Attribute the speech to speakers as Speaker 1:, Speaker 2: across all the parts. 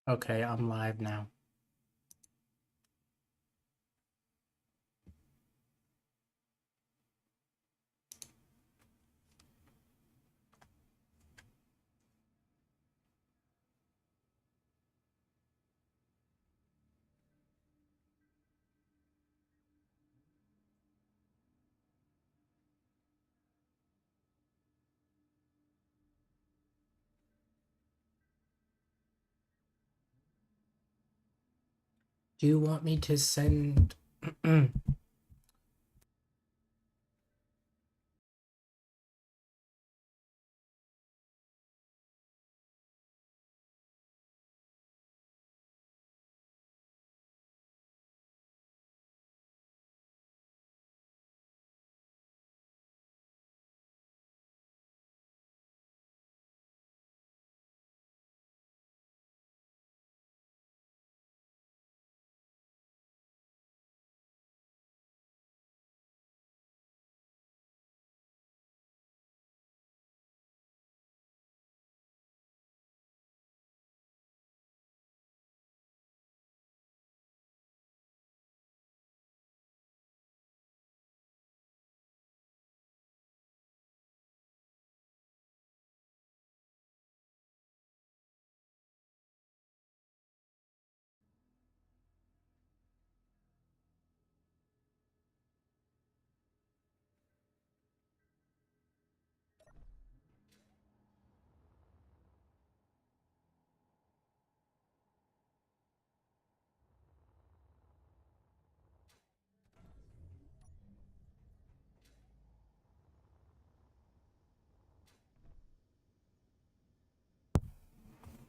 Speaker 1: Okay, I'm live now. Do you want me to send...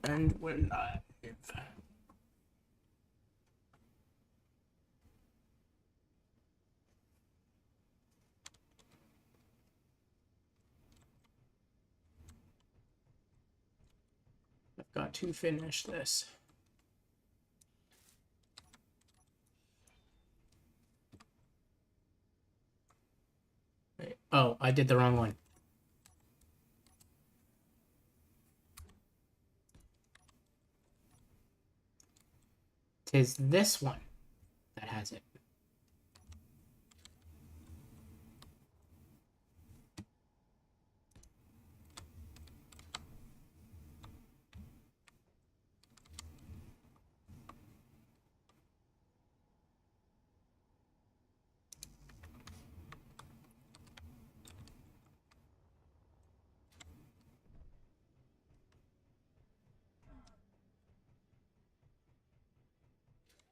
Speaker 1: And we're live. I've got to finish this. Wait. Oh, I did the wrong one. Tis this one that has it.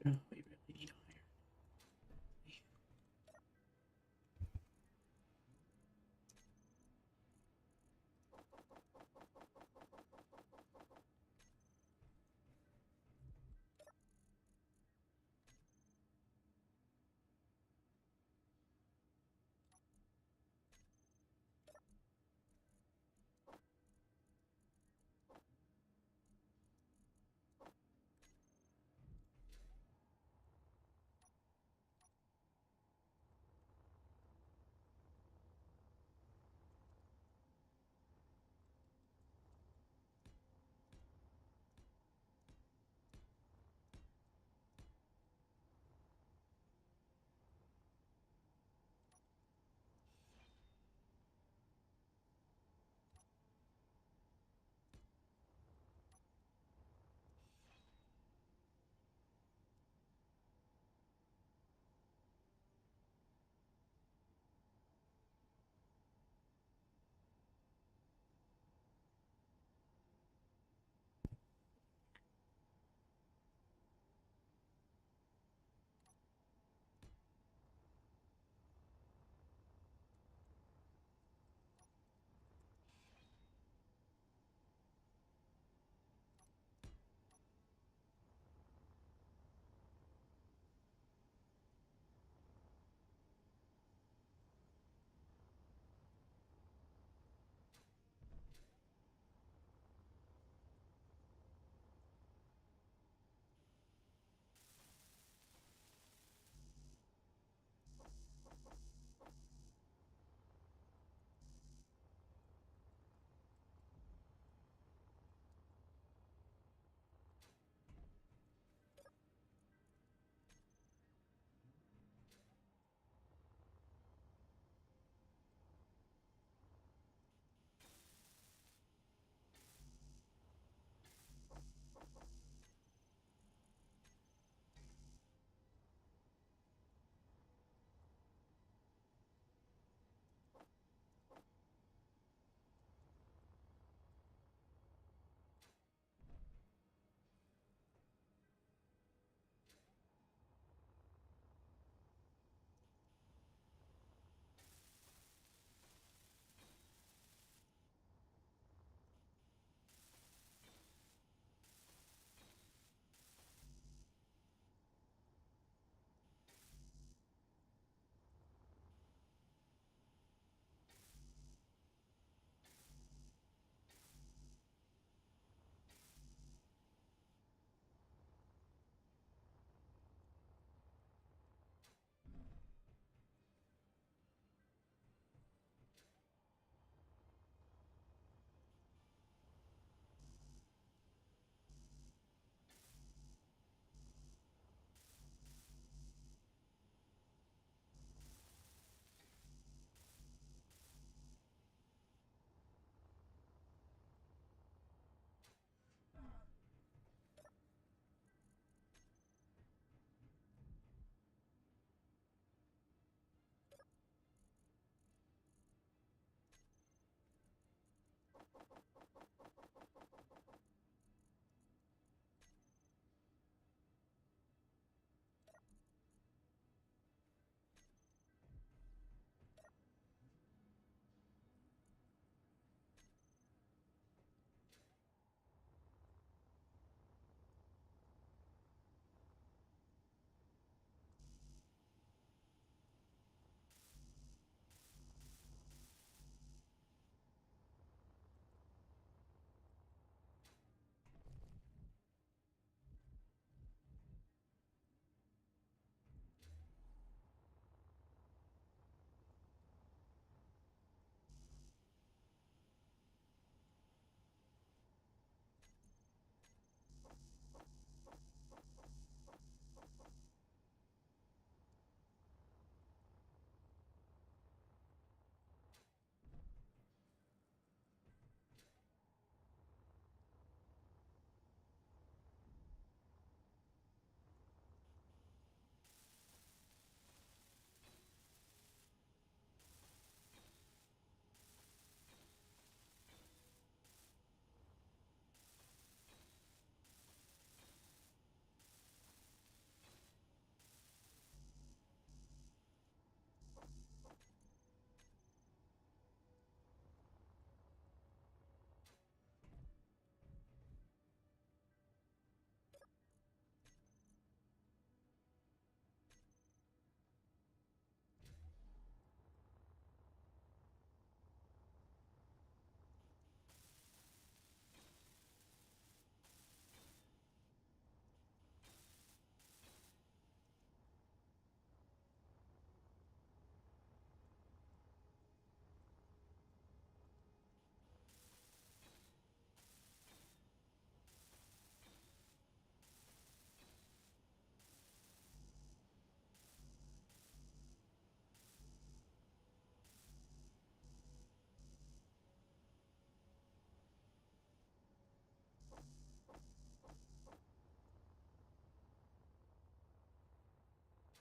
Speaker 1: Oh, we really need iron.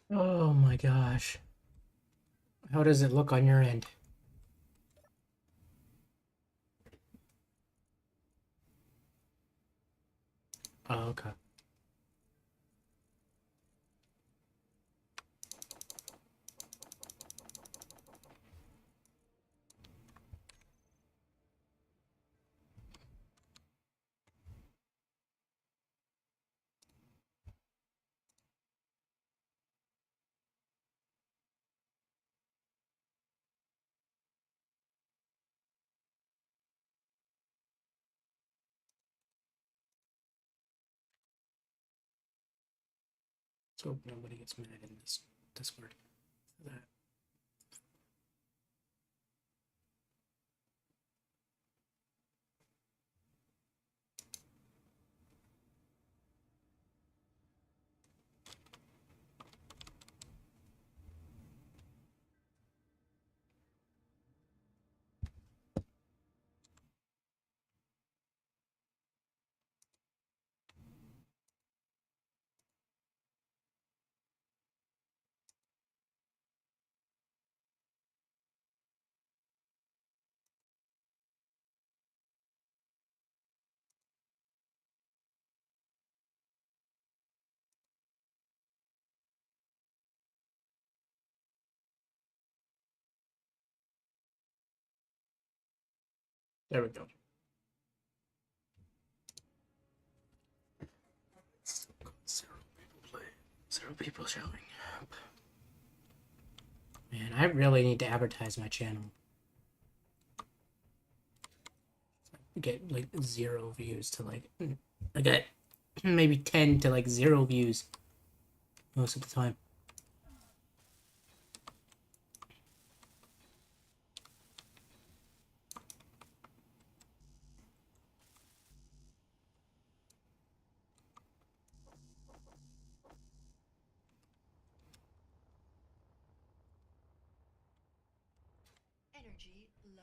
Speaker 1: Oh my gosh. How does it look on your end? Oh, okay. Let's hope nobody gets mad in this Discord for that. There we go. Zero people play. Zero people showing up. Man, I really need to advertise my channel. Get like 0 views to like I get maybe 10 to like 0 views most of the time.
Speaker 2: Energy low.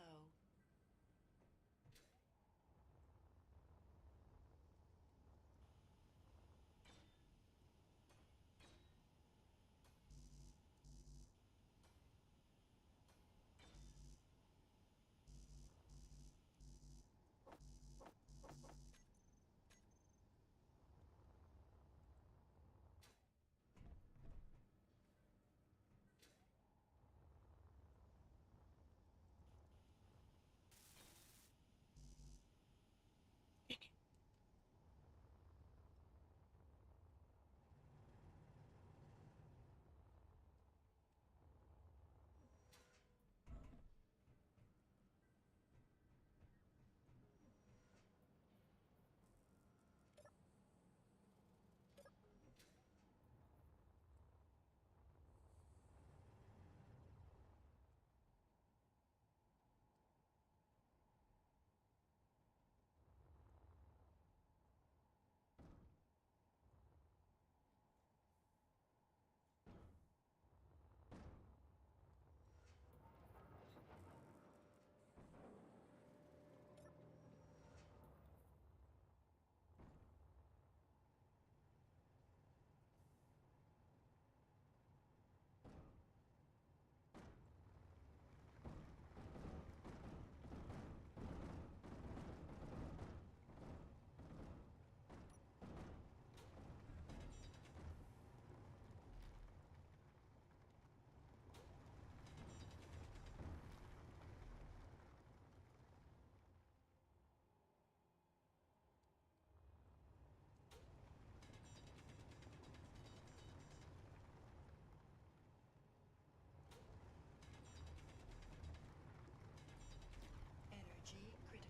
Speaker 2: Energy critical.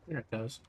Speaker 1: There it goes.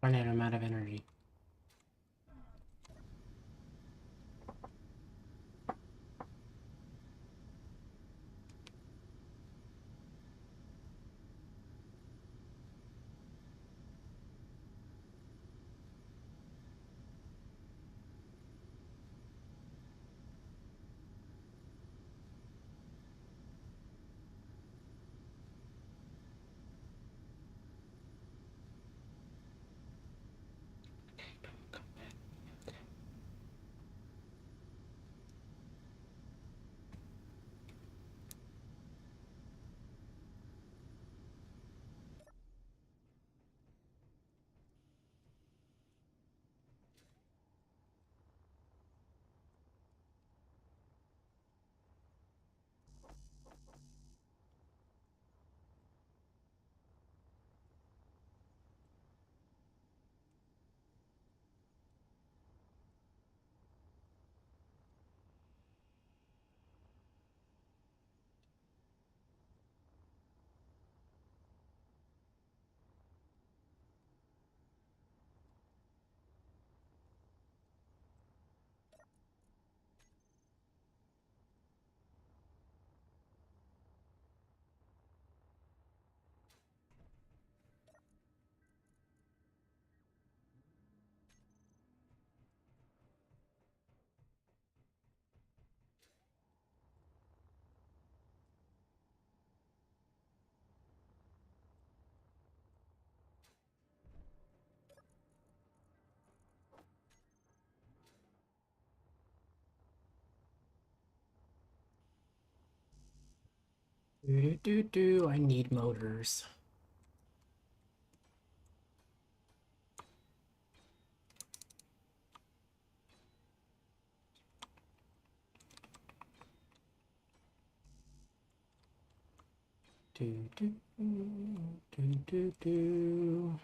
Speaker 1: Tornado, I'm out of energy. I need motors. Do do do do do do do do do.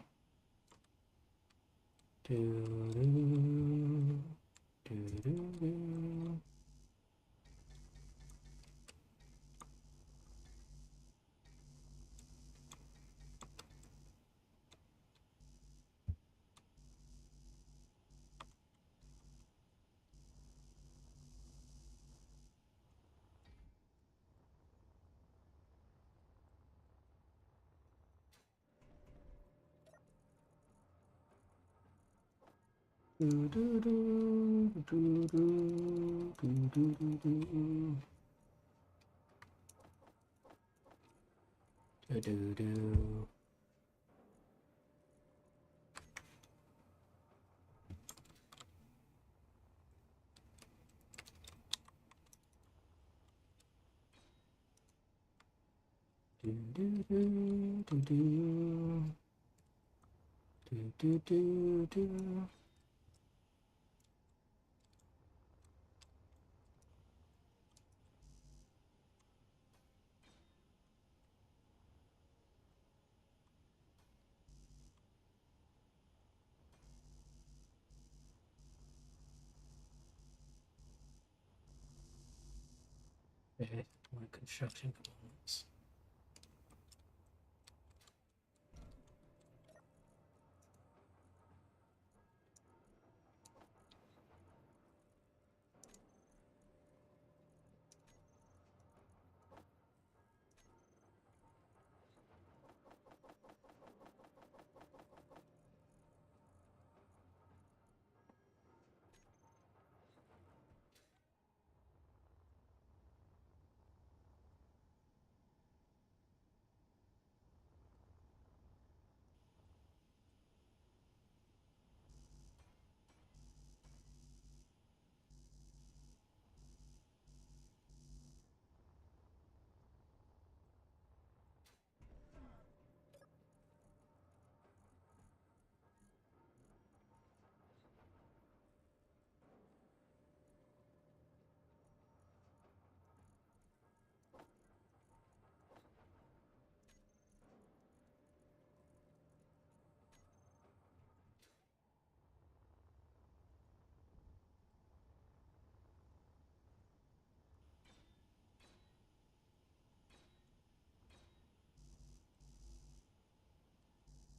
Speaker 1: Do do do do do do do do do do do. Do do do do do do do do. Okay, more construction components.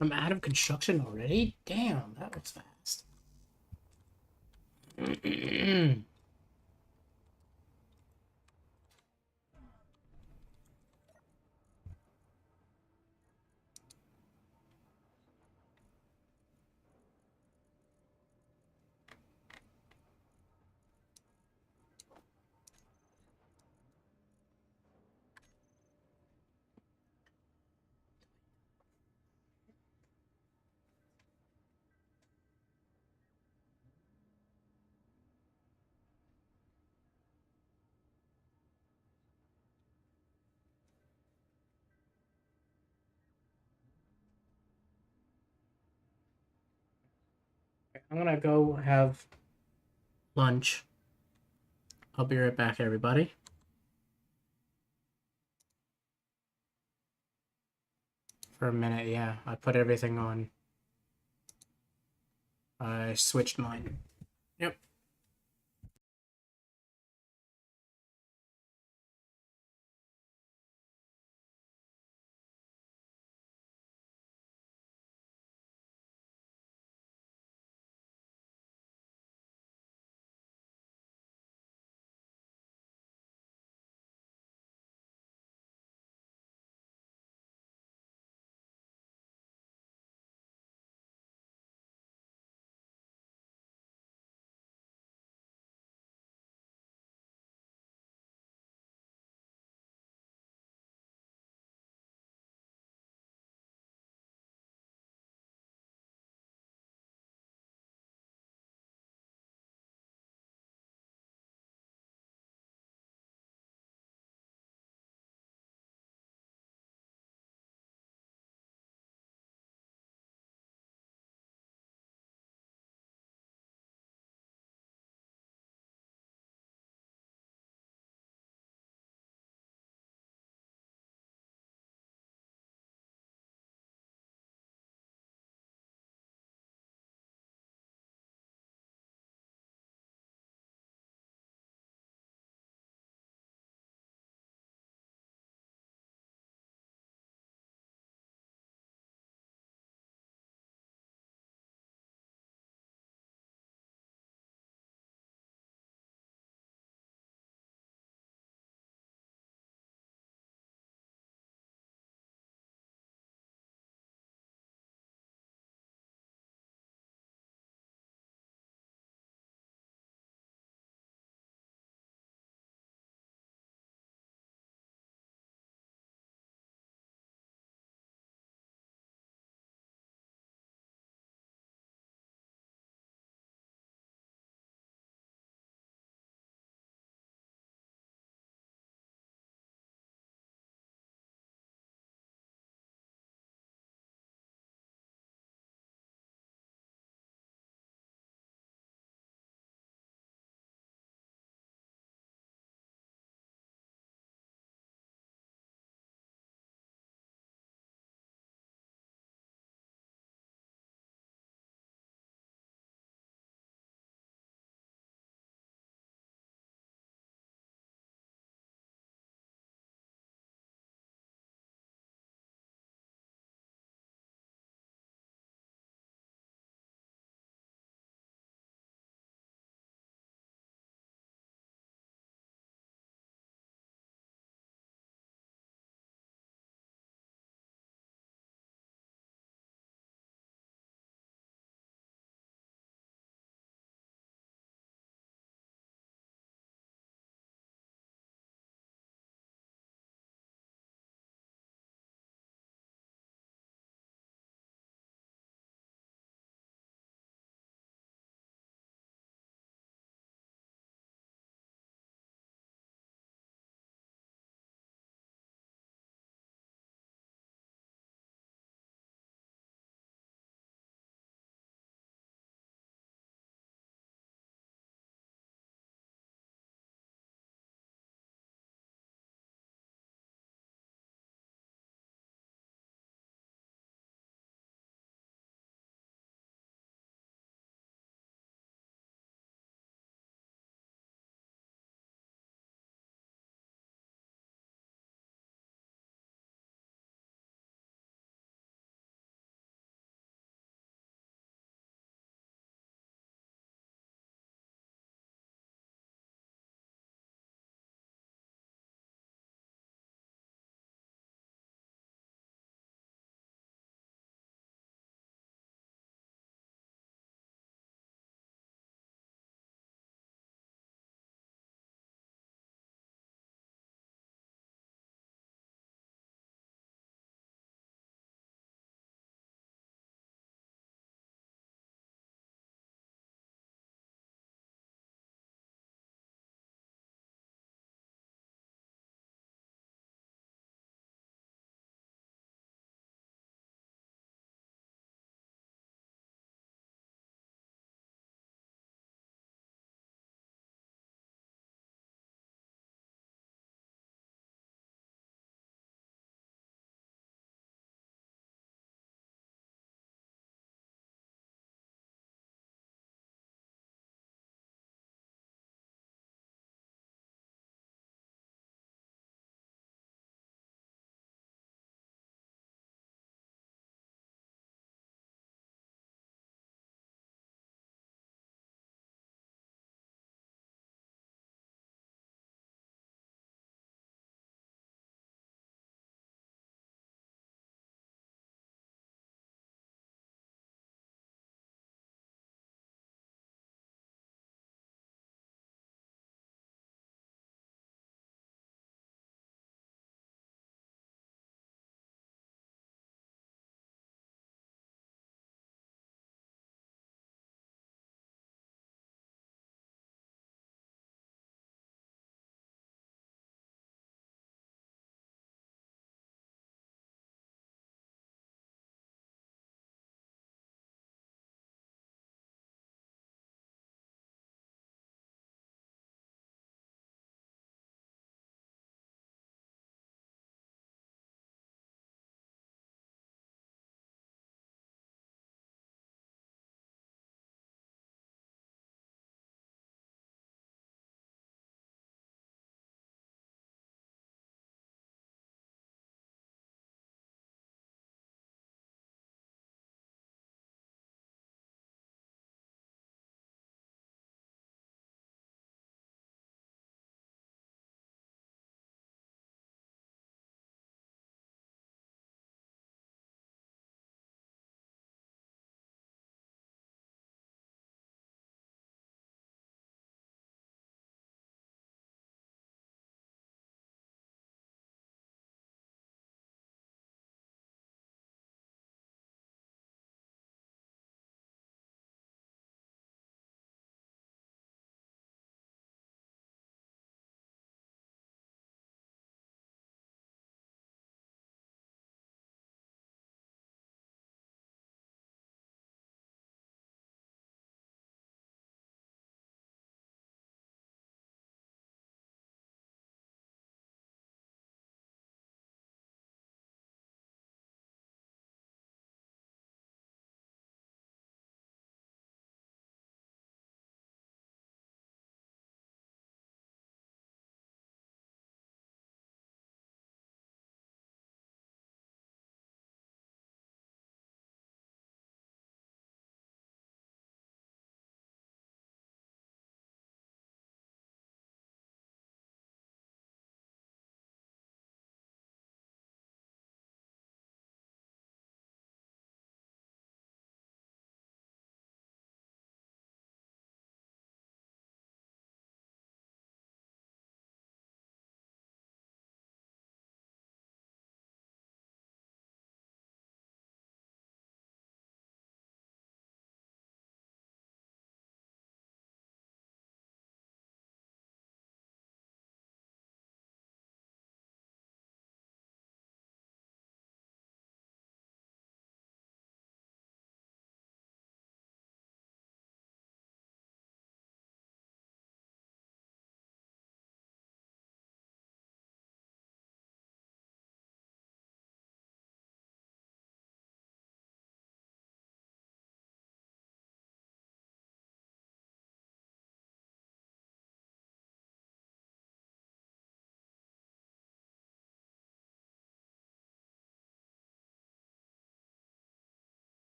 Speaker 1: I'm out of construction already? Damn, that was fast. I'm gonna go have lunch. I'll be right back, everybody. For a minute, yeah. I put everything on. I switched mine. Yep.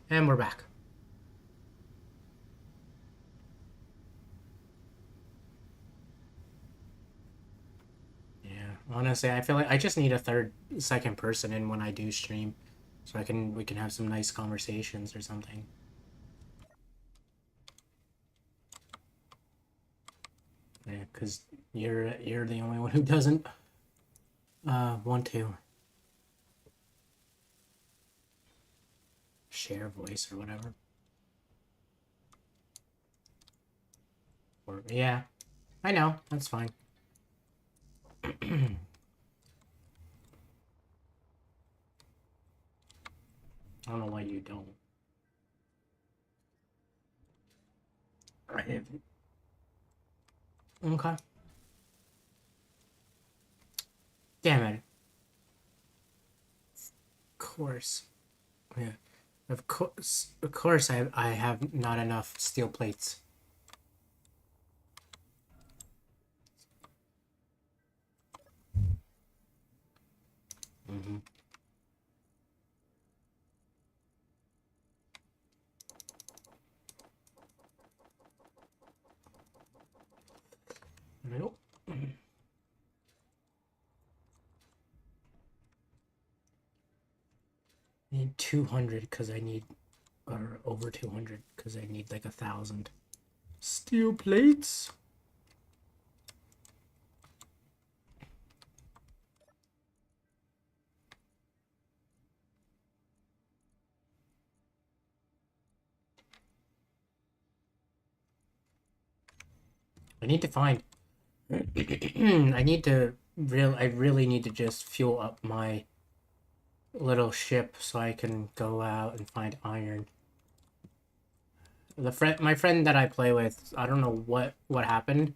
Speaker 1: And we're back. Yeah, honestly, I feel like I just need a second person in when I do stream, so we can have some nice conversations or something. Yeah, because you're the only one who doesn't want to share voice or whatever. Or yeah, I know, that's fine. I don't know why you don't. Right. Okay. Damn it. Of course. Yeah. Of course, I have not enough steel plates. Mm-hmm. Nope. I need 200 because I need, or over 200 because I need like 1,000 steel plates. I need to find. I really need to just fuel up my little ship so I can go out and find iron. My friend that I play with, I don't know what happened,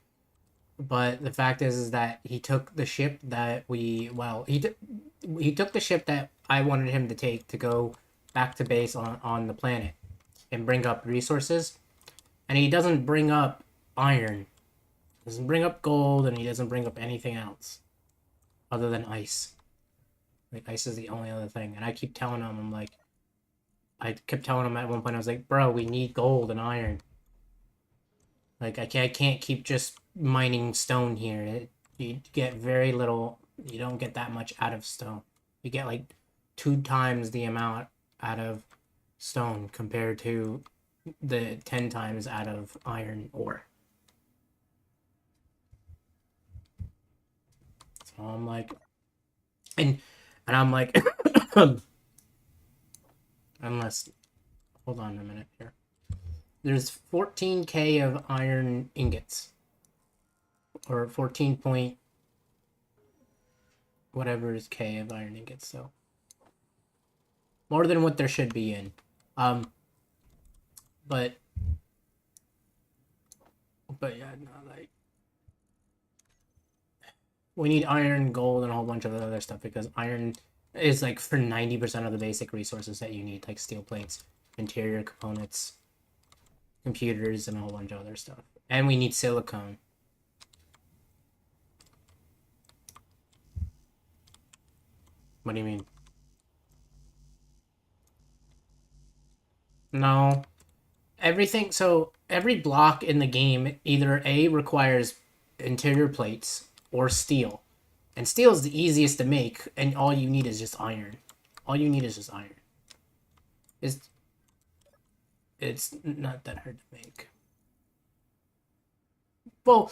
Speaker 1: but the fact is that he took the ship that he took the ship that I wanted him to take to go back to base on the planet and bring up resources, and he doesn't bring up iron, doesn't bring up gold, and he doesn't bring up anything else other than ice. Like ice is the only other thing, and I keep telling him, I kept telling him at one point, I was like, bro, we need gold and iron. Like I can't keep just mining stone here. You get very little. You don't get that much out of stone. You get like 2 times the amount out of stone compared to the 10 times out of iron ore. So I'm like, and I'm like, unless hold on a minute here. There's 14K of iron ingots, or 14 point whatever is K of iron ingots. So more than what there should be in. Um, but yeah, no, like we need iron, gold, and a whole bunch of other stuff because iron is like for 90% of the basic resources that you need, like steel plates, interior components, computers, and a whole bunch of other stuff. And we need silicone. What do you mean? No. Everything, so every block in the game either A requires interior plates or steel. And steel is the easiest to make, and all you need is just iron. All you need is just iron. It's not that hard to make. Well,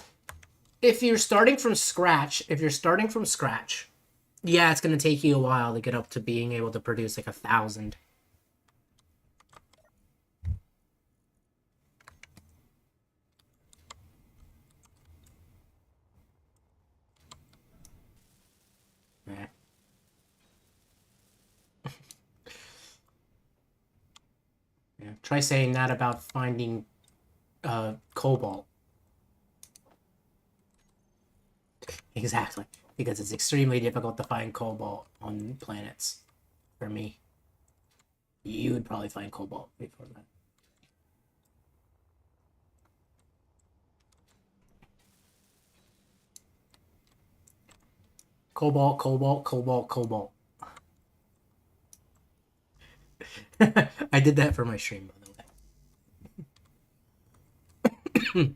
Speaker 1: if you're starting from scratch, yeah, it's gonna take you a while to get up to being able to produce like 1,000. Yeah. Yeah. Try saying that about finding cobalt. Exactly. Because it's extremely difficult to find cobalt on planets. For me. You would probably find cobalt before that. Cobalt, cobalt, cobalt, cobalt. I did that for my stream, by the way.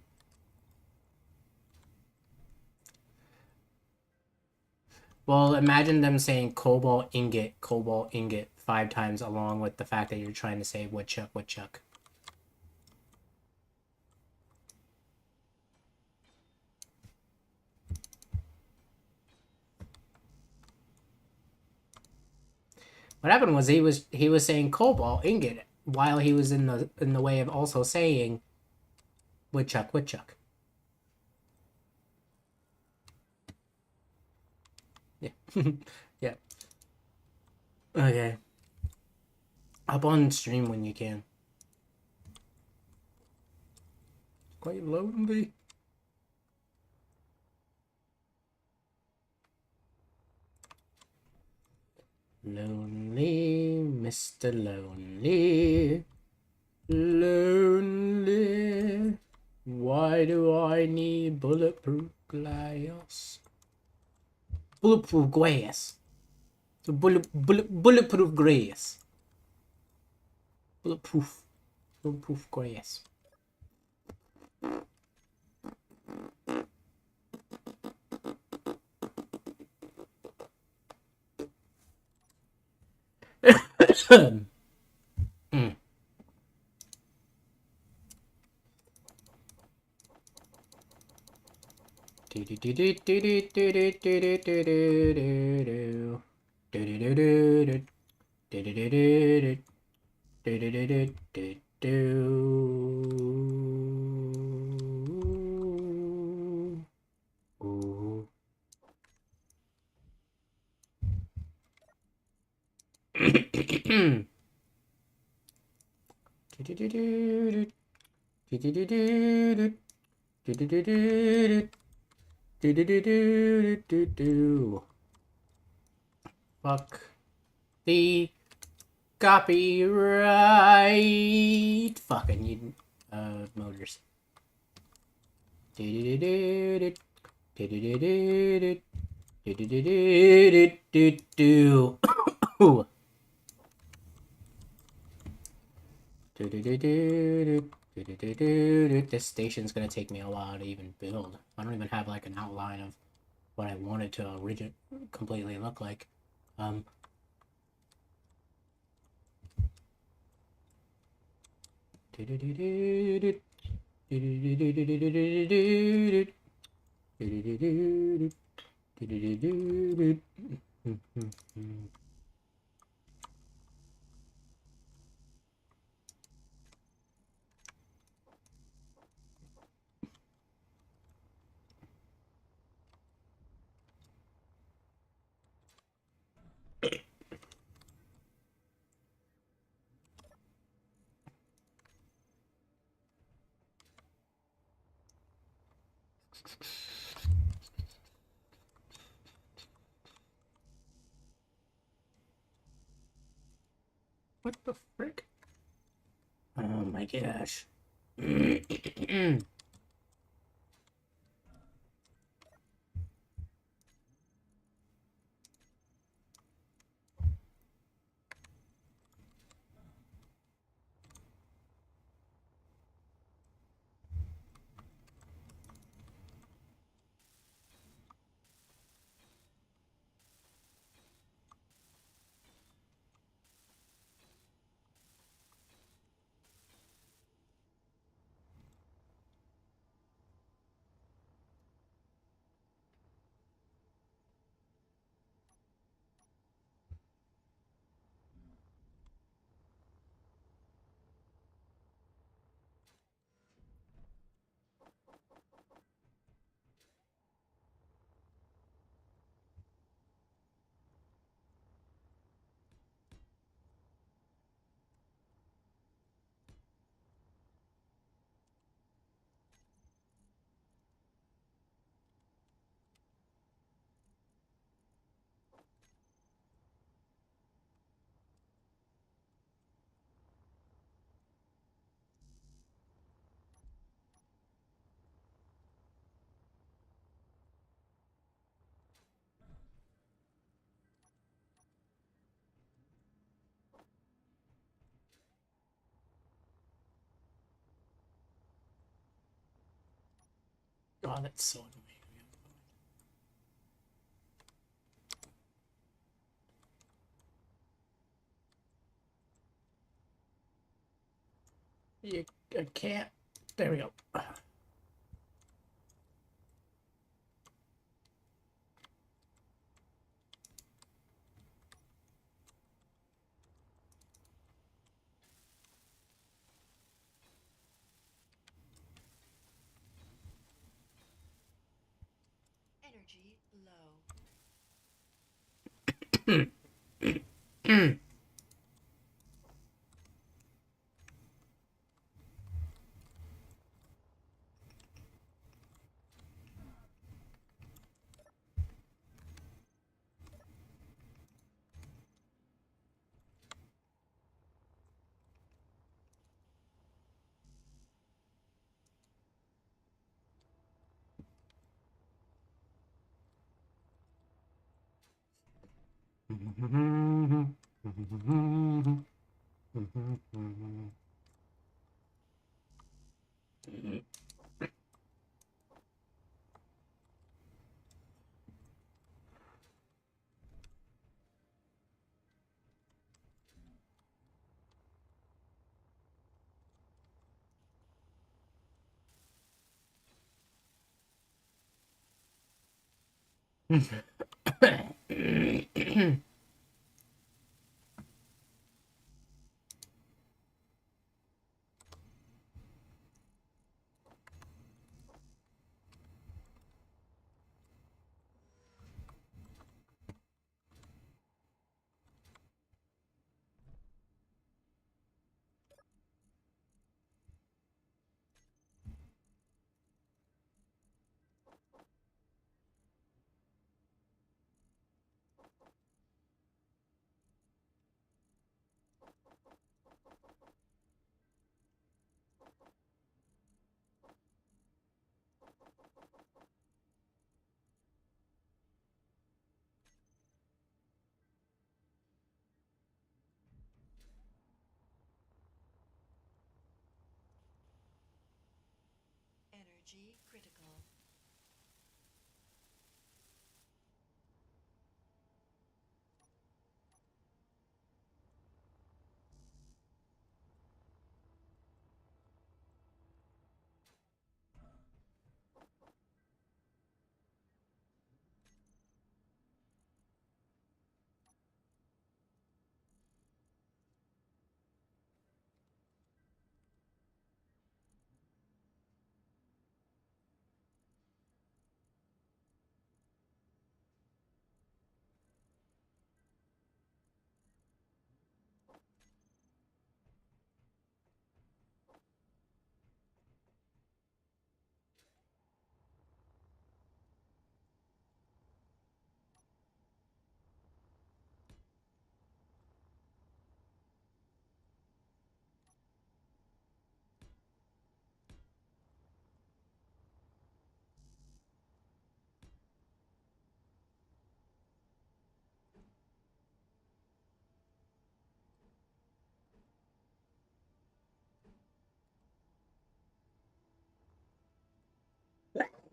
Speaker 1: Well, imagine them saying cobalt ingot 5 times along with the fact that you're trying to say woodchuck, woodchuck. What happened was he was saying cobalt ingot while he was in the way of also saying woodchuck, woodchuck. Yeah. Yeah. Okay. Hop on stream when you can. Quite lonely. Lonely, Mr. Lonely. Lonely. Why do I need bulletproof glass? Bulletproof glass. So bulletproof glass. Bulletproof glass. Mm. Ooh. Fuck the copyright. Fucking you, motors. This station's gonna take me a while to even build. I don't even have like an outline of what I want it to completely look like. What the frick? Oh my gosh. God, that's so annoying. I can't. There we go.
Speaker 2: Energy low. Energy critical.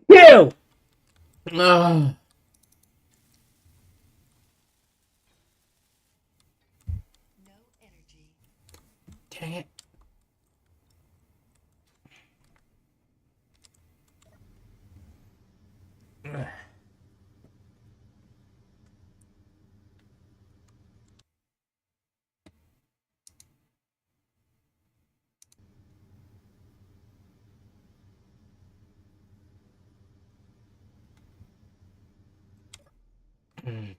Speaker 1: Ew! Ugh.
Speaker 2: No energy.
Speaker 1: Dang it. Ugh. Mm.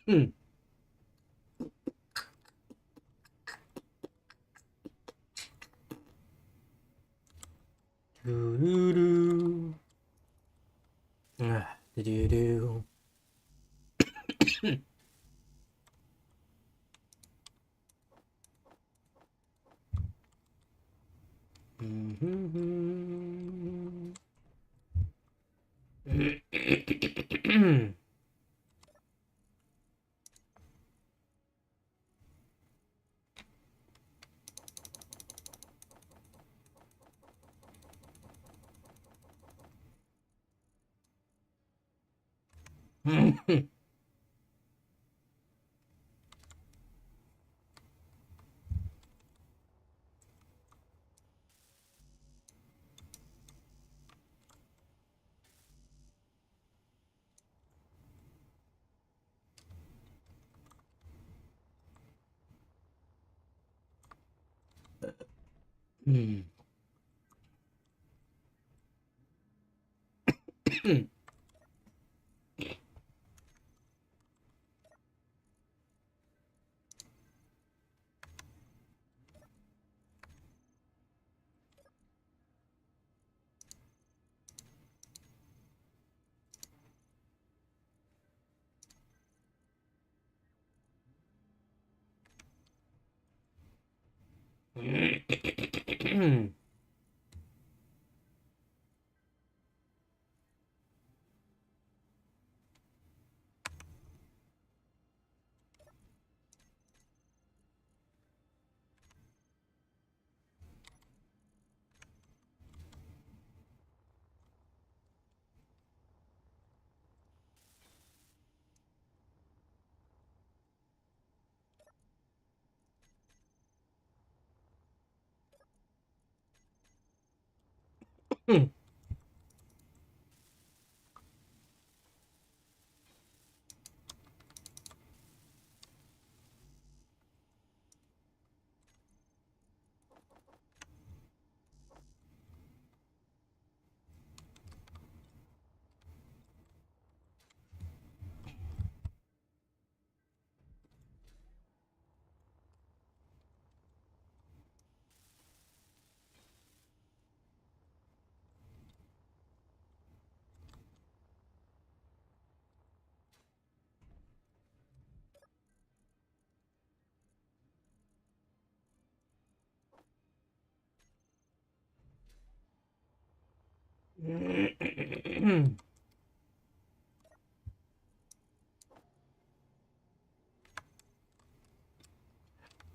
Speaker 1: Mm. Doo-doo-doo. Do-do-do. Hmm.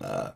Speaker 1: uh,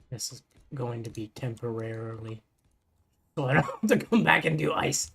Speaker 1: this is going to be temporarily, so I don't have to come back and do ice.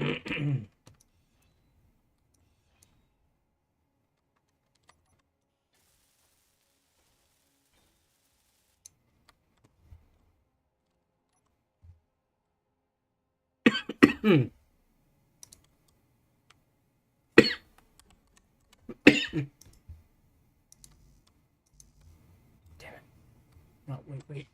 Speaker 1: Damn it. No, wait.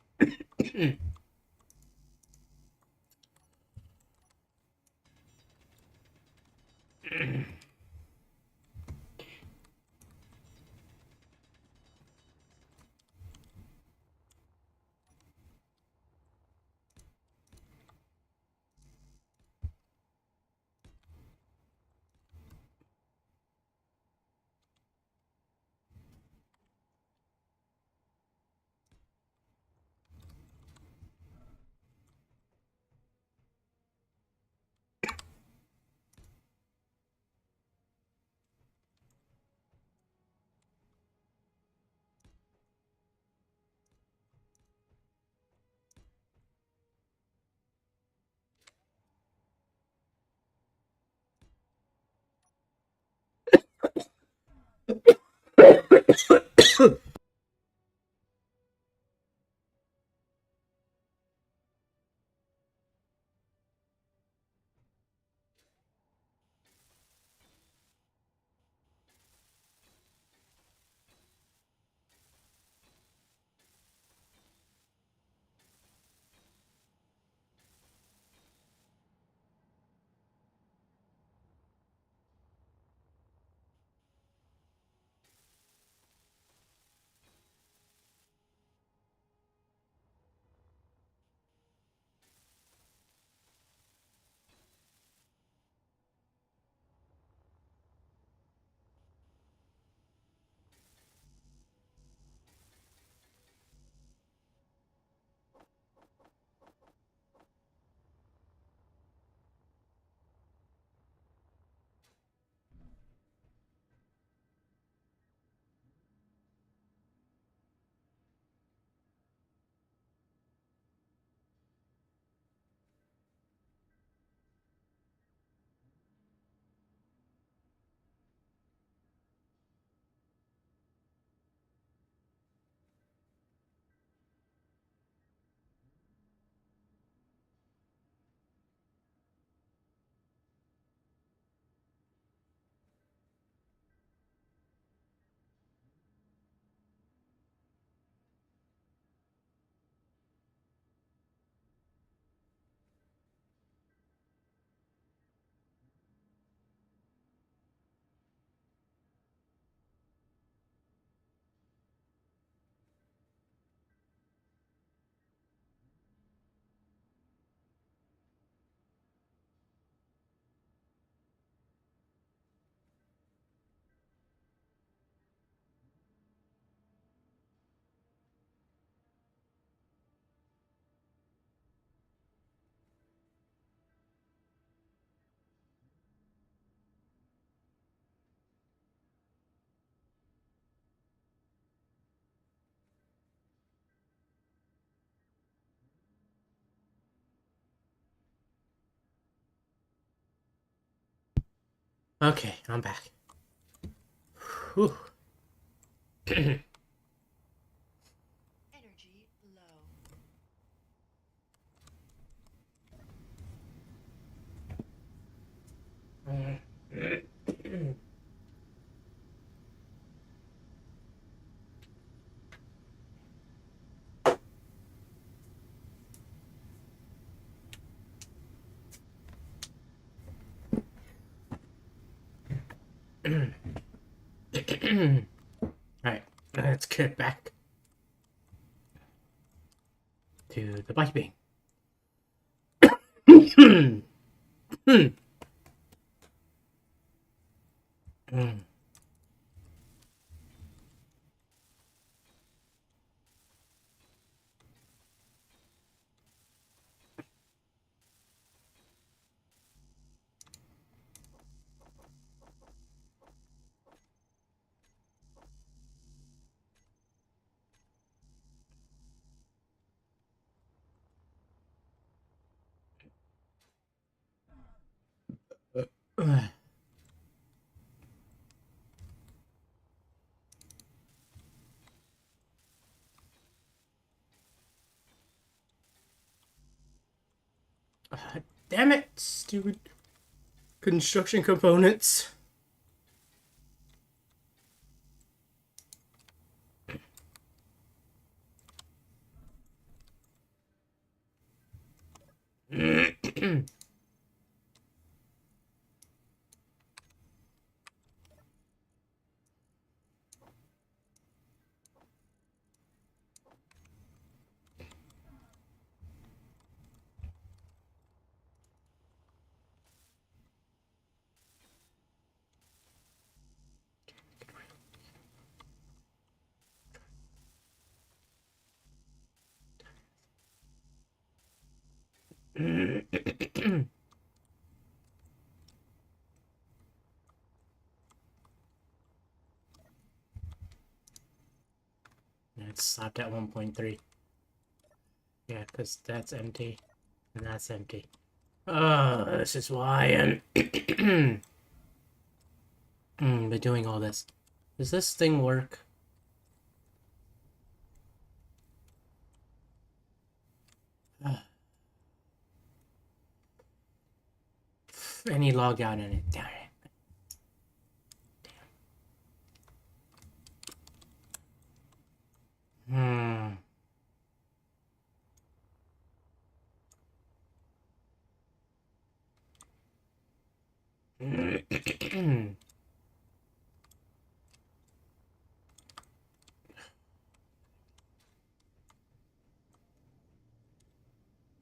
Speaker 1: Okay, I'm back. Whew.
Speaker 2: Energy low.
Speaker 1: Alright, let's get back to the bike being. Damn it, stupid construction components. It's stopped at 1.3. Yeah, because that's empty. And that's empty. Oh, this is why I'm but doing all this. Does this thing work? Any log out in it. Damn it. Hmm.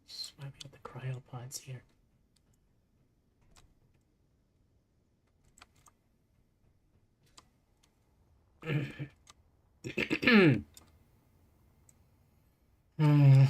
Speaker 1: This is why we have the cryopods here. Hmm.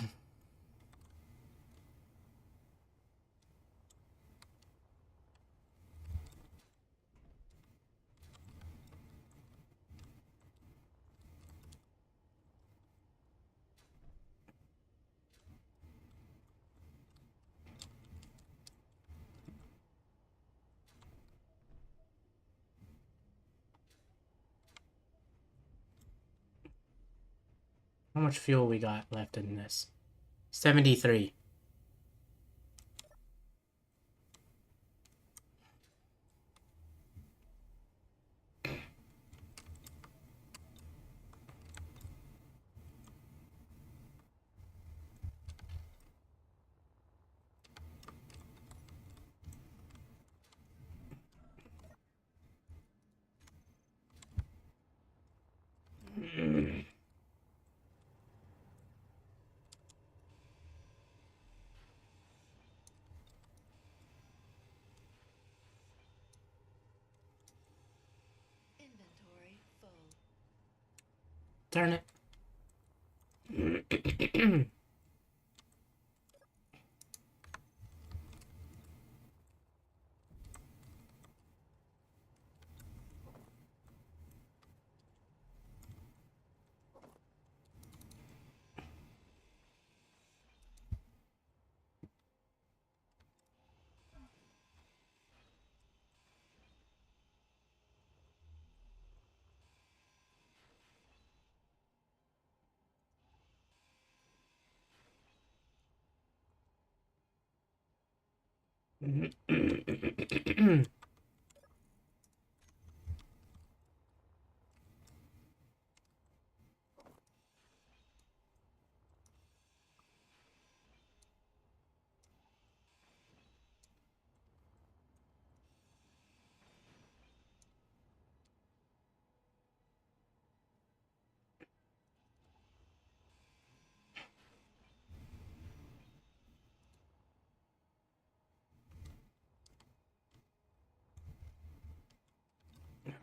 Speaker 1: How much fuel we got left in this? 73.
Speaker 2: Inventory full.
Speaker 1: Darn it.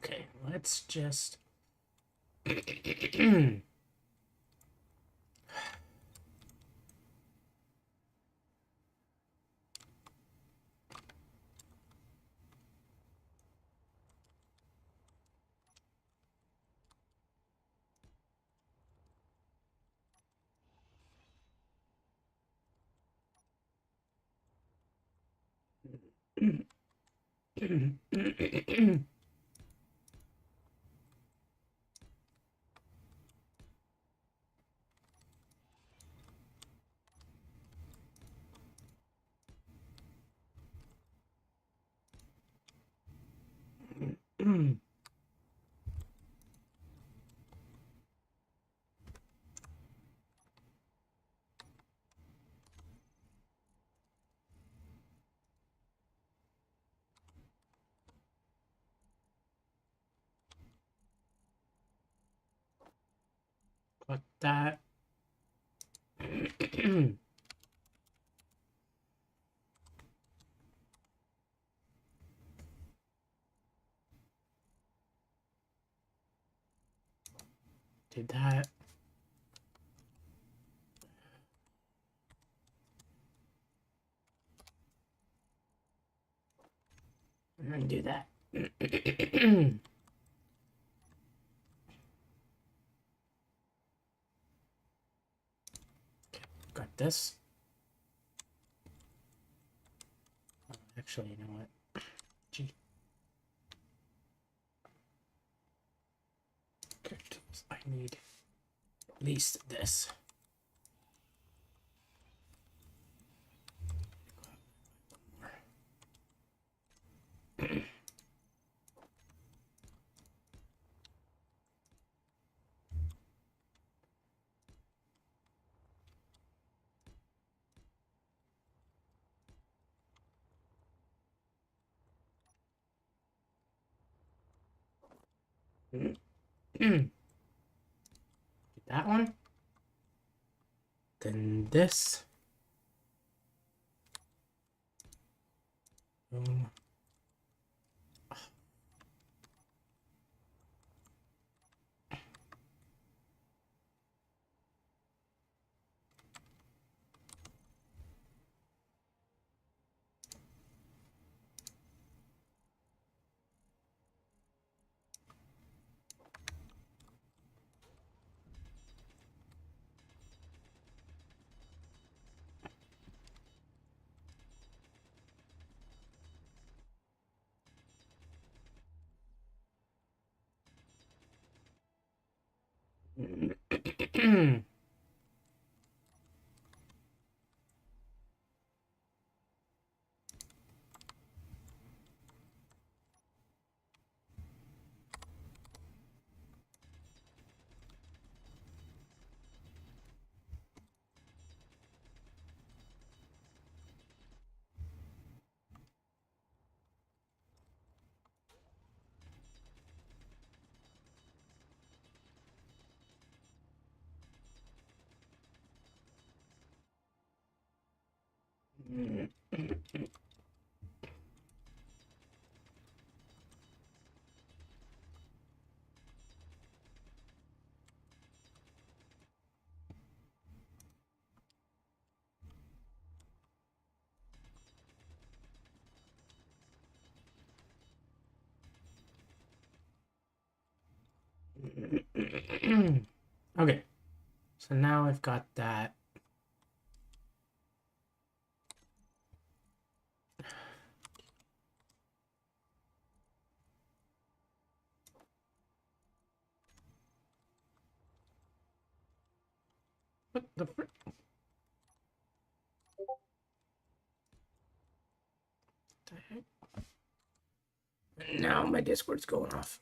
Speaker 1: Okay, let's just. Got that. Did that. And do that. Got this. Actually, you know what? Gee. I need at least this. Get that one. Then this. Boom. Okay, so now I've got that. What the frick? The heck? Now my Discord's going off.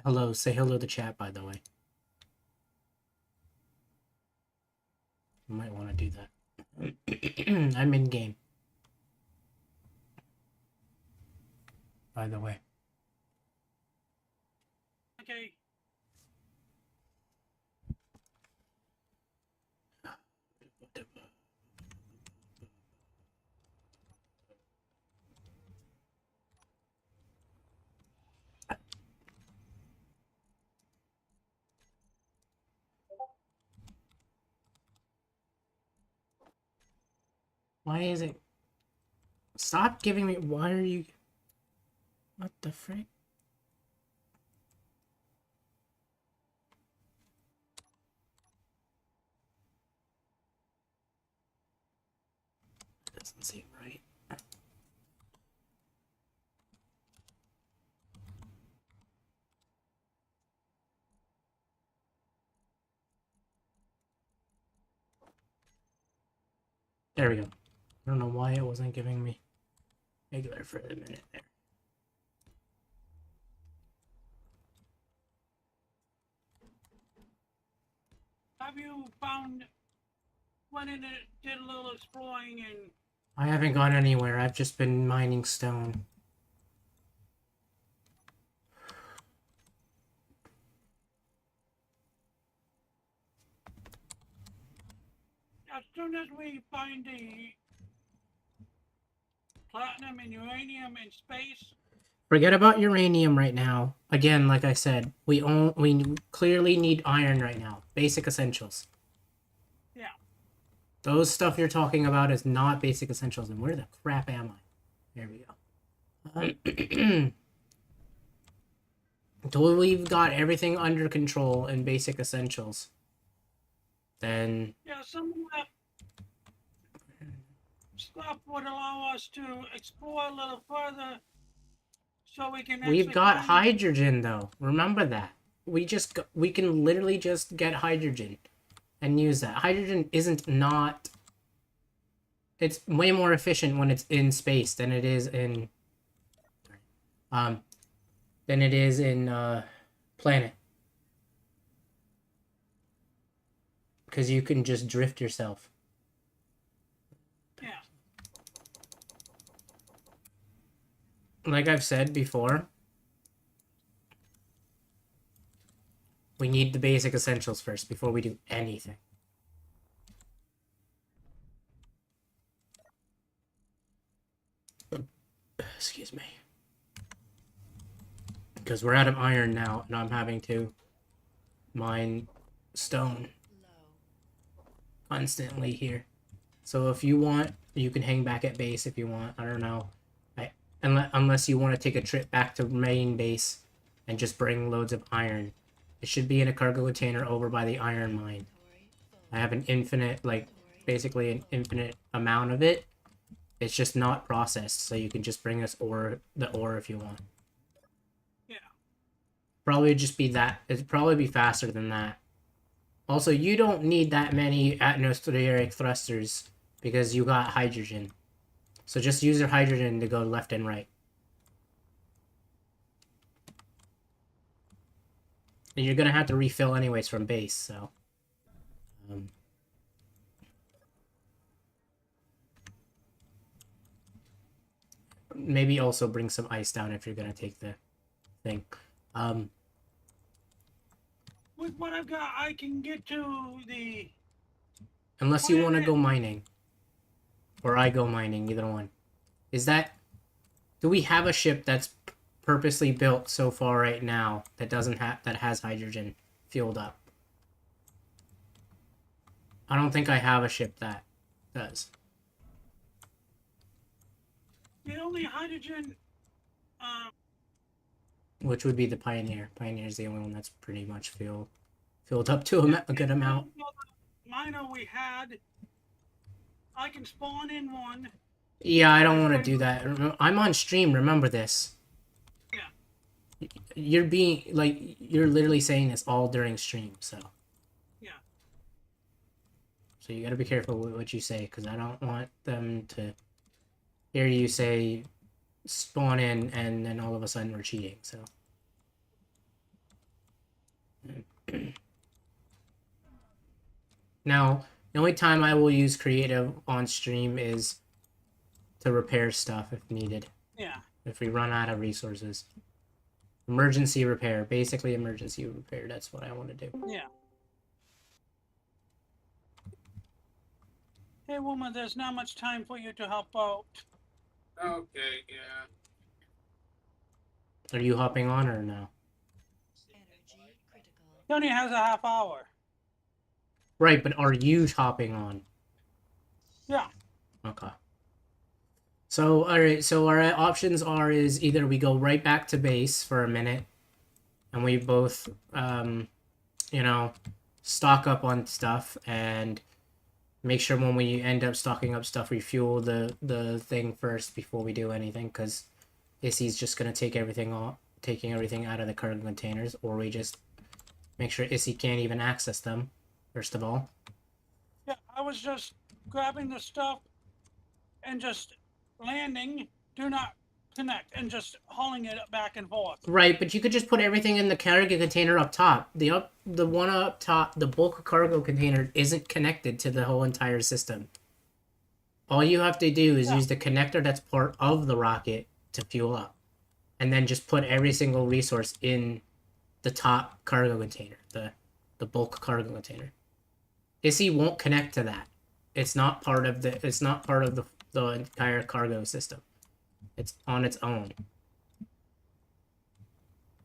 Speaker 1: Hello, say hello to chat, by the way. I might want to do that. I'm in game. By the way.
Speaker 3: Okay.
Speaker 1: Why is it? Stop giving me. Why are you? What the frick? Doesn't seem right. There we go. I don't know why it wasn't giving me regular for a minute there.
Speaker 3: Have you went in and did a little exploring and
Speaker 1: I haven't gone anywhere. I've just been mining stone.
Speaker 3: as soon as we find the platinum and uranium in space,
Speaker 1: Forget about uranium right now. Again, like I said, we clearly need iron right now. Basic essentials.
Speaker 3: yeah.
Speaker 1: Those stuff you're talking about is not basic essentials. And where the crap am I? There we go. Until we've got everything under control in basic essentials, then
Speaker 3: Yeah, some of that stuff would allow us to explore a little further so we can
Speaker 1: we've
Speaker 3: actually
Speaker 1: got
Speaker 3: find-
Speaker 1: hydrogen though. Remember that. We can literally just get hydrogen and use that. Hydrogen isn't not. It's way more efficient when it's in space than it is in planet. Because you can just drift yourself.
Speaker 3: Yeah.
Speaker 1: Like I've said before, we need the basic essentials first before we do anything. Excuse me. Because we're out of iron now, and I'm having to mine stone
Speaker 2: Low.
Speaker 1: constantly here. So if you want, you can hang back at base if you want. I don't know. Unless you want to take a trip back to main base and just bring loads of iron. It should be in a cargo container over by the iron mine.
Speaker 2: Inventory full.
Speaker 1: I have an infinite, like,
Speaker 2: Inventory.
Speaker 1: basically an infinite amount of it. It's just not processed, so you can just bring us the ore if you want.
Speaker 3: Yeah.
Speaker 1: Probably just be that. It'd probably be faster than that. Also, you don't need that many atmospheric thrusters because you got hydrogen. So just use your hydrogen to go left and right. And you're gonna have to refill anyways from base, so. Maybe also bring some ice down if you're gonna take the thing.
Speaker 3: With what I've got, I can get to the.
Speaker 1: Unless you want to go mining. Or I go mining, either one. Is that... Do we have a ship that's purposely built so far right now that doesn't have... that has hydrogen fueled up? I don't think I have a ship that does.
Speaker 3: The only hydrogen.
Speaker 1: Which would be the Pioneer. Pioneer's the only one that's pretty much filled up to a good amount.
Speaker 3: Miner we had. I can spawn in one.
Speaker 1: Yeah, I don't want to do that. I'm on stream, remember this.
Speaker 3: Yeah.
Speaker 1: You're being, like, you're literally saying this all during stream, so.
Speaker 3: Yeah.
Speaker 1: So you gotta be careful with what you say, because I don't want them to hear you say spawn in and then all of a sudden we're cheating, so. Now, The only time I will use creative on stream is to repair stuff if needed.
Speaker 3: Yeah.
Speaker 1: If we run out of resources. Emergency repair. Basically emergency repair. That's what I want to do.
Speaker 3: Yeah. Hey, woman, there's not much time for you to help out.
Speaker 4: Okay, yeah.
Speaker 1: Are you hopping on or no?
Speaker 2: Energy critical.
Speaker 3: He only has a half hour.
Speaker 1: Right, but are you hopping on?
Speaker 3: Yeah.
Speaker 1: Okay. So, alright, so our options is either we go right back to base for a minute and we both, you know, stock up on stuff and make sure when we end up stocking up stuff, we fuel the thing first before we do anything, because Issy's just going to take everything off, taking everything out of the cargo containers, or we just make sure Issy can't even access them, first of all.
Speaker 3: Yeah, I was just grabbing the stuff and just landing, do not connect, and just hauling it back and forth.
Speaker 1: Right, but you could just put everything in the cargo container up top. The one up top, the bulk cargo container isn't connected to the whole entire system. All you have to do is use the connector that's part of the rocket to fuel up. And then just put every single resource in the top cargo container, the bulk cargo container. Issy won't connect to that. It's not part of the entire cargo system. It's on its own.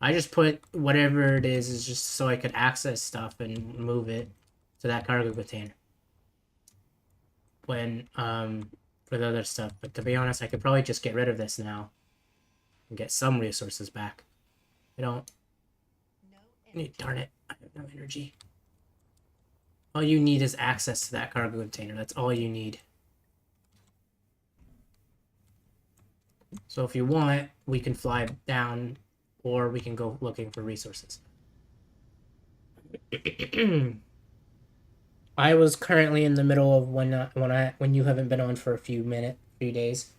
Speaker 1: I just put whatever it is just so I could access stuff and move it to that cargo container. When for the other stuff, but to be honest, I could probably just get rid of this now and get some resources back. I don't.
Speaker 2: No energy.
Speaker 1: Darn it! I have no energy. All you need is access to that cargo container. That's all you need. So if you want, we can fly down, or we can go looking for resources. I was currently in the middle of when you haven't been on for a few days.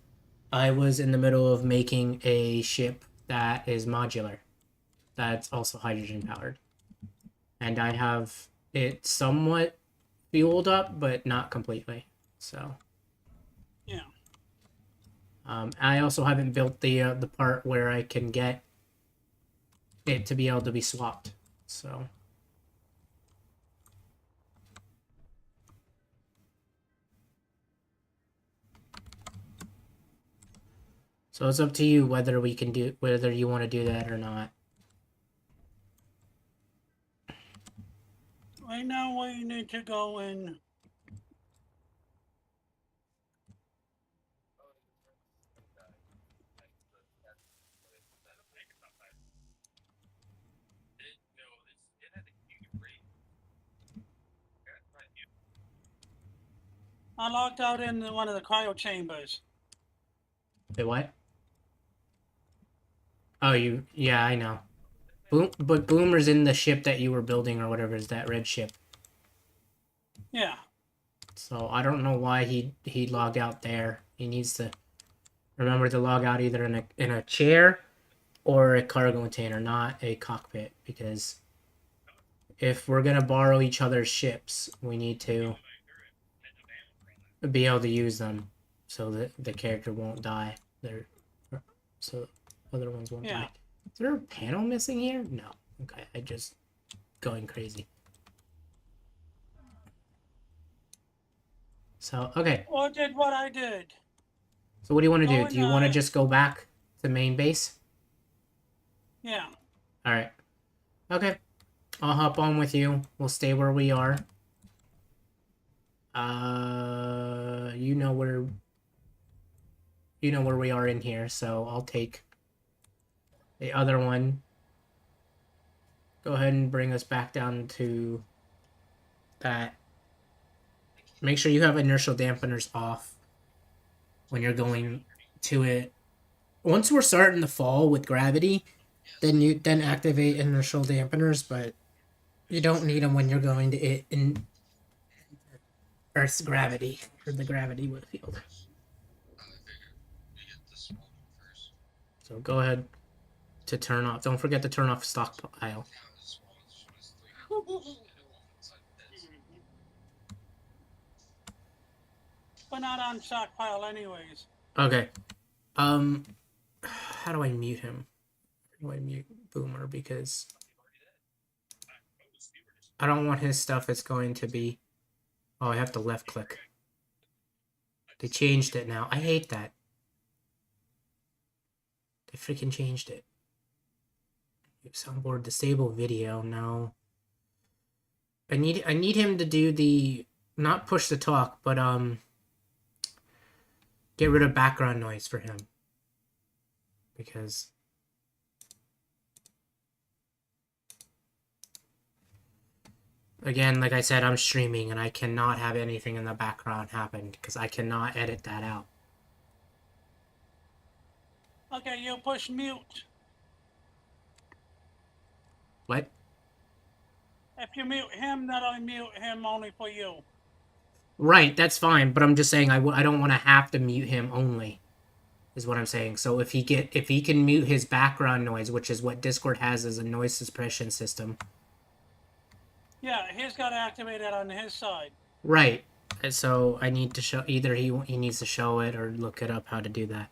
Speaker 1: I was in the middle of making a ship that is modular, that's also hydrogen powered, and I have it somewhat fueled up, but not completely. So.
Speaker 3: Yeah.
Speaker 1: I also haven't built the part where I can get it to be able to be swapped. So it's up to you whether you want to do that or not.
Speaker 3: Right now, we need to go in. I locked out in one of the cryo chambers.
Speaker 1: Wait, what? Oh, yeah, I know. But Boomer's in the ship that you were building or whatever, is that red ship.
Speaker 3: Yeah.
Speaker 1: So I don't know why he logged out there. He needs to remember to log out either in a chair or a cargo container, not a cockpit, because if we're gonna borrow each other's ships, we need to be able to use them so that the character won't die. So other ones won't die. Is there a panel missing here? No. Okay, I just going crazy. So okay.
Speaker 3: Or did what I did.
Speaker 1: So what do you want to do?
Speaker 3: Go
Speaker 1: Do you want to just go back to main base?
Speaker 3: Yeah.
Speaker 1: All right. Okay. I'll hop on with you. We'll stay where we are. You know where we are in here, so I'll take the other one. Go ahead and bring us back down to that. Make sure you have inertial dampeners off when you're going to it. Once we're starting to fall with gravity, then activate inertial dampeners, but you don't need them when you're going to it in Earth's gravity, or the gravity field. So go ahead to turn off. Don't forget to turn off stockpile.
Speaker 3: we're not on stockpile anyways.
Speaker 1: Okay. How do I mute him? How do I mute Boomer? Because I don't want his stuff. It's going to be. Oh, I have to left click. They changed it now. I hate that. They freaking changed it. Soundboard disable video. No. I need him to do the not push to talk, but get rid of background noise for him. Because again, like I said, I'm streaming and I cannot have anything in the background happen because I cannot edit that out.
Speaker 3: Okay, you push mute.
Speaker 1: What?
Speaker 3: If you mute him, that'll mute him only for you.
Speaker 1: Right, that's fine, but I'm just saying I don't want to have to mute him only, is what I'm saying. So if he can mute his background noise, which is what Discord has as a noise suppression system.
Speaker 3: Yeah, he's got to activate it on his side.
Speaker 1: Right. And so I need to show either he needs to show it or look it up how to do that.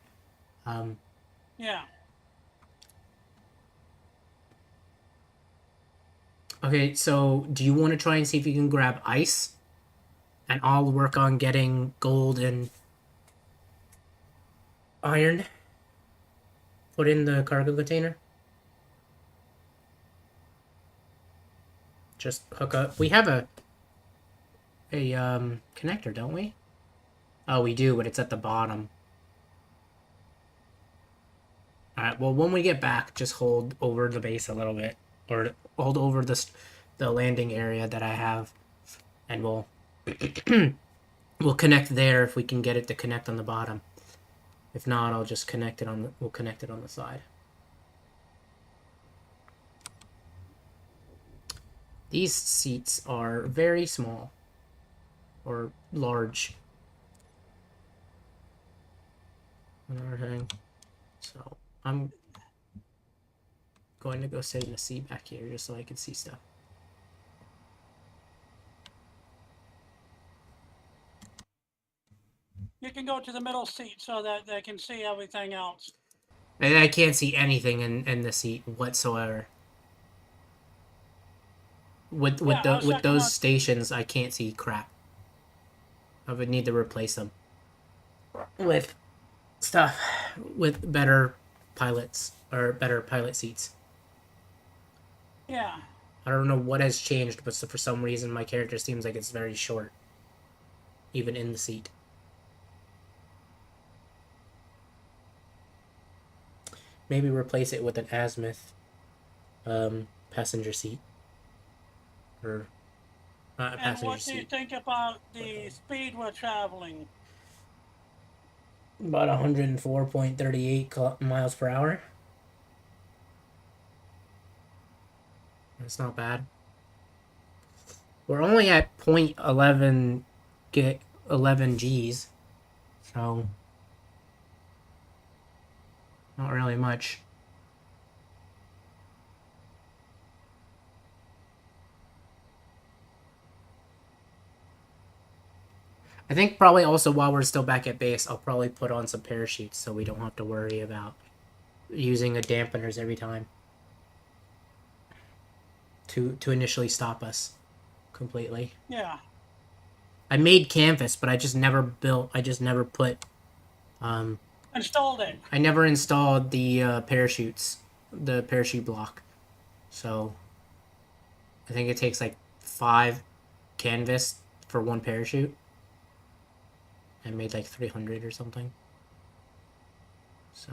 Speaker 3: Yeah.
Speaker 1: Okay, so do you want to try and see if you can grab ice? And I'll work on getting gold and iron put in the cargo container. Just hook up. We have a connector, don't we? Oh, we do, but it's at the bottom. Alright, well, when we get back, just hold over the base a little bit. Or hold over the landing area that I have. And we'll we'll connect there if we can get it to connect on the bottom. If not, I'll just connect it we'll connect it on the side. These seats are very small. Or large. Another thing. So I'm going to go sit in the seat back here just so I can see stuff.
Speaker 3: You can go to the middle seat so that they can see everything else.
Speaker 1: And I can't see anything in the seat whatsoever. With those stations, I can't see crap. I would need to replace them with stuff with better pilots or better pilot seats.
Speaker 3: Yeah.
Speaker 1: I don't know what has changed, but for some reason my character seems like it's very short, even in the seat. Maybe replace it with an azimuth passenger seat. Or
Speaker 3: And
Speaker 1: passenger
Speaker 3: what do you
Speaker 1: seat.
Speaker 3: think about the speed we're traveling?
Speaker 1: About 104.38 miles per hour. That's not bad. We're only at 0.11 get 11 Gs, so not really much. I think probably also while we're still back at base, I'll probably put on some parachutes so we don't have to worry about using a dampeners every time to initially stop us completely.
Speaker 3: Yeah.
Speaker 1: I made canvas, but I just never put
Speaker 3: Installed it.
Speaker 1: I never installed the parachutes, the parachute block. So I think it takes like 5 canvas for one parachute. I made like 300 or something. So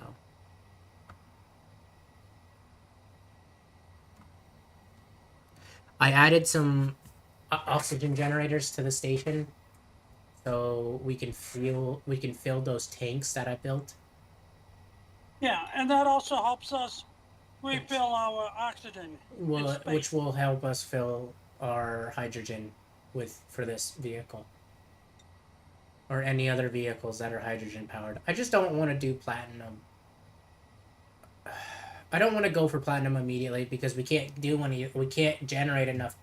Speaker 1: I added some oxygen generators to the station so we can fill those tanks that I built.
Speaker 3: Yeah, and that also helps us refill our oxygen.
Speaker 1: Well,
Speaker 3: space.
Speaker 1: which will help us fill our hydrogen for this vehicle. Or any other vehicles that are hydrogen powered. I just don't want to do platinum. I don't want to go for platinum immediately because we can't generate enough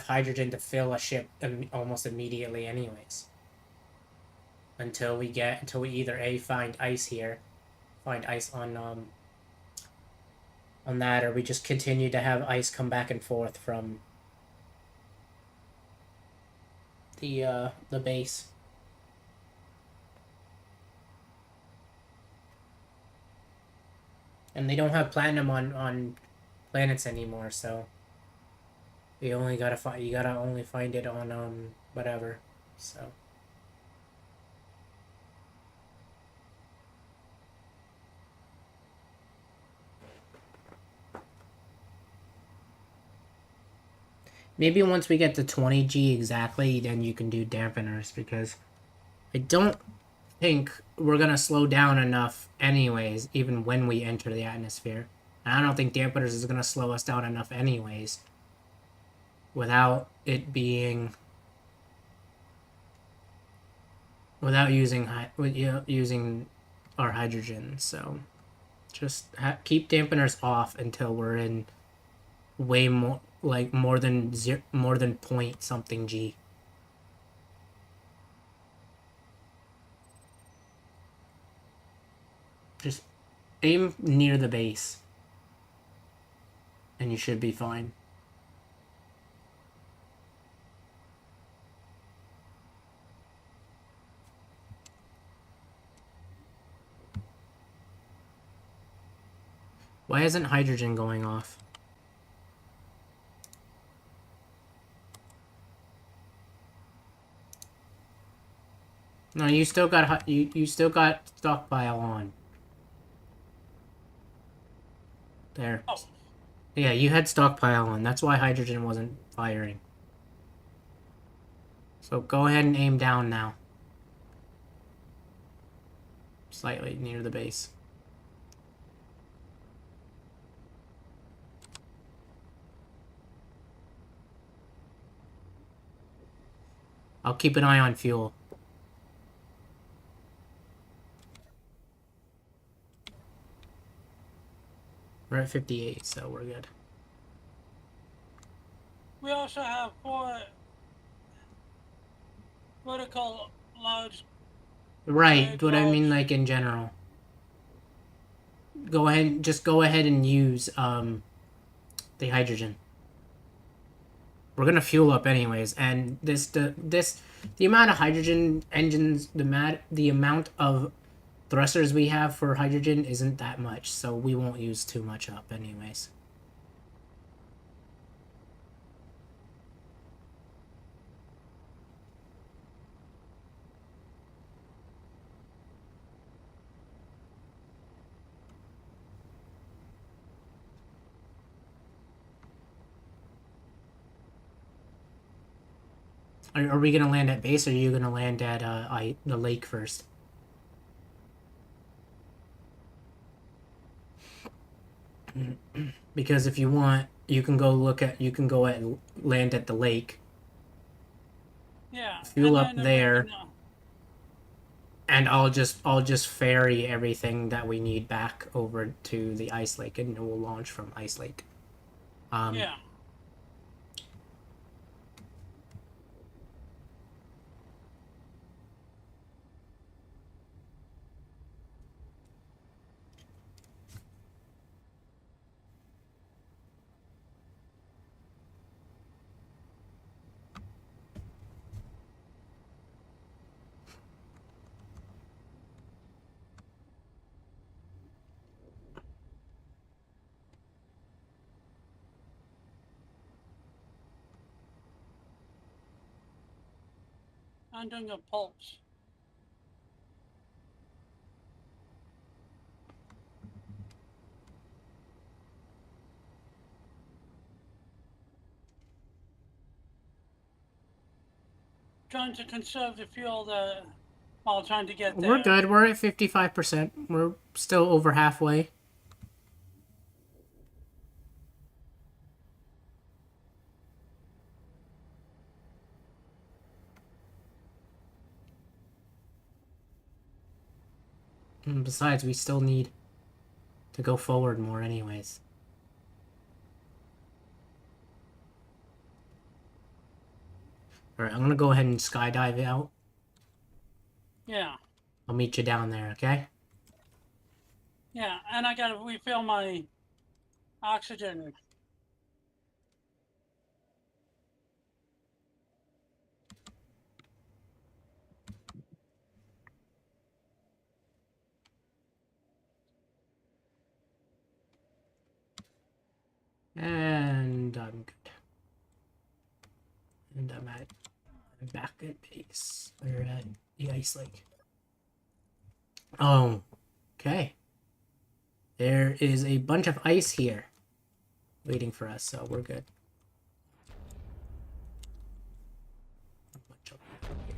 Speaker 1: hydrogen to fill a ship almost immediately anyways. until we either A, find ice here, find ice on that, or we just continue to have ice come back and forth from the base. And they don't have platinum on planets anymore, so you only gotta find, you gotta only find it on whatever. So maybe once we get to 20G exactly, then you can do dampeners, because I don't think we're gonna slow down enough anyways, even when we enter the atmosphere. And I don't think dampeners is gonna slow us down enough anyways, without it being, without using using our hydrogen. So just keep dampeners off until we're in way more, like more than point something G. Just aim near the base and you should be fine. Why isn't hydrogen going off? No, you still got you still got stockpile on. There.
Speaker 3: Oh,
Speaker 1: Yeah, you had stockpile on. That's why hydrogen wasn't firing. So go ahead and aim down now. Slightly near the base. I'll keep an eye on fuel. We're at 58, so we're good.
Speaker 3: we also have 4 vertical large.
Speaker 1: Right, what I mean,
Speaker 3: large-
Speaker 1: like, in general. Go ahead, just go ahead and use, the hydrogen. We're gonna fuel up anyways, and the amount of hydrogen engines, the amount of thrusters we have for hydrogen isn't that much, so we won't use too much up anyways. Are we gonna land at base, or are you gonna land at the lake first? Because if you want, you can go land at the lake,
Speaker 3: Yeah.
Speaker 1: Fuel
Speaker 3: and
Speaker 1: up
Speaker 3: then
Speaker 1: there.
Speaker 3: we can,
Speaker 1: and I'll just ferry everything that we need back over to the ice lake, and we'll launch from ice lake.
Speaker 3: yeah. I'm doing a pulse. Trying to conserve the fuel while trying to get there.
Speaker 1: We're good. We're at 55%. We're still over halfway. And besides, we still need to go forward more anyways. Alright, I'm gonna go ahead and skydive out.
Speaker 3: Yeah.
Speaker 1: I'll meet you down there, okay?
Speaker 3: Yeah, and I gotta refill my oxygen.
Speaker 1: And I'm good. And I'm back at base. Or at the ice lake. Oh, okay. There is a bunch of ice here waiting for us, so we're good. A bunch of here.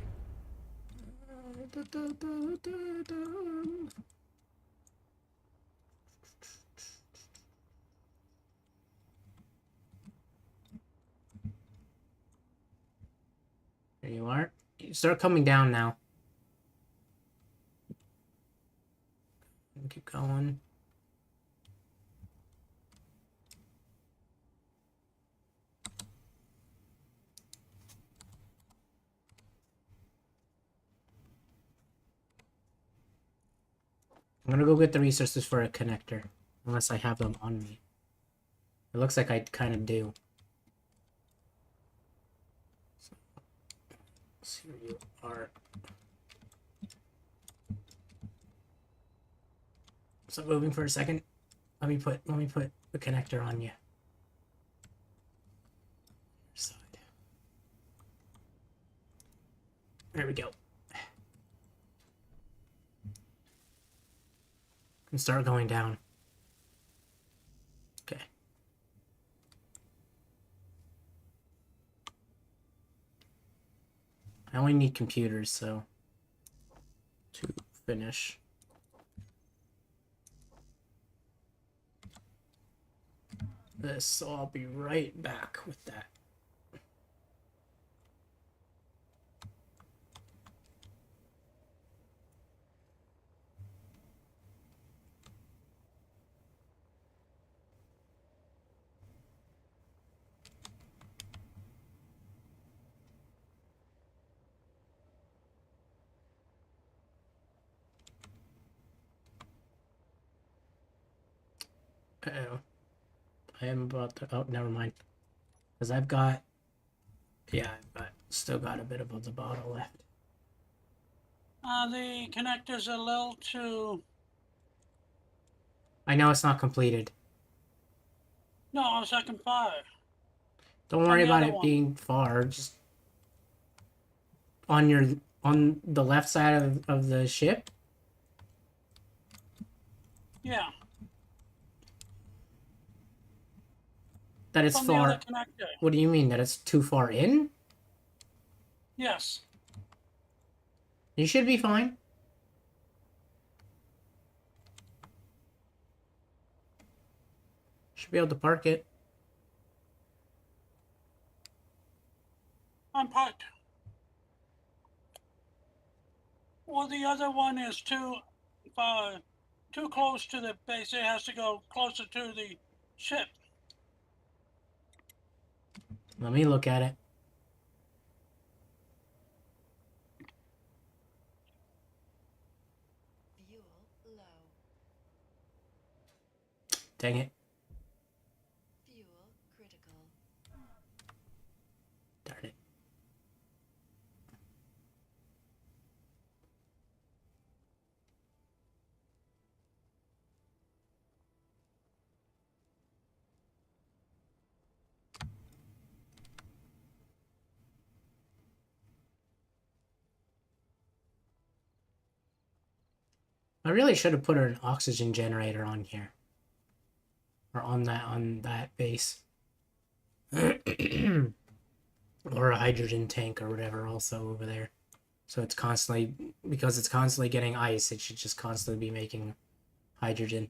Speaker 1: There you are. You start coming down now. Keep going. I'm gonna go get the resources for a connector. Unless I have them on me. It looks like I kind of do. So here you are. Stop moving for a second. Let me put the connector on you. Side. There we go. Can start going down. Okay. I only need computers, so to finish. This, so I'll be right back with that. Uh-oh. I am about to... Oh, never mind. Because I've got... Yeah, still got a bit of the bottle left.
Speaker 3: The connector's a little too...
Speaker 1: I know it's not completed.
Speaker 3: No, second fire.
Speaker 1: Don't worry
Speaker 3: the
Speaker 1: about
Speaker 3: other
Speaker 1: it
Speaker 3: one.
Speaker 1: being far. Just on the left side of the ship.
Speaker 3: Yeah,
Speaker 1: That it's
Speaker 3: from the other
Speaker 1: far.
Speaker 3: connector.
Speaker 1: What do you mean? That it's too far in?
Speaker 3: Yes.
Speaker 1: You should be fine. Should be able to park it.
Speaker 3: I'm parked. Well, the other one is too far, too close to the base. It has to go closer to the ship.
Speaker 1: Let me look at it.
Speaker 2: Fuel low.
Speaker 1: Dang it.
Speaker 2: Fuel critical.
Speaker 1: Darn it. I really should have put an oxygen generator on here. Or on that base. Or a hydrogen tank or whatever also over there. So it's constantly, because it's constantly getting ice, it should just constantly be making hydrogen.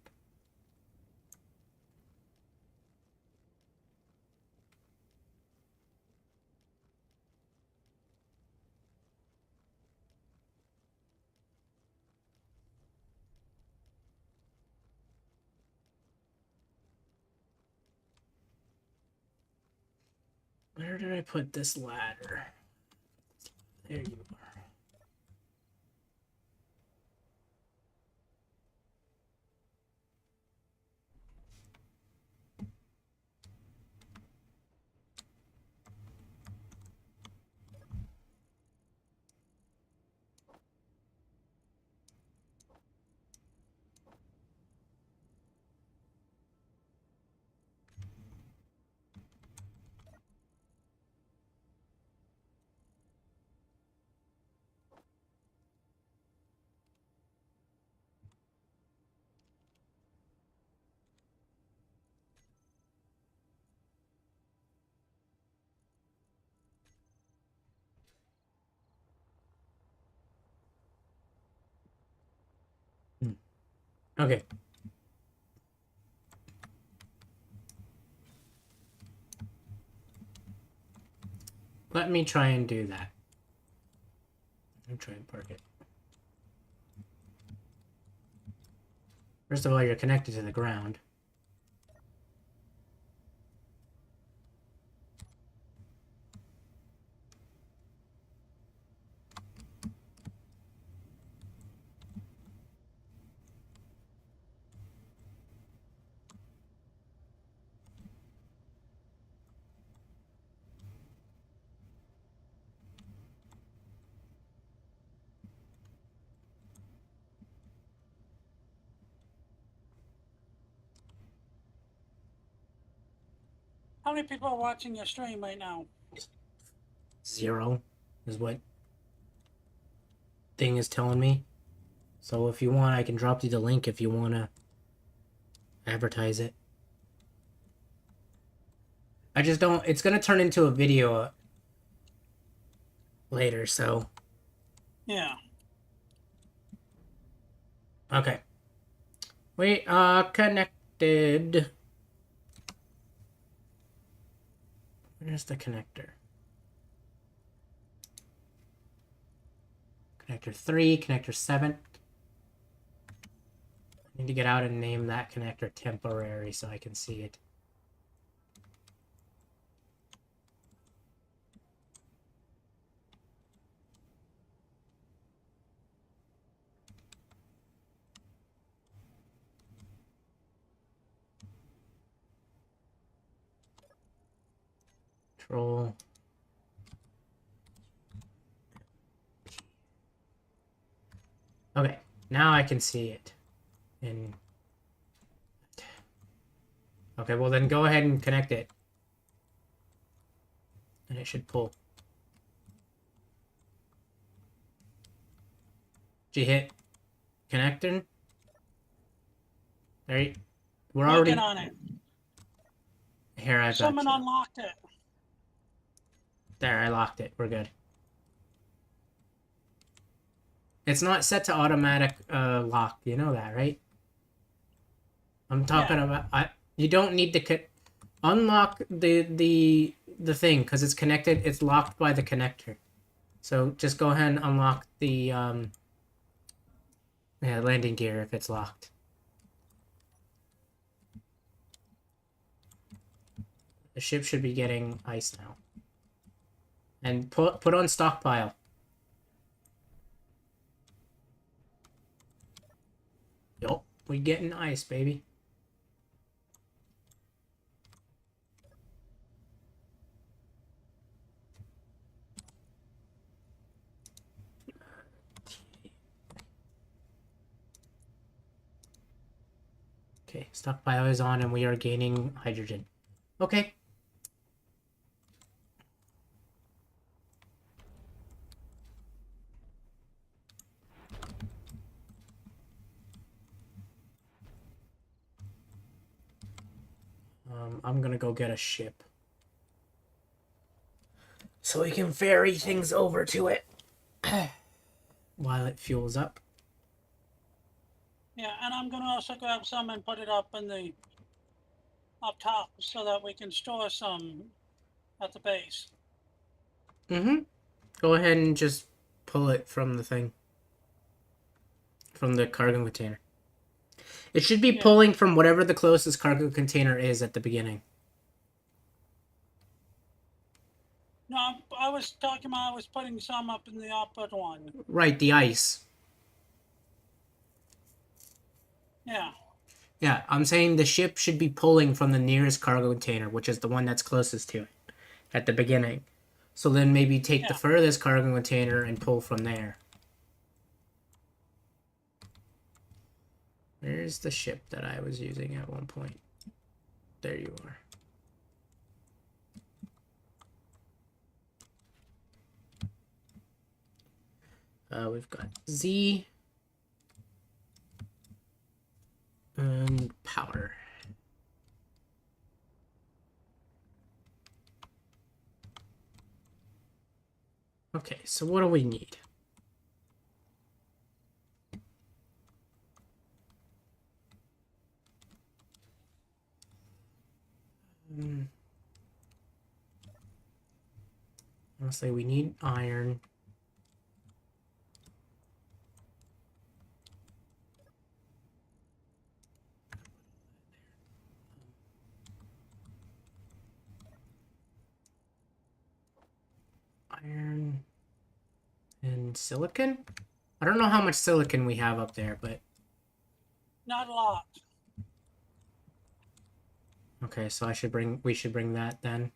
Speaker 1: Where did I put this ladder? There you are. Okay. Let me try and do that. Let me try and park it. First of all, you're connected to the ground.
Speaker 3: How many people are watching your stream right now?
Speaker 1: 0 is what thing is telling me. So if you want, I can drop you the link if you want to advertise it. I just don't... It's going to turn into a video later, so...
Speaker 3: Yeah.
Speaker 1: Okay. We are connected. Where's the connector? Connector 3, connector 7. I need to get out and name that connector temporary so I can see it. Control. Okay, now I can see it. Okay, well then go ahead and connect it. And it should pull. Did you hit connecting? There you... We're already...
Speaker 3: Working on it.
Speaker 1: Here, I got
Speaker 3: Someone
Speaker 1: you.
Speaker 3: unlocked it.
Speaker 1: There, I locked it. We're good. It's not set to automatic lock. You know that, right? I'm talking about... You don't need to... Unlock the thing, because it's connected. It's locked by the connector. So just go ahead and unlock the landing gear if it's locked. The ship should be getting ice now. And put on stockpile. Yup, we getting ice, baby. Okay, stockpile is on and we are gaining hydrogen. Okay. I'm gonna go get a ship. So we can ferry things over to it. While it fuels up.
Speaker 3: Yeah, and I'm gonna also grab some and put it up top so that we can store some at the base.
Speaker 1: Mm-hmm. Go ahead and just pull it from the thing. From the cargo container. It should be pulling from whatever the closest cargo container is at the beginning.
Speaker 3: No, I was talking about I was putting some up in the upper one.
Speaker 1: Right, the ice.
Speaker 3: Yeah.
Speaker 1: Yeah, I'm saying the ship should be pulling from the nearest cargo container, which is the one that's closest to it at the beginning. So then maybe take the furthest cargo container and pull from there. Where's the ship that I was using at one point? There you are. We've got Z and power. Okay, so what do we need? Honestly, we need iron. Iron and silicon? I don't know how much silicon we have up there, but
Speaker 3: Not a lot.
Speaker 1: okay, so we should bring that then.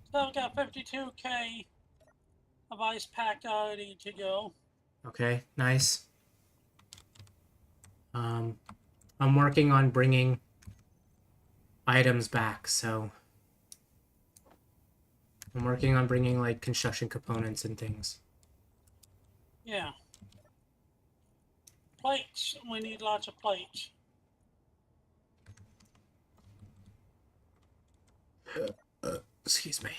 Speaker 3: Still got 52K of ice pack already to go.
Speaker 1: Okay, nice. I'm working on bringing items back, so I'm working on bringing like construction components and things.
Speaker 3: Yeah. Plates. We need lots of plates.
Speaker 1: Excuse me.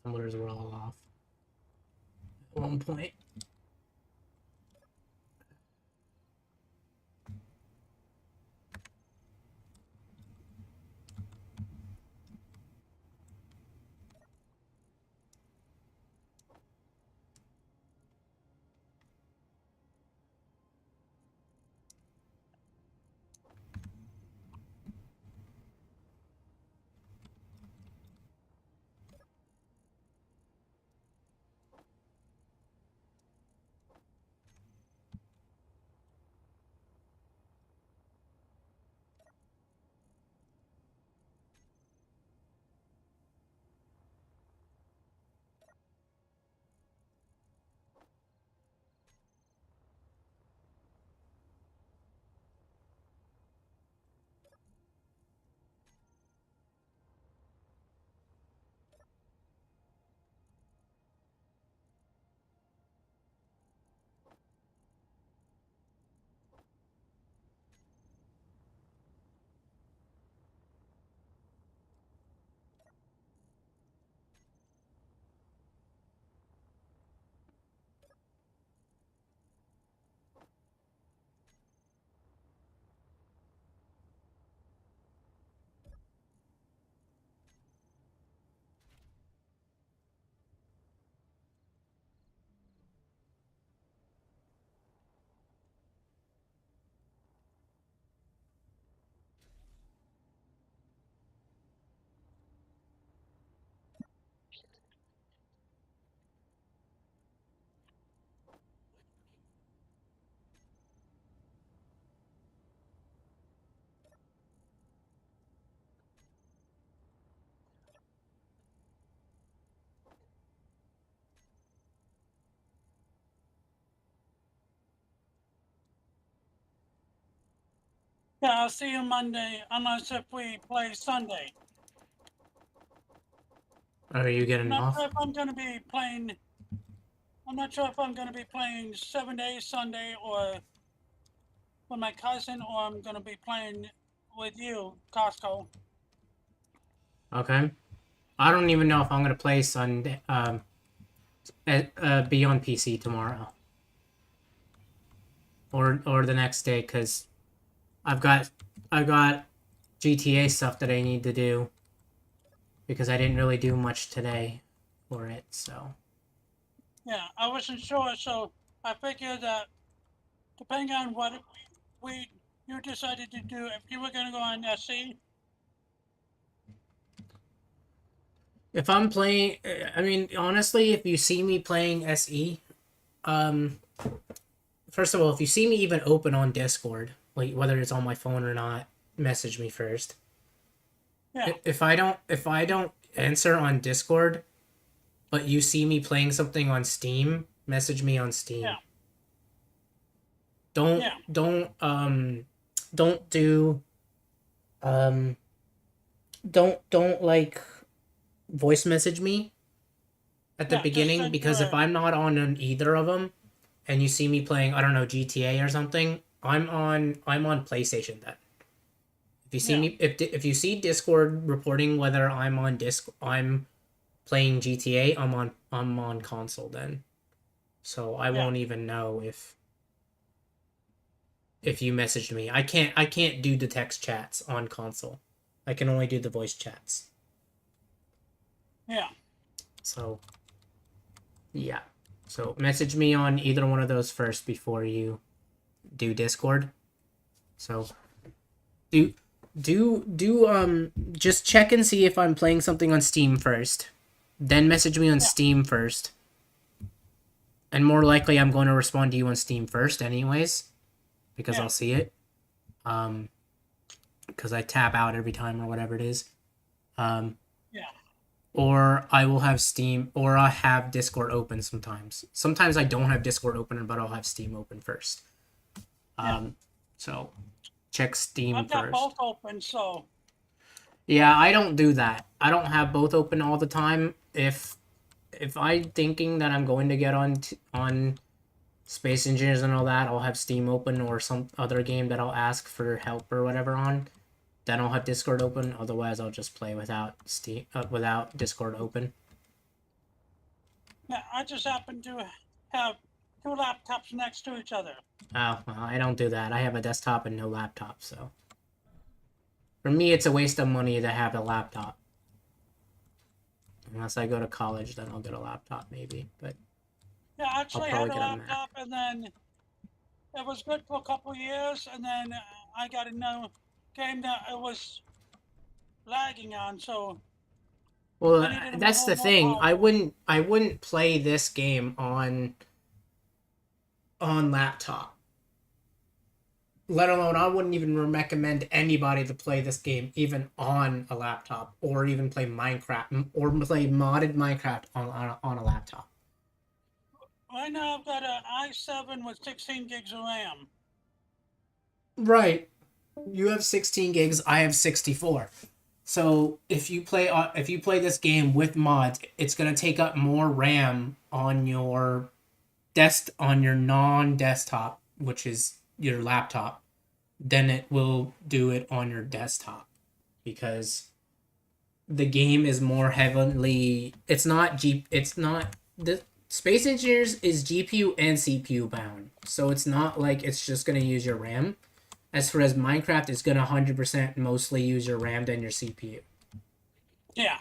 Speaker 1: Tumblers were all off at one point.
Speaker 3: Yeah, I'll see you Monday, unless if we play Sunday.
Speaker 1: Are you
Speaker 3: I'm
Speaker 1: getting
Speaker 3: not
Speaker 1: off?
Speaker 3: sure if I'm gonna be playing. I'm not sure if I'm gonna be playing 7 days Sunday or with my cousin, or I'm gonna be playing with you, Costco.
Speaker 1: Okay. I don't even know if I'm gonna play Sunday. Be on PC tomorrow or the next day because I've got GTA stuff that I need to do because I didn't really do much today for it. So
Speaker 3: Yeah, I wasn't sure, so I figured that depending on what we you decided to do, if you were gonna go on SC,
Speaker 1: if I'm playing, I mean honestly, if you see me playing SE, for first of all, if you see me even open on Discord, like whether it's on my phone or not, message me first.
Speaker 3: Yeah.
Speaker 1: If I don't answer on Discord, but you see me playing something on Steam, message me on Steam.
Speaker 3: Yeah.
Speaker 1: Don't
Speaker 3: Yeah.
Speaker 1: don't do don't like voice message me at the
Speaker 3: Yeah, just
Speaker 1: beginning,
Speaker 3: send
Speaker 1: because if
Speaker 3: your-
Speaker 1: I'm not on either of them and you see me playing, I don't know, GTA or something, I'm on PlayStation then. If you see
Speaker 3: Yeah.
Speaker 1: me, if you see Discord reporting whether I'm playing GTA, I'm on console then. So I
Speaker 3: Yeah.
Speaker 1: won't even know if you messaged me. I can't do the text chats on console. I can only do the voice chats.
Speaker 3: Yeah.
Speaker 1: So yeah. So message me on either one of those first before you do Discord. So just check and see if I'm playing something on Steam first. Then message me on Steam first. And more likely I'm going to respond to you on Steam first anyways, because
Speaker 3: Yeah.
Speaker 1: I'll see it. Because I tap out every time or whatever it is.
Speaker 3: Yeah.
Speaker 1: Or I will have Steam, or I have Discord open sometimes. Sometimes I don't have Discord open, but I'll have Steam open first. So check Steam
Speaker 3: I've got
Speaker 1: first.
Speaker 3: both open, so
Speaker 1: Yeah, I don't do that. I don't have both open all the time. If I'm thinking that I'm going to get on Space Engineers and all that, I'll have Steam open, or some other game that I'll ask for help or whatever on. Then I'll have Discord open. Otherwise, I'll just play without without Discord open.
Speaker 3: yeah, I just happen to have two laptops next to each other.
Speaker 1: Oh, well, I don't do that. I have a desktop and no laptop, so for me, it's a waste of money to have a laptop. Unless I go to college, then I'll get a laptop maybe. But
Speaker 3: Yeah, I actually
Speaker 1: probably
Speaker 3: had a
Speaker 1: get a Mac.
Speaker 3: laptop, and then it was good for a couple years, and then I got a new game that it was lagging on. So
Speaker 1: well,
Speaker 3: I needed a
Speaker 1: that's the
Speaker 3: little more
Speaker 1: thing. I
Speaker 3: powerful.
Speaker 1: wouldn't play this game on laptop. Let alone, I wouldn't even recommend anybody to play this game even on a laptop, or even play Minecraft, or play modded Minecraft on a laptop.
Speaker 3: Right now, I've got an i7 with 16 gigs of RAM.
Speaker 1: Right. You have 16 gigs. I have 64. So if you play this game with mods, it's gonna take up more RAM on your on your non-desktop, which is your laptop, than it will do it on your desktop, because the game is more heavily. It's not the Space Engineers is GPU and CPU bound, so it's not like it's just gonna use your RAM. As far as Minecraft, it's gonna 100% mostly use your RAM than your CPU.
Speaker 3: Yeah.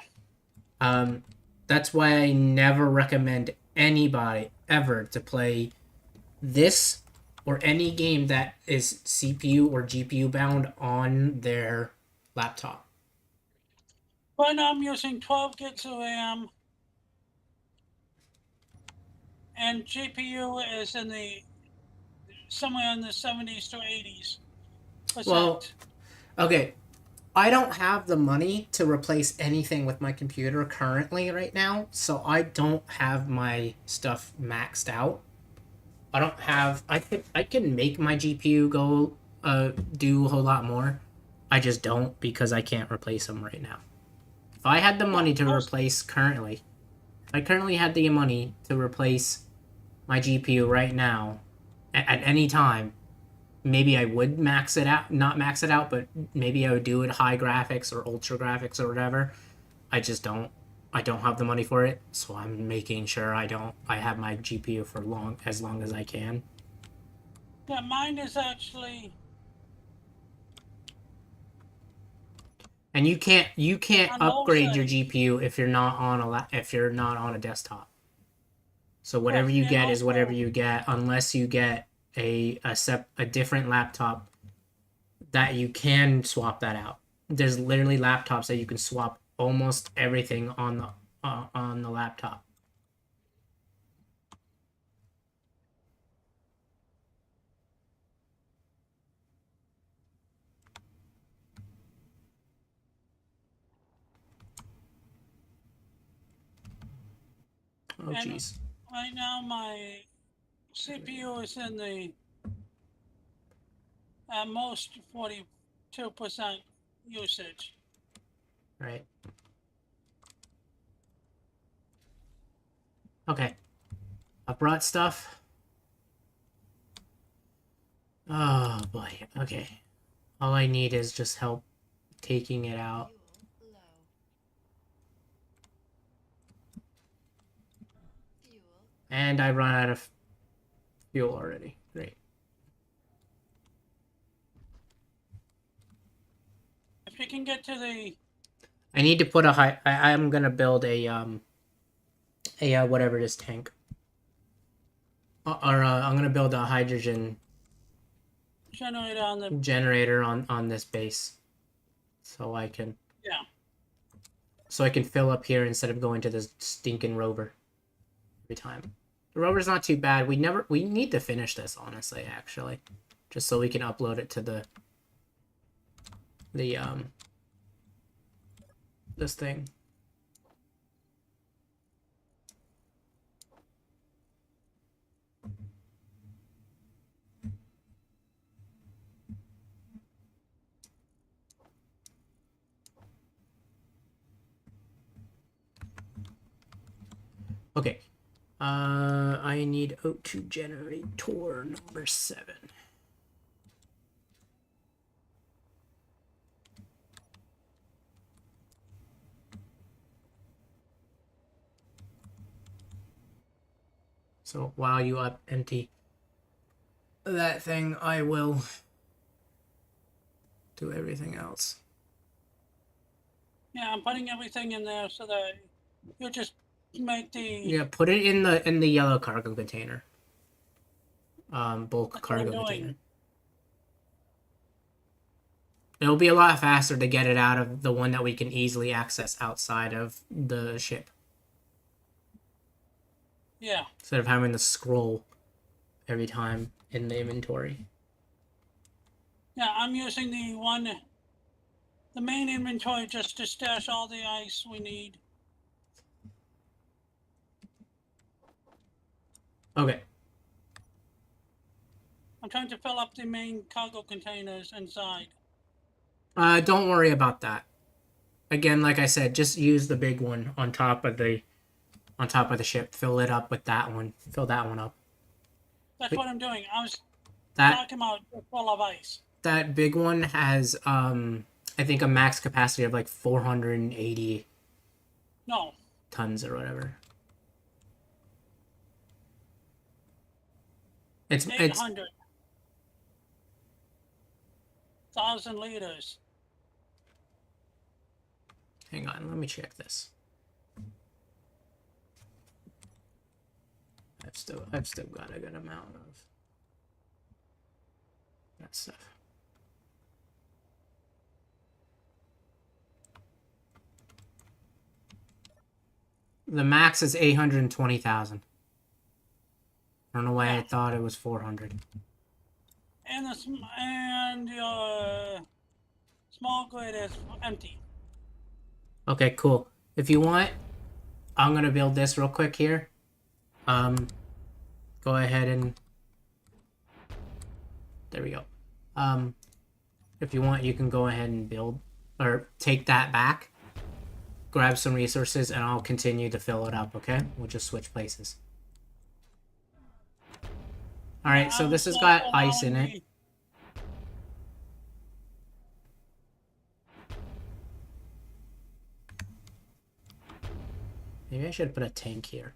Speaker 1: That's why I never recommend anybody ever to play this or any game that is CPU or GPU bound on their laptop.
Speaker 3: Right now, I'm using 12 gigs of RAM, and GPU is in the somewhere in the 70s to 80s percent.
Speaker 1: Well, okay, I don't have the money to replace anything with my computer currently right now, so I don't have my stuff maxed out. I don't have. I can make my GPU go do a whole lot more. I just don't, because I can't replace them right now. If I had the money to replace currently, if I currently had the money to replace my GPU right now at any time, maybe I would max it out. Not max it out, but maybe I would do it high graphics or ultra graphics or whatever. I just don't. I don't have the money for it, so I'm making sure I have my GPU for as long as I can.
Speaker 3: Yeah, mine is actually.
Speaker 1: And you can't
Speaker 3: On low
Speaker 1: upgrade your
Speaker 3: settings.
Speaker 1: GPU if you're not on a desktop. So whatever you
Speaker 3: and
Speaker 1: get is
Speaker 3: also-
Speaker 1: whatever you get, unless you get a different laptop that you can swap that out. There's literally laptops that you can swap almost everything on the laptop.
Speaker 3: And-
Speaker 1: jeez.
Speaker 3: Right now, my CPU is in the at most 42% usage.
Speaker 1: Right. Okay. I brought stuff. Oh boy. Okay. All I need is just help taking it out.
Speaker 2: Fuel low. Fuel
Speaker 1: And I run out of fuel already. Great.
Speaker 3: If you can get to the
Speaker 1: I need to put a high. I'm gonna build a whatever it is tank. I'm gonna build a hydrogen
Speaker 3: generator on the
Speaker 1: generator on this base, so I can fill up here instead of going to this stinking rover every time. The rover's not too bad. We need to finish this, honestly, actually, just so we can upload it to the this thing. Okay. I need O2 generator number 7. So while you empty that thing, I will do everything else.
Speaker 3: yeah, I'm putting everything in there so that you just make the
Speaker 1: Yeah, put it in the yellow cargo container. Bulk
Speaker 3: That's what
Speaker 1: cargo
Speaker 3: I'm doing.
Speaker 1: container. It'll be a lot faster to get it out of the one that we can easily access outside of the ship,
Speaker 3: yeah.
Speaker 1: instead of having to scroll every time in the inventory.
Speaker 3: Yeah, I'm using the main inventory just to stash all the ice we need.
Speaker 1: Okay.
Speaker 3: I'm trying to fill up the main cargo containers inside.
Speaker 1: Don't worry about that. Again, like I said, just use the big one on top of the ship. Fill it up with that one. Fill that one up.
Speaker 3: That's what I'm doing. I was
Speaker 1: That
Speaker 3: talking about full of ice.
Speaker 1: that big one has I think a max capacity of like 480
Speaker 3: No,
Speaker 1: tons or whatever. It's
Speaker 3: 800,000 liters.
Speaker 1: hang on, let me check this. I've still got a good amount of that stuff. The max is 820,000. I don't know why I thought it was 400.
Speaker 3: And your small grid is empty.
Speaker 1: Okay, cool. If you want, I'm gonna build this real quick here. Go ahead and there we go. If you want, you can go ahead and build or take that back, grab some resources, and I'll continue to fill it up. Okay, we'll just switch places. All right, so this has got ice in it. Maybe I should put a tank here.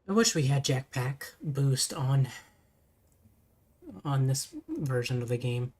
Speaker 1: I wish we had Jackpack boost on this version of the game.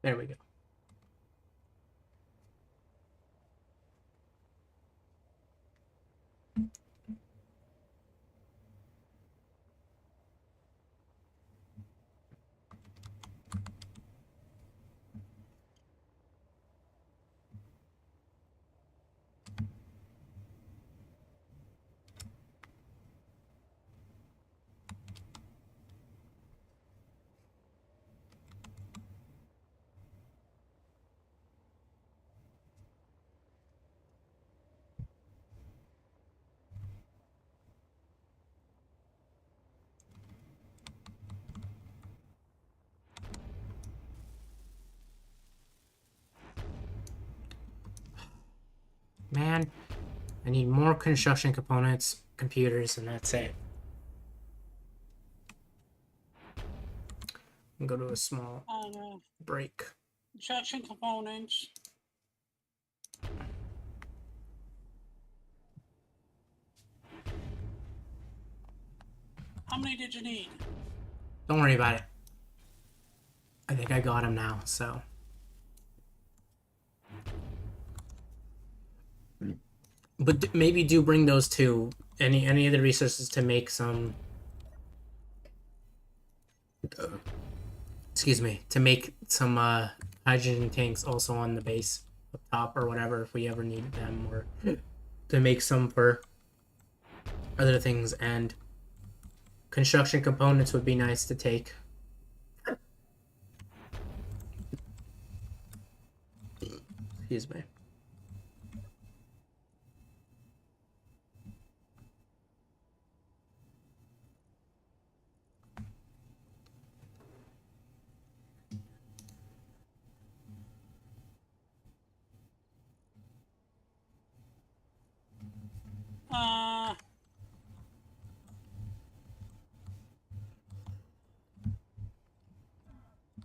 Speaker 1: There we go. Man, I need more construction components, computers, and that's it. I'll go to a small break.
Speaker 3: Construction components. How many did you need?
Speaker 1: Don't worry about it. I think I got him now, so. But maybe do bring those two. Any of the resources to make some. Excuse me, to make some hydrogen tanks also on the base up top or whatever if we ever need them, or to make some for other things, and construction components would be nice to take. Excuse me.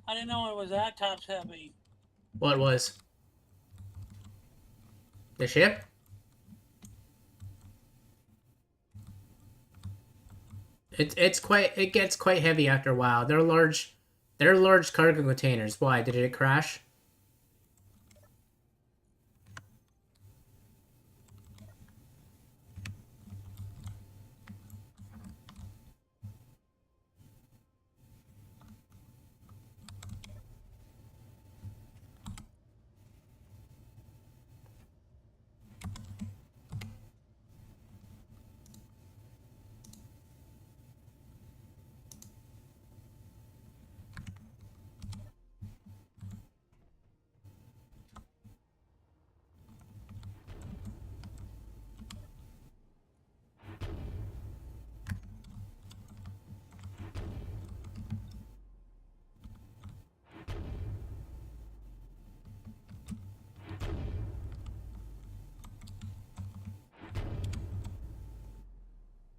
Speaker 3: I didn't know it was that top heavy.
Speaker 1: What was? The ship? It gets quite heavy after a while. They're large cargo containers. Why? Did it crash?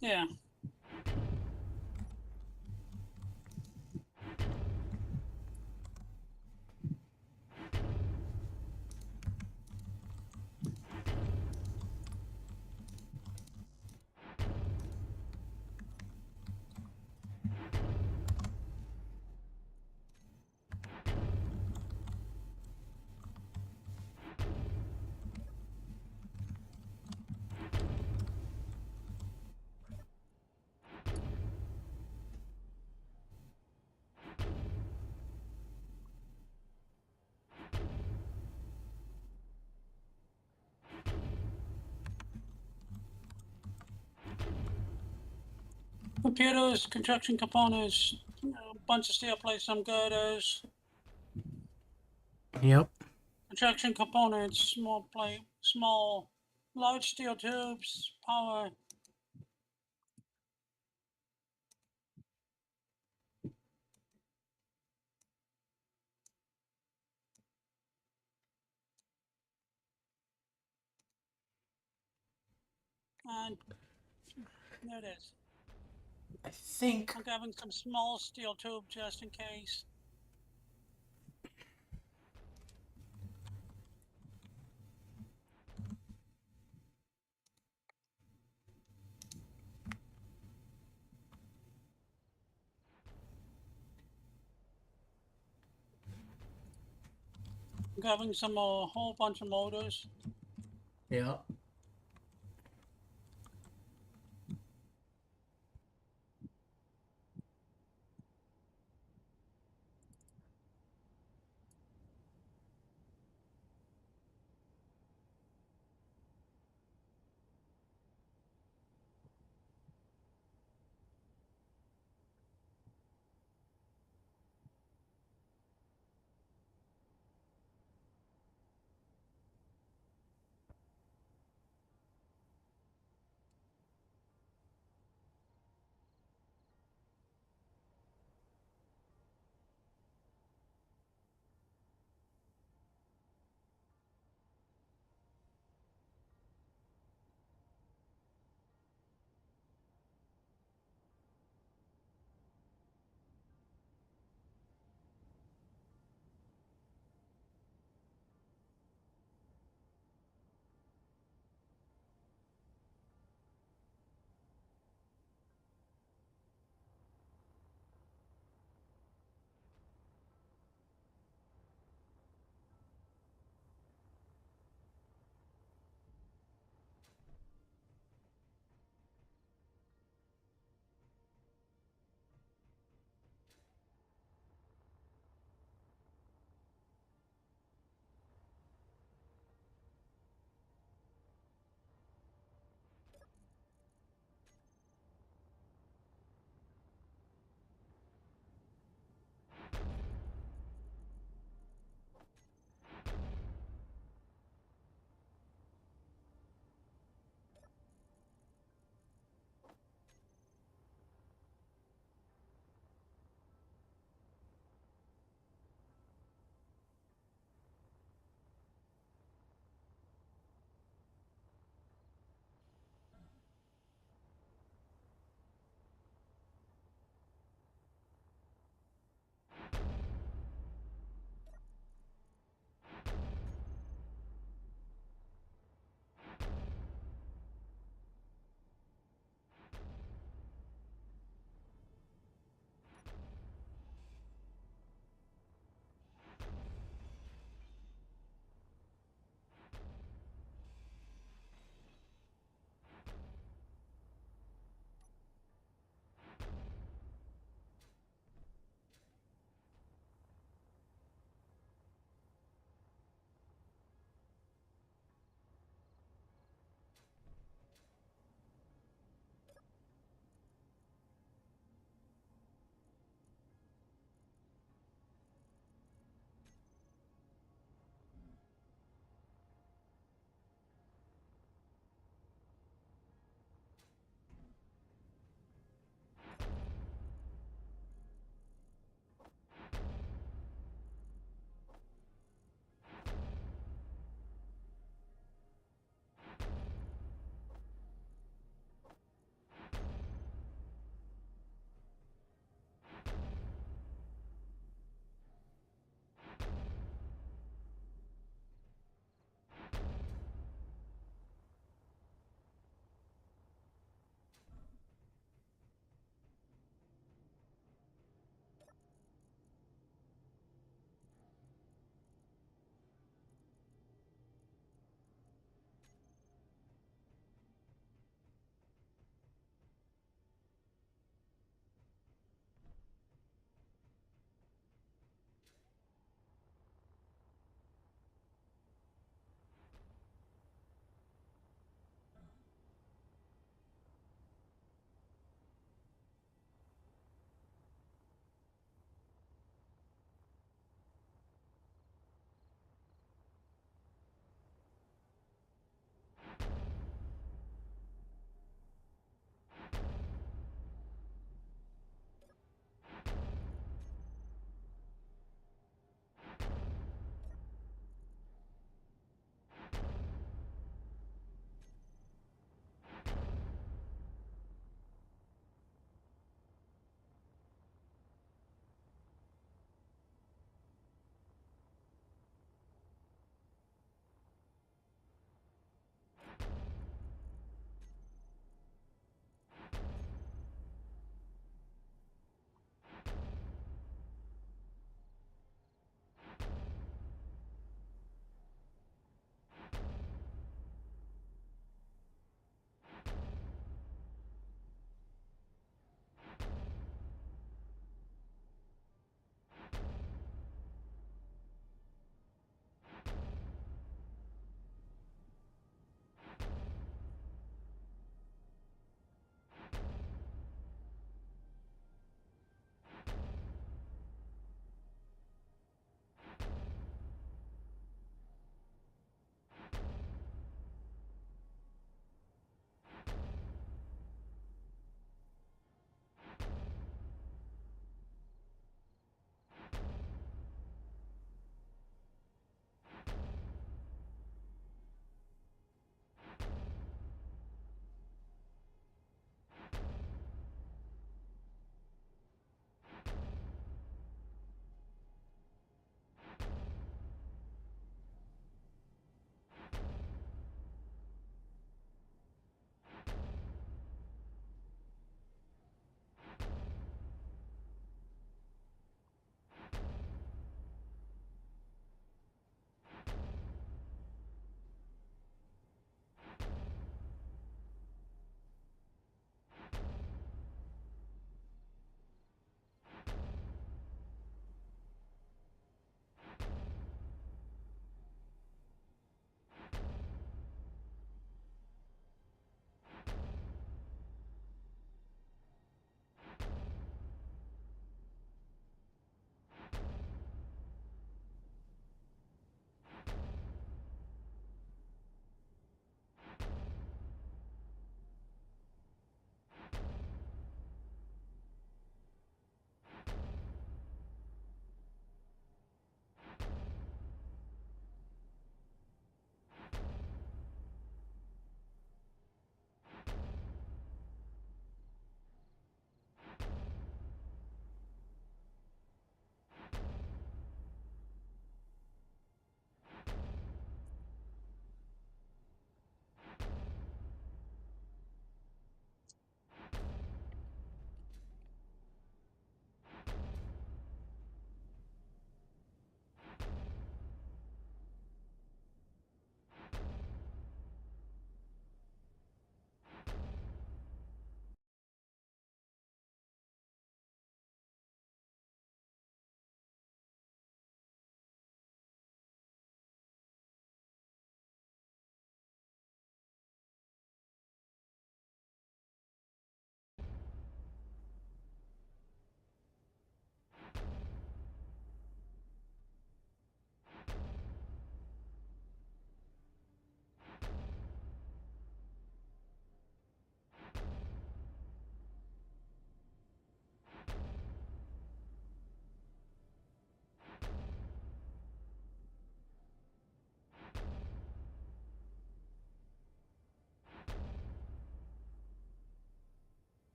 Speaker 3: Yeah. computers, construction components, a bunch of steel plates, some girders,
Speaker 1: Yep.
Speaker 3: construction components, large steel tubes, power. And there it is.
Speaker 1: I think.
Speaker 3: I'm grabbing some small steel tube just in case. I'm grabbing some a whole bunch of motors.
Speaker 1: Yeah.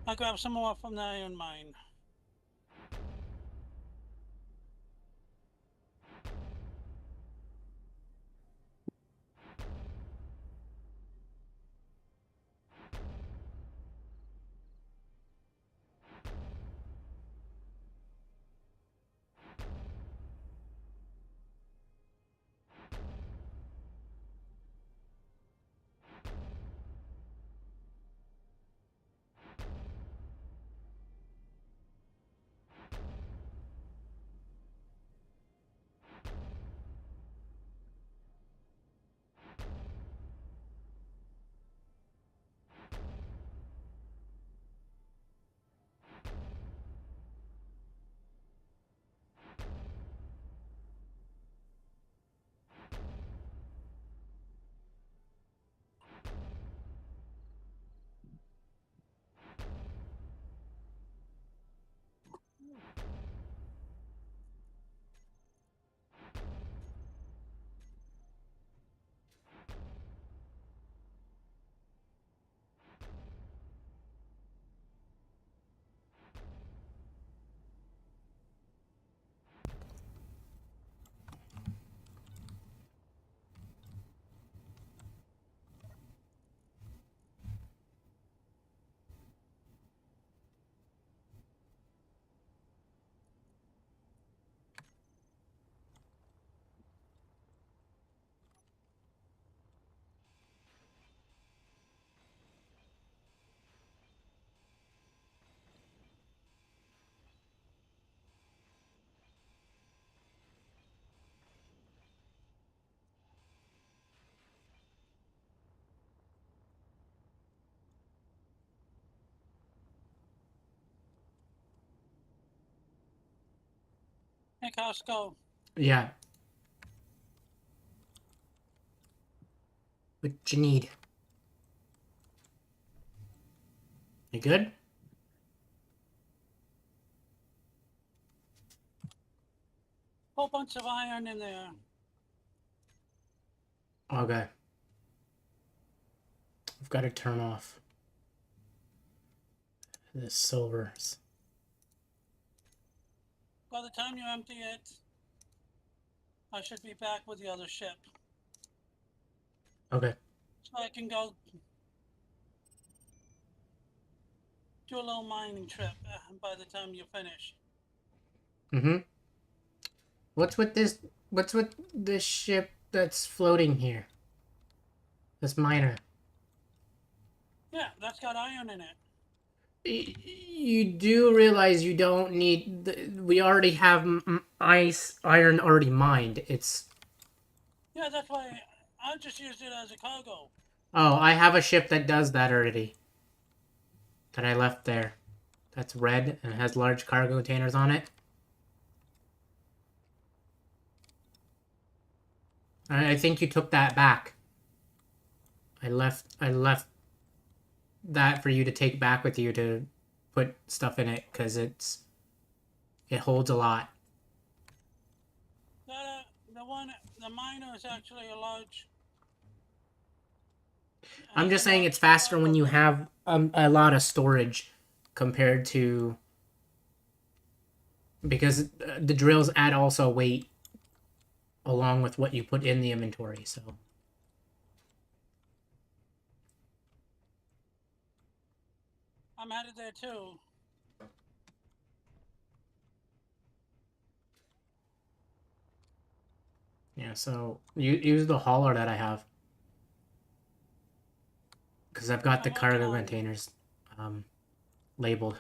Speaker 3: I'll grab some more from the iron mine. Hey, Costco.
Speaker 1: Yeah. What you need? You good?
Speaker 3: Whole bunch of iron in there.
Speaker 1: Okay. I've got to turn off the silvers.
Speaker 3: By the time you empty it, I should be back with the other ship.
Speaker 1: Okay.
Speaker 3: So I can go do a little mining trip by the time you finish.
Speaker 1: Mm-hmm. What's with this? What's with this ship that's floating here? This miner.
Speaker 3: Yeah, that's got iron in it.
Speaker 1: You do realize you don't need. We already have iron already mined. It's.
Speaker 3: Yeah, that's why I just used it as a cargo.
Speaker 1: Oh, I have a ship that does that already. That I left there. That's red and has large cargo containers on it. I think you took that back. I left that for you to take back with you to put stuff in it because it holds a lot.
Speaker 3: The miner is actually a large.
Speaker 1: I'm just
Speaker 3: a
Speaker 1: saying
Speaker 3: large
Speaker 1: it's faster when you
Speaker 3: cargo.
Speaker 1: have a lot of storage compared to because the drills add also weight along with what you put in the inventory. So
Speaker 3: I'm headed there too.
Speaker 1: yeah, so you use the hauler that I have because I've got the
Speaker 3: I'm working
Speaker 1: cargo
Speaker 3: on it.
Speaker 1: containers labeled.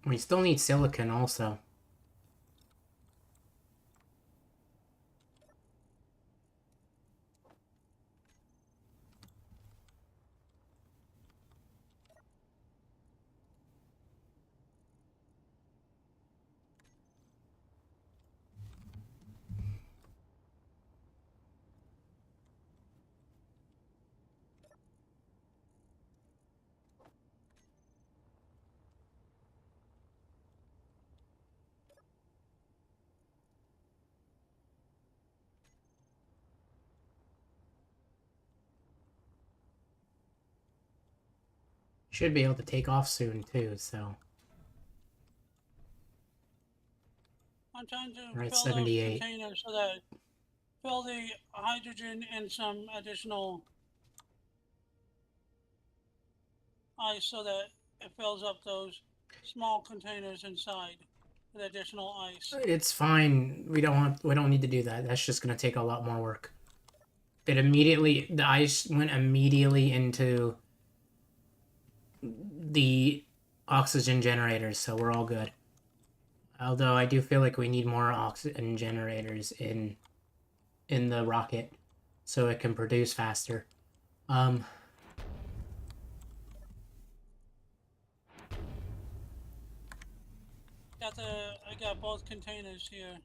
Speaker 1: We still need silicon also. Should be able to take off soon too, so
Speaker 3: I'm trying to
Speaker 1: We're at
Speaker 3: fill
Speaker 1: 78.
Speaker 3: those containers so that fill the hydrogen and some additional ice so that it fills up those small containers inside with additional ice.
Speaker 1: it's fine. We don't need to do that. That's just gonna take a lot more work. The ice went immediately into the oxygen generators, so we're all good. Although I do feel like we need more oxygen generators in the rocket so it can produce faster.
Speaker 3: I got both containers here.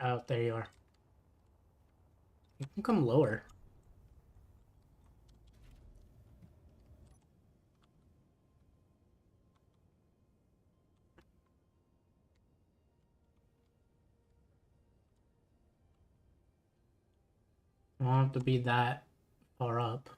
Speaker 1: Oh, there you are. You can come lower. It won't have to be that far up.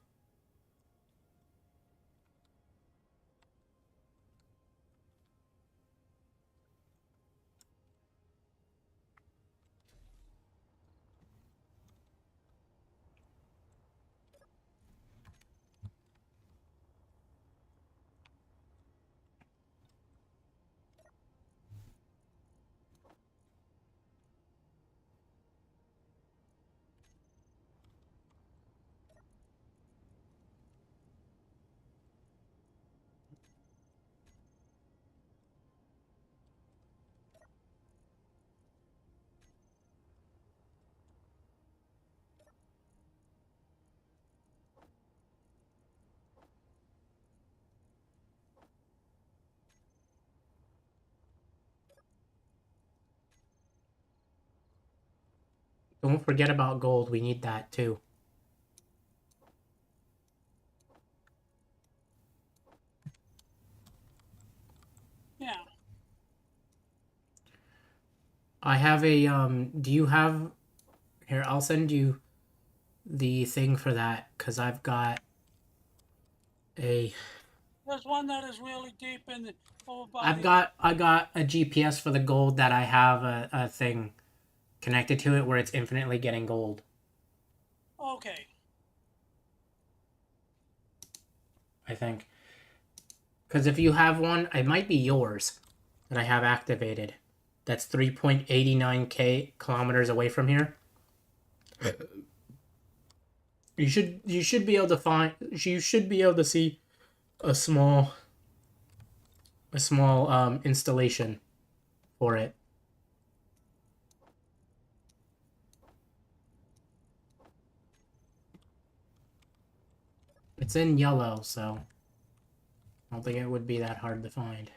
Speaker 1: Don't forget about gold. We need that too.
Speaker 3: Yeah.
Speaker 1: I have a do you have here, I'll send you the thing for that cuz I've got a
Speaker 3: There's one that is really deep in the over by
Speaker 1: I got a GPS for the gold that I have a thing connected to it where it's infinitely getting gold.
Speaker 3: Okay.
Speaker 1: I think. Because if you have one, it might be yours that I have activated. That's 3.89k kilometers away from here. You should be able to find. You should be able to see a small installation for it. It's in yellow, so I don't think it would be that hard to find.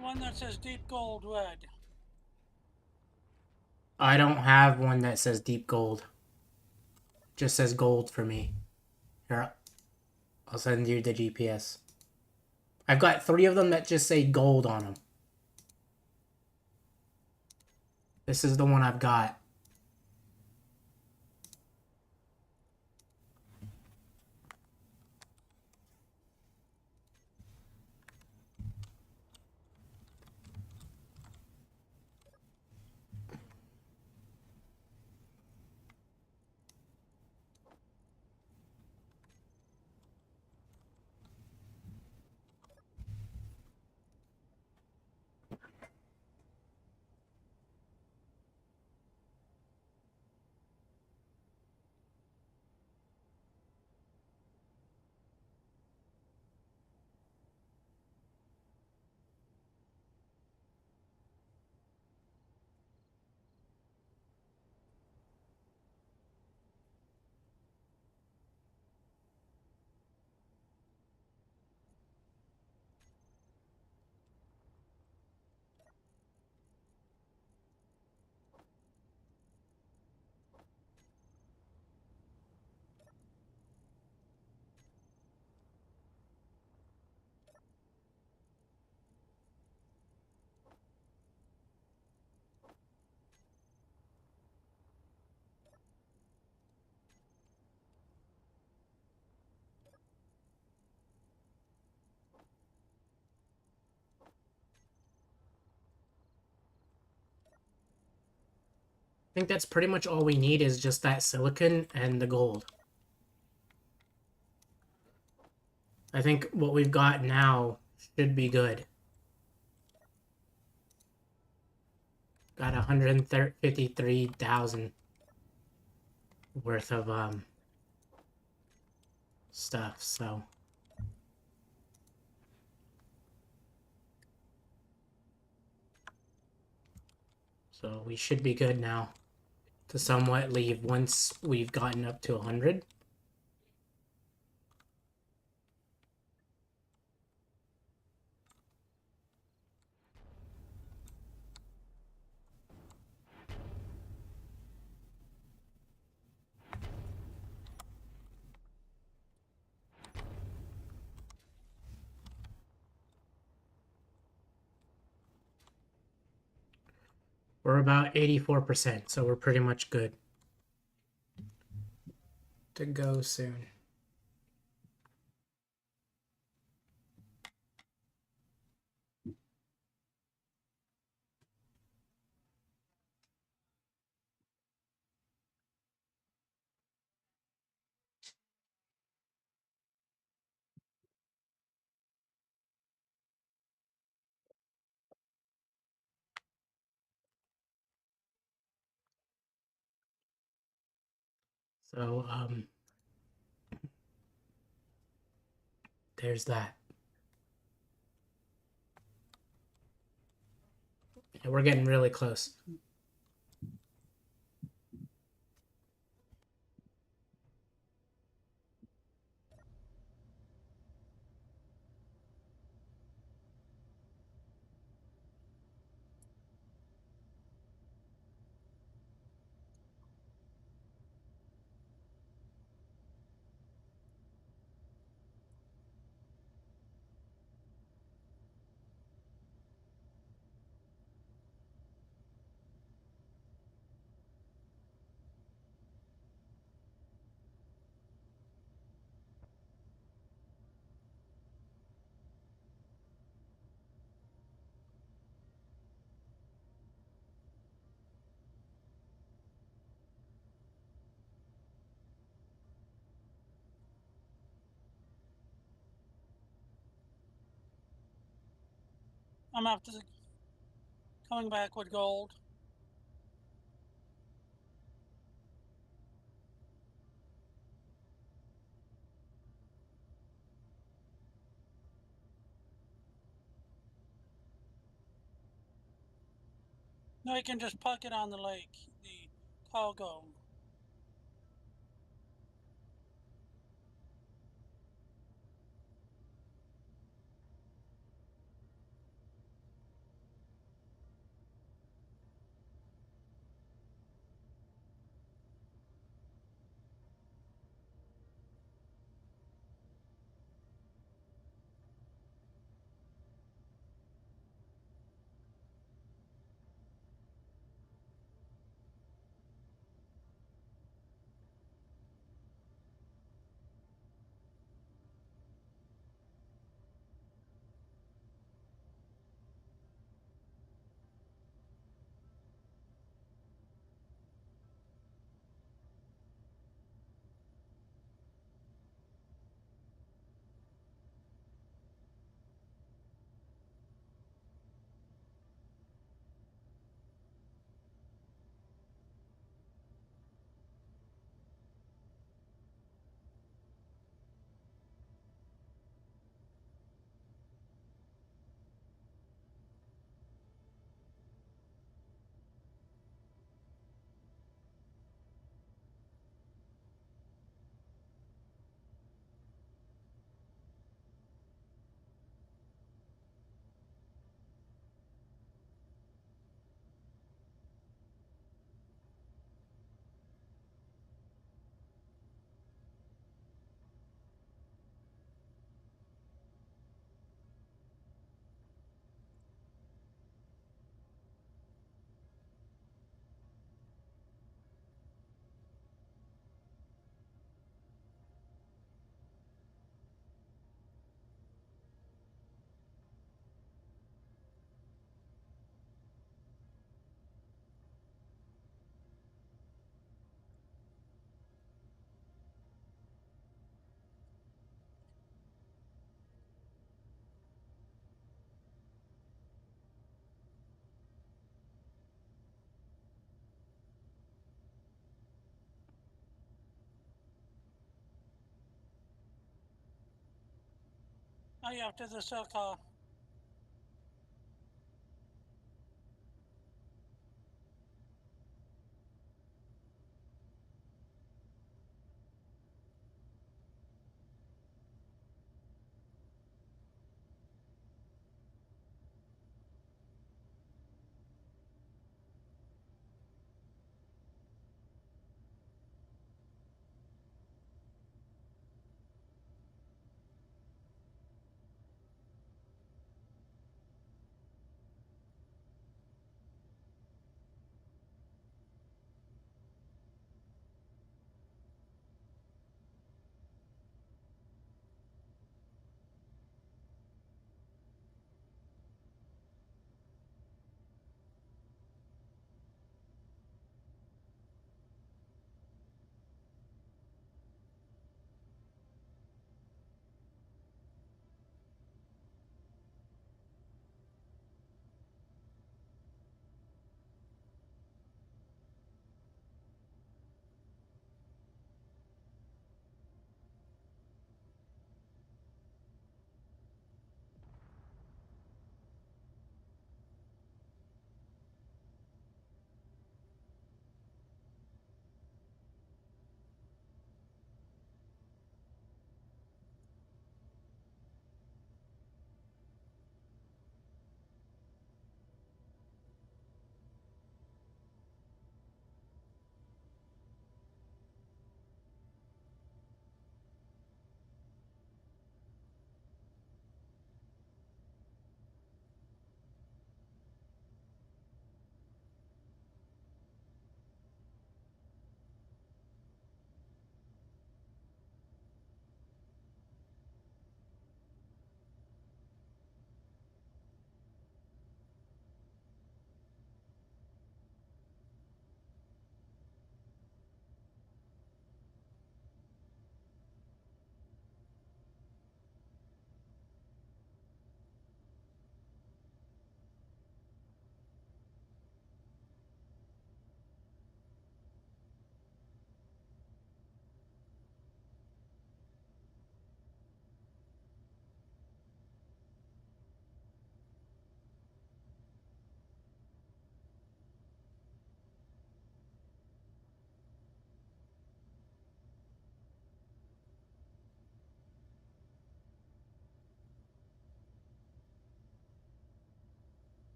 Speaker 3: One that says deep gold red.
Speaker 1: I don't have one that says deep gold. Just says gold for me. Here, I'll send you the GPS. I've got 3 of them that just say gold on them. This is the one I've got. think that's pretty much all we need is just that silicon and the gold. I think what we've got now should be good. Got 153,000 worth of stuff, so we should be good now to somewhat leave once we've gotten up to 100. We're about 84%, so we're pretty much good to go soon. So, there's that. Yeah, we're getting really close.
Speaker 3: I'm after coming back with gold. No, you can just park it on the lake, the cargo. Oh yeah, after the cell car.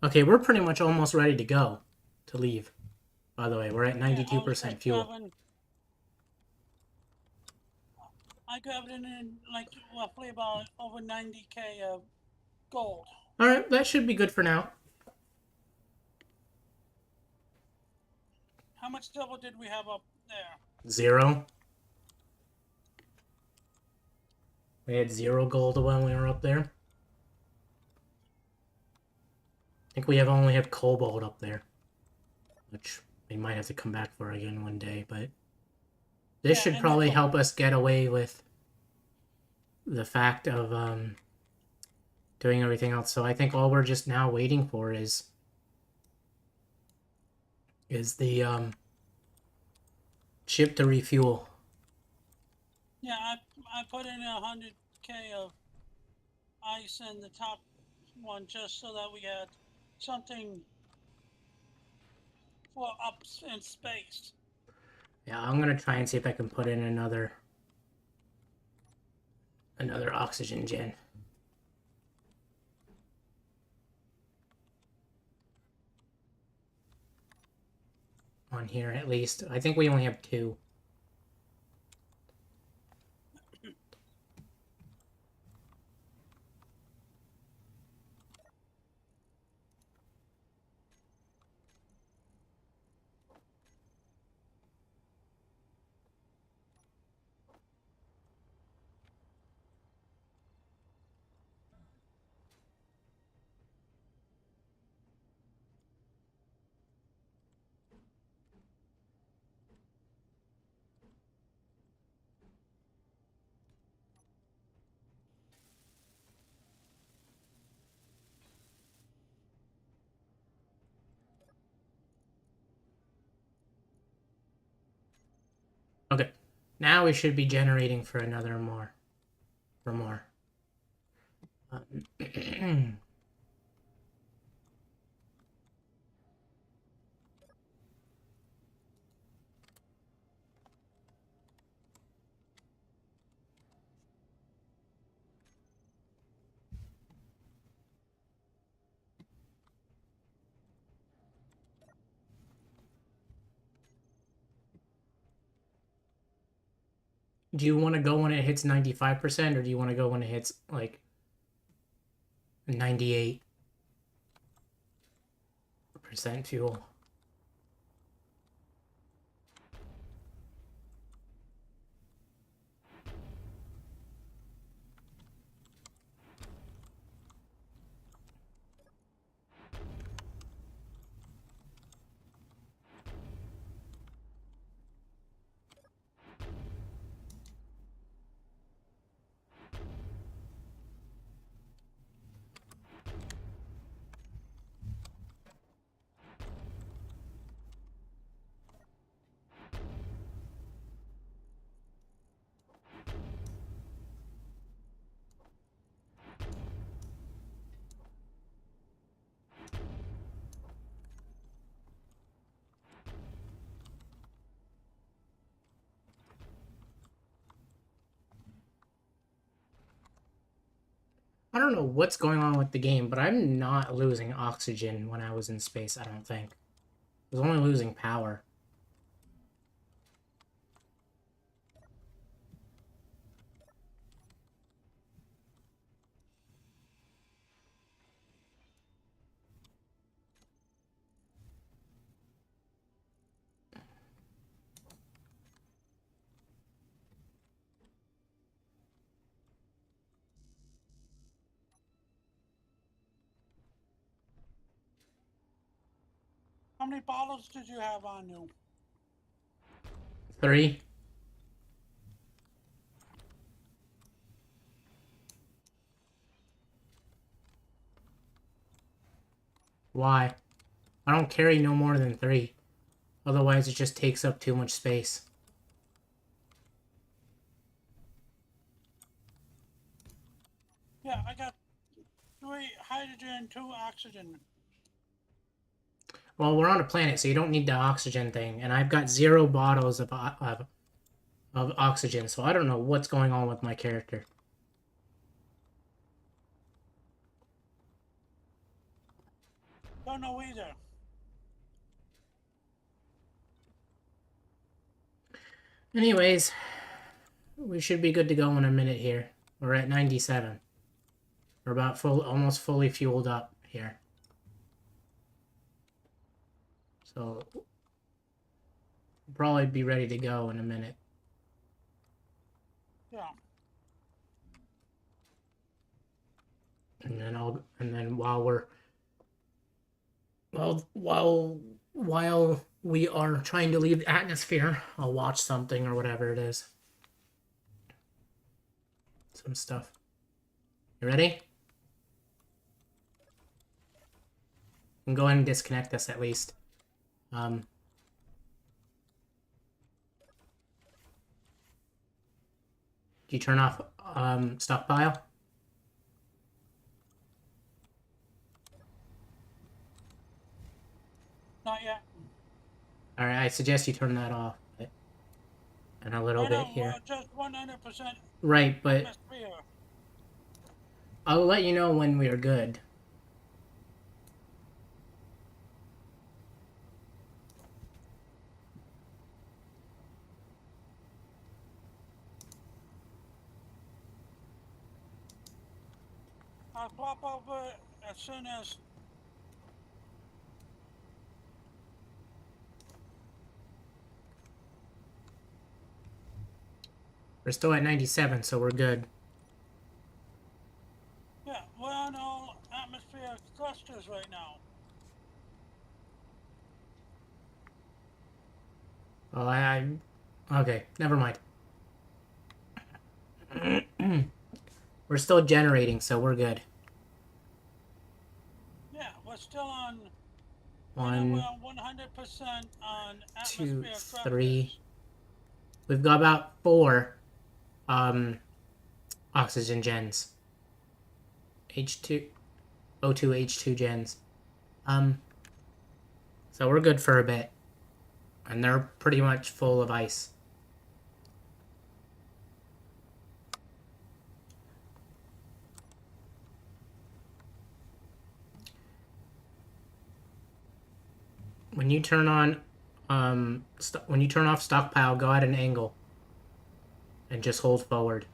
Speaker 1: Okay, we're pretty much almost ready to go to leave. By the way, we're at
Speaker 3: Yeah, I was
Speaker 1: 92%
Speaker 3: just
Speaker 1: fuel.
Speaker 3: grabbing. I grabbed it in like roughly about over 90K of gold.
Speaker 1: All right, that should be good for now.
Speaker 3: How much silver did we have up there?
Speaker 1: 0. We had 0 gold when we were up there. I think we only have cobalt up there, which we might have to come back for again one day. But this
Speaker 3: Yeah,
Speaker 1: should
Speaker 3: and
Speaker 1: probably
Speaker 3: that's
Speaker 1: help us get away with the fact of doing everything else. So I think all we're just now waiting for is the ship to refuel.
Speaker 3: Yeah, I put in 100K of ice in the top one just so that we had something for up in space.
Speaker 1: Yeah, I'm gonna try and see if I can put in another oxygen gen. on here at least. I think we only have 2. Okay, now we should be generating for another more. For more. Do you want to go when it hits 95%, or do you want to go when it hits like 98% fuel? I don't know what's going on with the game, but I'm not losing oxygen when I was in space, I don't think. I was only losing power.
Speaker 3: How many bottles did you have on you?
Speaker 1: 3. Why? I don't carry no more than 3. Otherwise, it just takes up too much space.
Speaker 3: Yeah, I got 3 hydrogen, 2 oxygen.
Speaker 1: Well, we're on a planet, so you don't need the oxygen thing, and I've got 0 bottles of oxygen, so I don't know what's going on with my character.
Speaker 3: Don't know either.
Speaker 1: Anyways, we should be good to go in a minute here. We're at 97. We're about almost fully fueled up here. So, we'll probably be ready to go in a minute.
Speaker 3: Yeah.
Speaker 1: And then while we are trying to leave the atmosphere, I'll watch something or whatever it is. Some stuff. You ready? You can go ahead and disconnect us at least. Do you turn off stockpile?
Speaker 3: Not yet.
Speaker 1: All right, I suggest you turn that off. And a little
Speaker 3: I
Speaker 1: bit
Speaker 3: know,
Speaker 1: here.
Speaker 3: just 100%
Speaker 1: Right, but
Speaker 3: atmosphere.
Speaker 1: I'll let you know when we are good.
Speaker 3: I'll flop over as soon as.
Speaker 1: We're still at 97, so we're good.
Speaker 3: Yeah, we're on all atmospheric clusters right now.
Speaker 1: Well, okay, never mind. We're still generating, so we're good.
Speaker 3: Yeah, we're still on.
Speaker 1: One,
Speaker 3: We're on 100% on
Speaker 1: two,
Speaker 3: atmospheric
Speaker 1: three.
Speaker 3: clusters.
Speaker 1: We've got about 4 oxygen gens. H2 O2 H2 gens. So we're good for a bit. And they're pretty much full of ice. When you turn on when you turn off stockpile, go at an angle and just hold forward.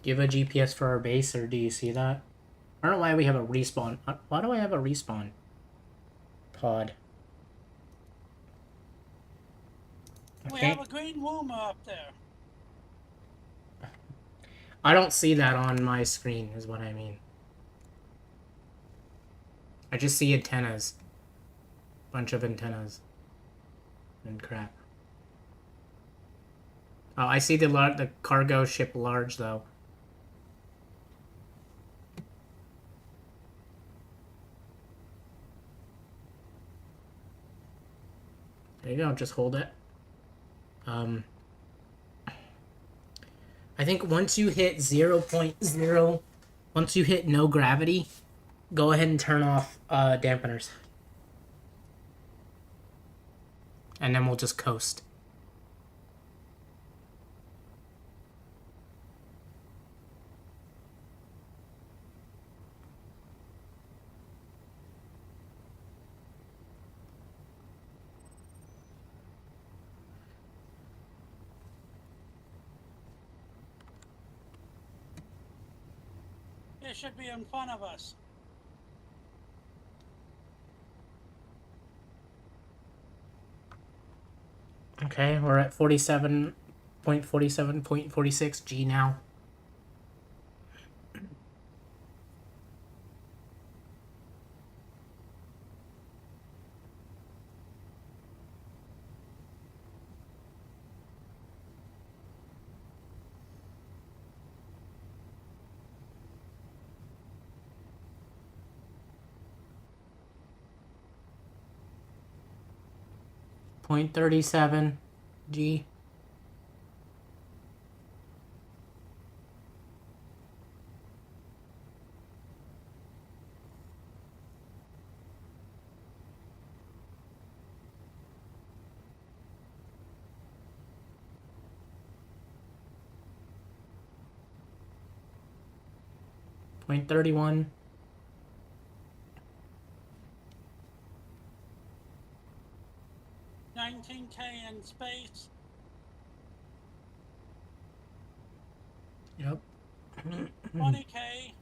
Speaker 1: Do you have a GPS for our base, or do you see that? I don't know why we have a respawn. Why do I have a respawn pod?
Speaker 3: We have a green rumor up there.
Speaker 1: I don't see that on my screen, is what I mean. I just see antennas. Bunch of antennas. And crap. Oh, I see the cargo ship large, though. There you go, just hold it. I think once you hit 0.0, once you hit no gravity, go ahead and turn off dampeners. And then we'll just coast.
Speaker 3: It should be in front of us.
Speaker 1: Okay, we're at 47.47.46 G now. .37 G. .31.
Speaker 3: $19K in space.
Speaker 1: Yep.
Speaker 3: $20K.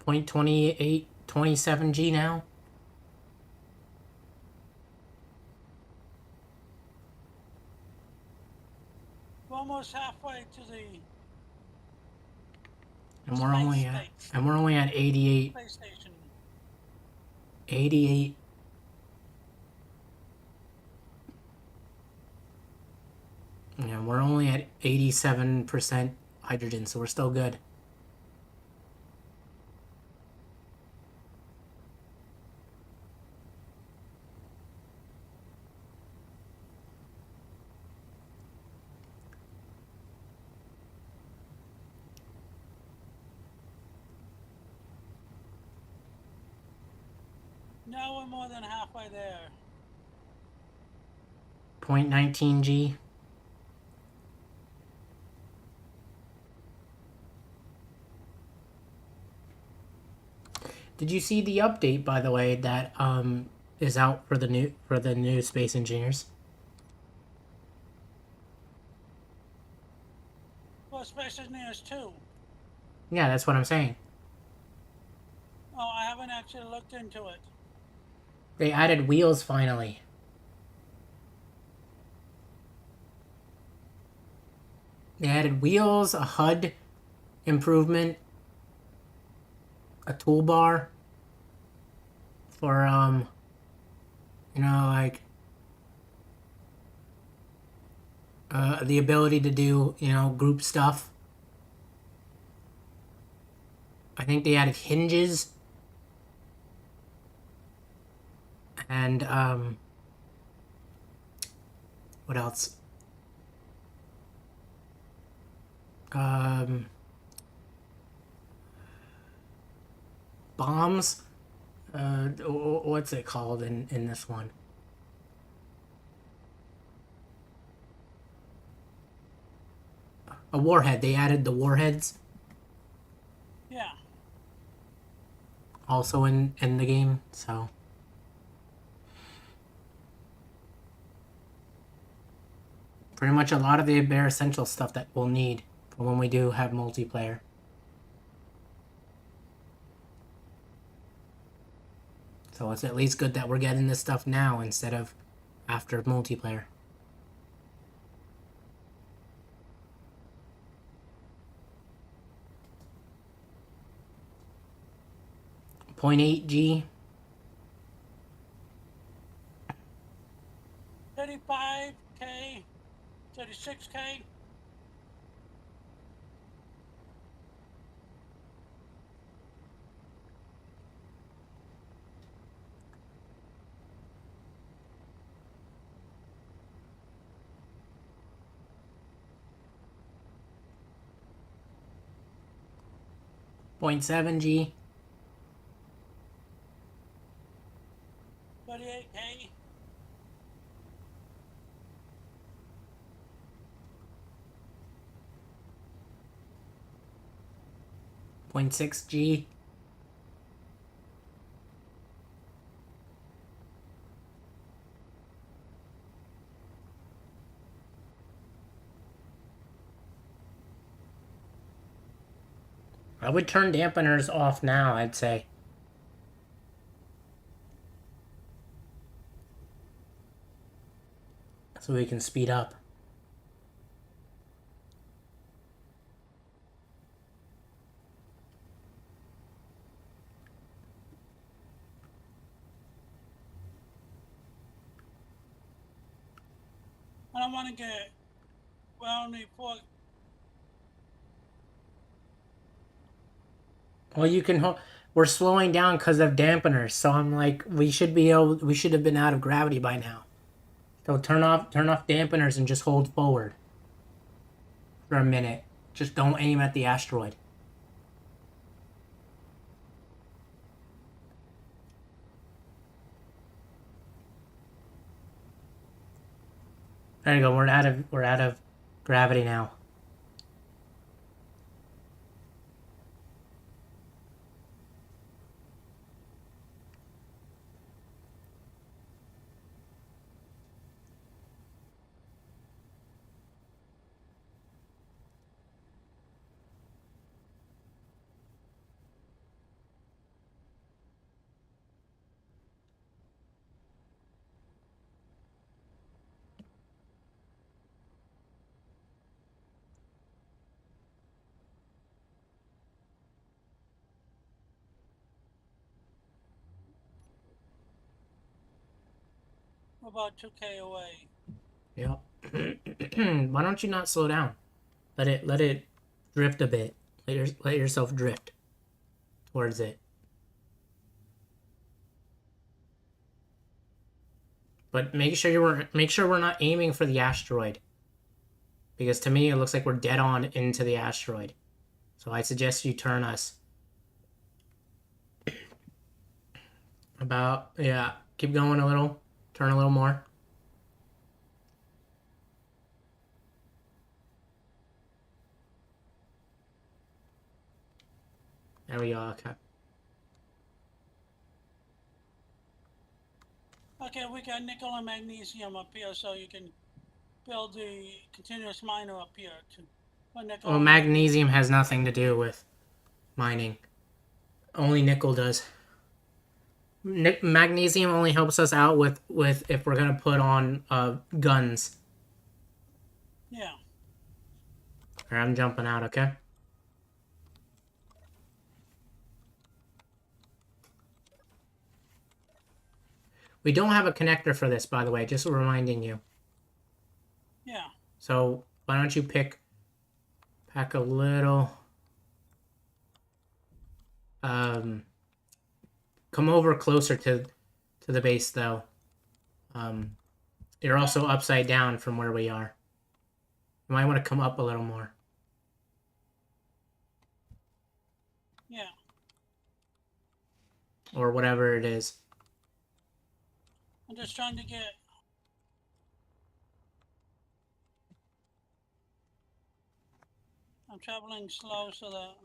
Speaker 1: .28, 27 G now.
Speaker 3: We're almost halfway to the
Speaker 1: And we're only at 88.
Speaker 3: space station.
Speaker 1: 88. Yeah, we're only at 87% hydrogen, so we're still good.
Speaker 3: Now we're more than halfway there.
Speaker 1: .19 G. Did you see the update, by the way, that is out for the new Space Engineers?
Speaker 3: Well, Space Engineers 2.
Speaker 1: Yeah, that's what I'm saying.
Speaker 3: Oh, I haven't actually looked into it.
Speaker 1: They added wheels finally. They added wheels, a HUD improvement, a toolbar for like the ability to do group stuff. I think they added hinges and what else? Bombs. What's it called in this one? A warhead. They added the warheads
Speaker 3: Yeah.
Speaker 1: also in the game, so pretty much a lot of the bare essential stuff that we'll need for when we do have multiplayer. So it's at least good that we're getting this stuff now instead of after multiplayer. .8 G.
Speaker 3: 35K, 36K.
Speaker 1: .7 G.
Speaker 3: 38K.
Speaker 1: .6 G. I would turn dampeners off now, I'd say. So we can speed up.
Speaker 3: I don't want to get only 4.
Speaker 1: Well, you can. We're slowing down because of dampeners, so I'm like, we should have been out of gravity by now. So turn off dampeners and just hold forward for a minute. Just don't aim at the asteroid. There you go. We're out of gravity now.
Speaker 3: About 2K away.
Speaker 1: Yep. Why don't you not slow down? Let it drift a bit. Let yourself drift towards it. But make sure we're not aiming for the asteroid. Because to me it looks like we're dead on into the asteroid. So I suggest you turn us about, yeah, keep going a little. Turn a little more. There we go, okay.
Speaker 3: Okay, we got nickel and magnesium up here, so you can build the continuous miner up here to for nickel.
Speaker 1: Well,
Speaker 3: and
Speaker 1: magnesium has nothing to do with mining. Only nickel does. Magnesium only helps us out with if we're gonna put on guns.
Speaker 3: Yeah.
Speaker 1: Alright, I'm jumping out, okay? We don't have a connector for this, by the way, just reminding you.
Speaker 3: Yeah.
Speaker 1: So why don't you pack a little come over closer to the base though. You're also upside down from where we are. You might want to come up a little more.
Speaker 3: Yeah.
Speaker 1: Or whatever it is.
Speaker 3: I'm just trying to get. I'm traveling slow so that.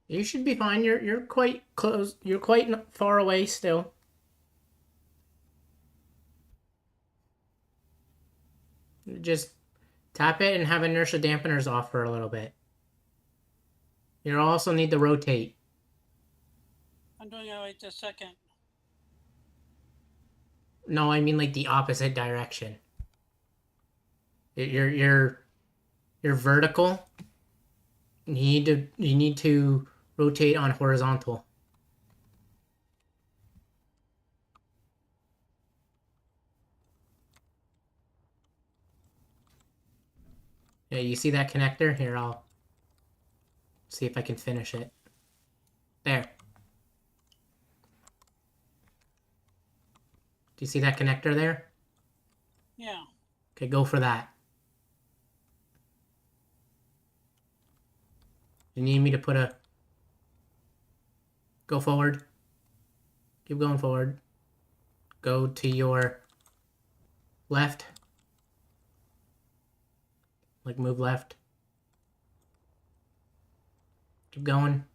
Speaker 1: You should be fine. You're quite close. You're quite far away still. Just tap it and have inertia dampeners off for a little bit. You also need to rotate.
Speaker 3: I'm doing it right this second.
Speaker 1: No, I mean like the opposite direction. You're vertical. You need to rotate on horizontal. Yeah, you see that connector? Here, I'll see if I can finish it. There. Do you see that connector there?
Speaker 3: Yeah.
Speaker 1: Okay, go for that. You need me to put a... Go forward. Keep going forward. Go to your left. Like, move left. Keep going.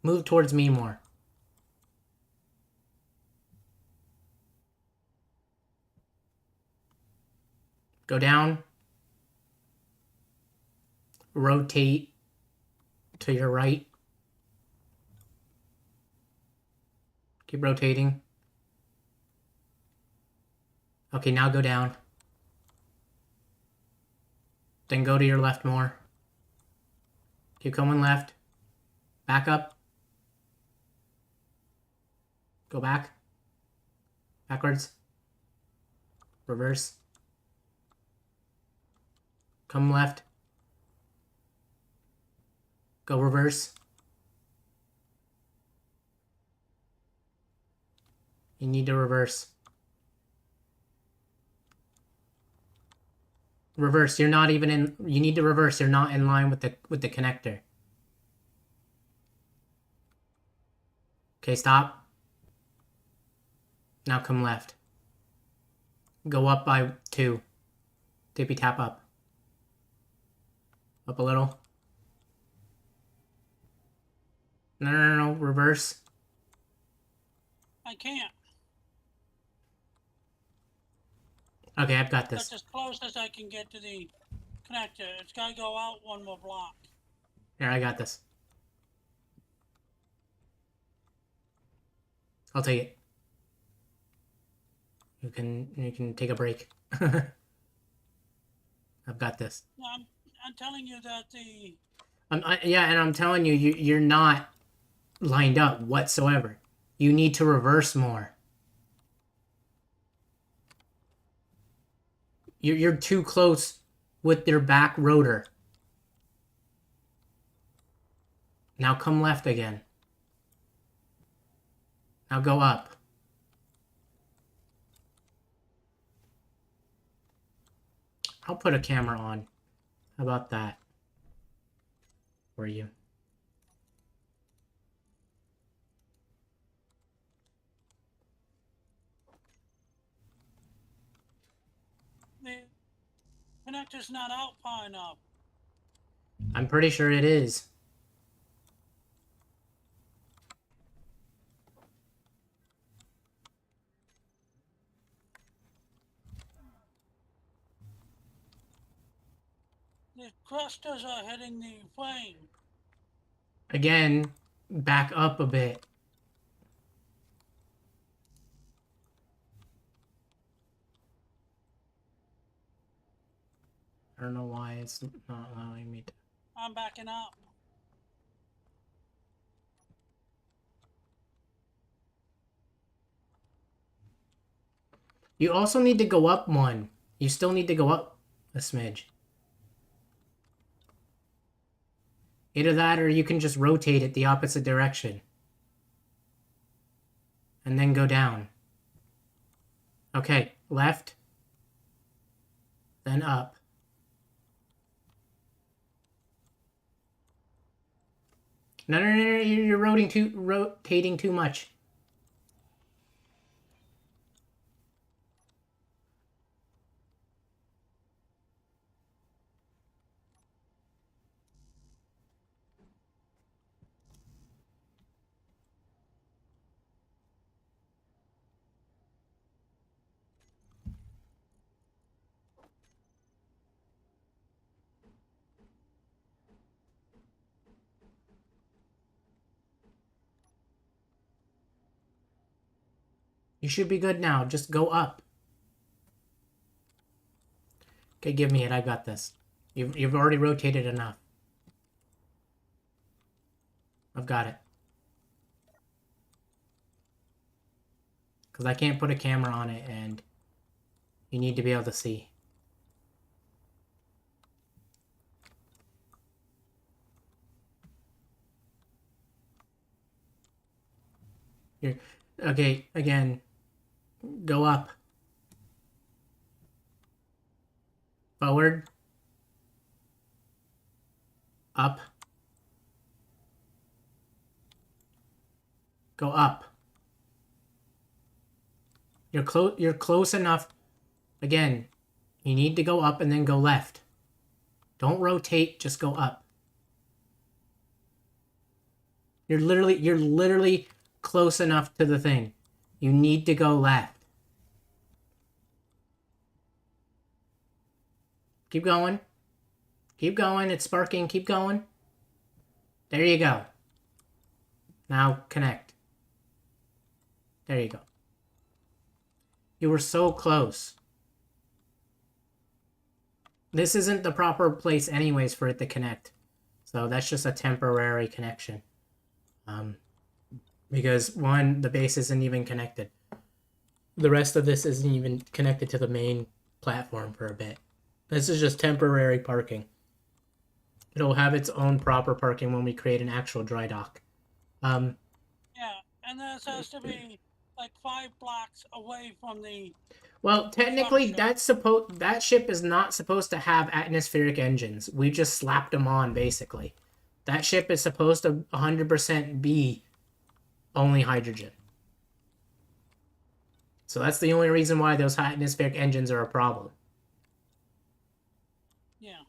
Speaker 1: Move towards me more. Go down. Rotate to your right. Keep rotating. Okay, now go down. Then go to your left more. Keep going left. Back up. Go back. Backwards. Reverse. Come left. Go reverse. You need to reverse. Reverse. You're not even in. You need to reverse. You're not in line with the connector. Okay, stop. Now come left. Go up by 2. Tippy tap up. Up a little. No. Reverse.
Speaker 3: I can't.
Speaker 1: Okay, I've got this.
Speaker 3: That's as close as I can get to the connector. It's got to go out one more block.
Speaker 1: Here, I got this. I'll take it. You can take a break. I've got this.
Speaker 3: No, I'm telling you that the.
Speaker 1: Yeah, and I'm telling you, you're not lined up whatsoever. You need to reverse more. You're too close with your back rotor. Now come left again. Now go up. I'll put a camera on. How about that? For you.
Speaker 3: The connector's not out far enough.
Speaker 1: I'm pretty sure it is.
Speaker 3: The clusters are hitting the plane.
Speaker 1: Again, back up a bit. I don't know why it's not allowing me to.
Speaker 3: I'm backing up.
Speaker 1: You also need to go up one. You still need to go up a smidge. Either that or you can just rotate it the opposite direction. And then go down. Okay, left. Then up. No, you're rotating too much. You should be good now. Just go up. Okay, give me it. I got this. You've already rotated enough. I've got it. Because I can't put a camera on it, and you need to be able to see. Okay, again. Go up. Forward. Up. Go up. You're close enough. Again, you need to go up and then go left. Don't rotate, just go up. You're literally close enough to the thing. You need to go left. Keep going. Keep going. It's sparking. Keep going. There you go. Now connect. There you go. You were so close. This isn't the proper place anyways for it to connect. So that's just a temporary connection. Because one, the base isn't even connected. The rest of this isn't even connected to the main platform for a bit. This is just temporary parking. It'll have its own proper parking when we create an actual dry dock.
Speaker 3: Yeah, and this has to be like 5 blocks away from the.
Speaker 1: Well, technically,
Speaker 3: structure.
Speaker 1: that ship is not supposed to have atmospheric engines. We just slapped them on, basically. That ship is supposed to 100% be only hydrogen. So that's the only reason why those atmospheric engines are a problem.
Speaker 3: Yeah.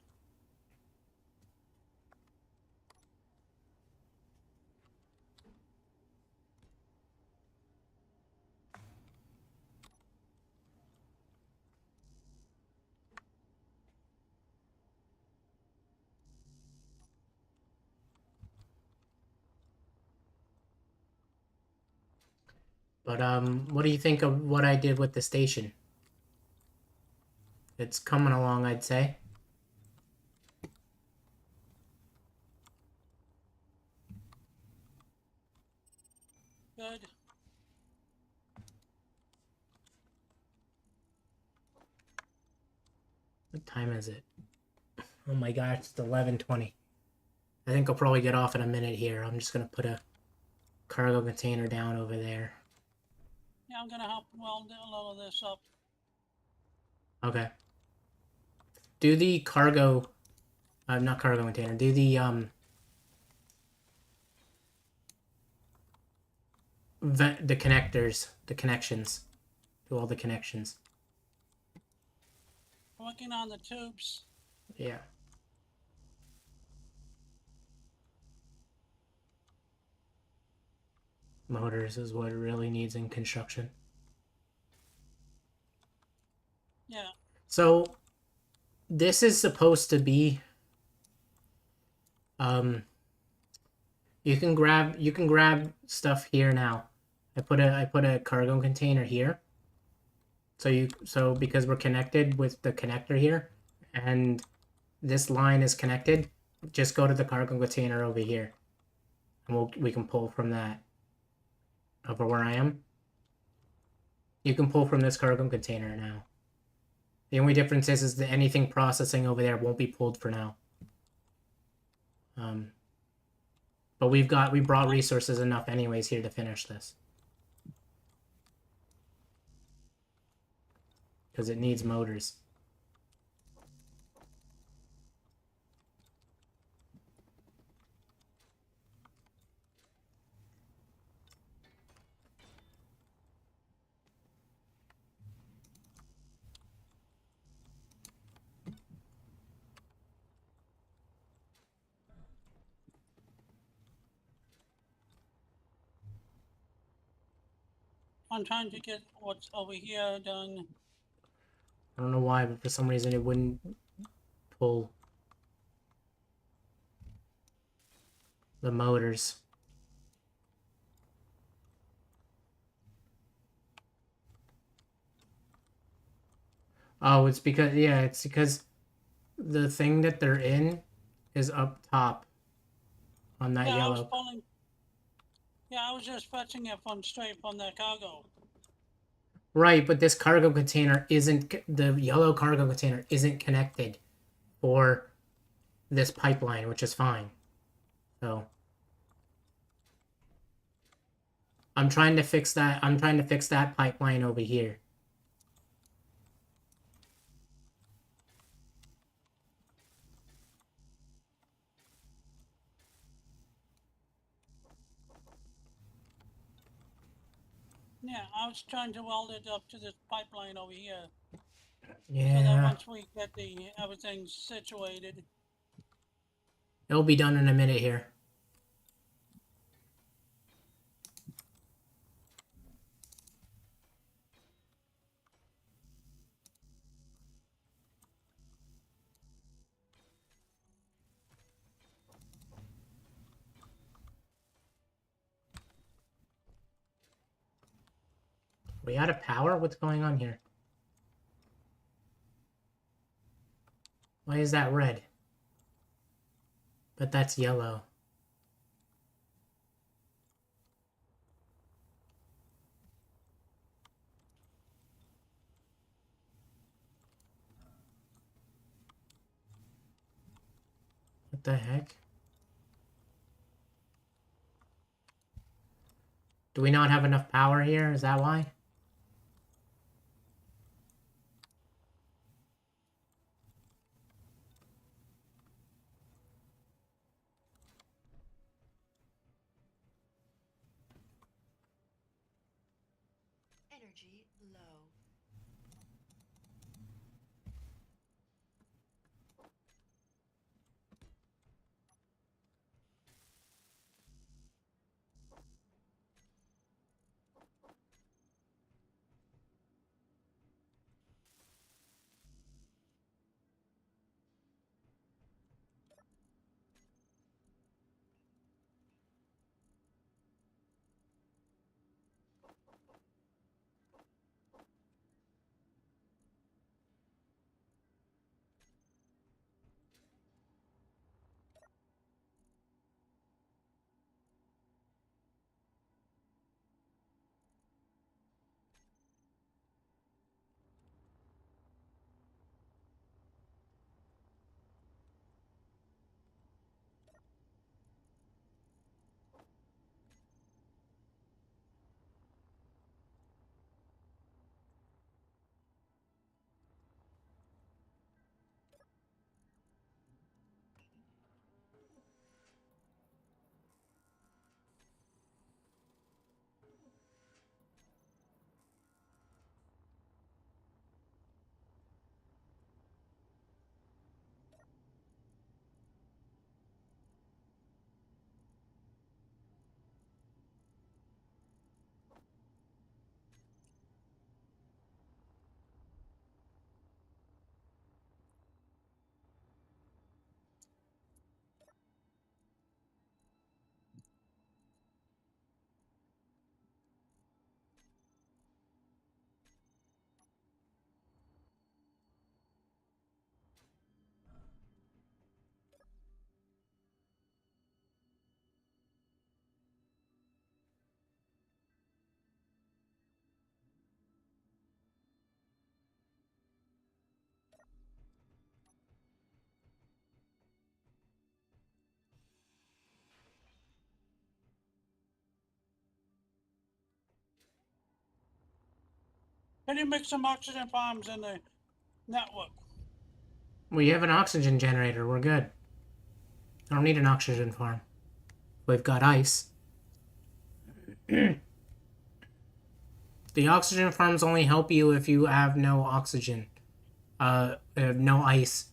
Speaker 1: But what do you think of what I did with the station? It's coming along, I'd say.
Speaker 3: Good.
Speaker 1: What time is it? Oh my gosh, it's 11:20. I think I'll probably get off in a minute here. I'm just gonna put a cargo container down over there.
Speaker 3: Yeah, I'm gonna help weld a little of this up.
Speaker 1: Okay. Do the cargo, not cargo container. Do the the connectors, the connections. Do all the connections.
Speaker 3: Working on the tubes.
Speaker 1: Yeah. Motors is what it really needs in construction.
Speaker 3: Yeah.
Speaker 1: So, this is supposed to be You can grab stuff here now. I put a cargo container here. So because we're connected with the connector here, and this line is connected, just go to the cargo container over here, and we can pull from that. Over where I am. You can pull from this cargo container now. The only difference is that anything processing over there won't be pulled for now. But we brought resources enough anyways here to finish this. Because it needs motors.
Speaker 3: I'm trying to get what's over here done.
Speaker 1: I don't know why, but for some reason it wouldn't pull the motors. Oh, it's because the thing that they're in is up top on that
Speaker 3: Yeah, I was
Speaker 1: yellow.
Speaker 3: pulling. Yeah, I was just fetching it from straight from that cargo.
Speaker 1: Right, but this cargo container isn't, the yellow cargo container isn't connected for this pipeline, which is fine. So I'm trying to fix that. I'm trying to fix that pipeline over here.
Speaker 3: Yeah, I was trying to weld it up to this pipeline over here. So that
Speaker 1: Yeah,
Speaker 3: once we get everything situated.
Speaker 1: it'll be done in a minute here. We out of power? What's going on here? Why is that red? But that's yellow. What the heck? Do we not have enough power here? Is that why?
Speaker 2: Energy low.
Speaker 3: Can you make some oxygen farms in the network?
Speaker 1: We have an oxygen generator. We're good. I don't need an oxygen farm. We've got ice. The oxygen farms only help you if you have no oxygen. No ice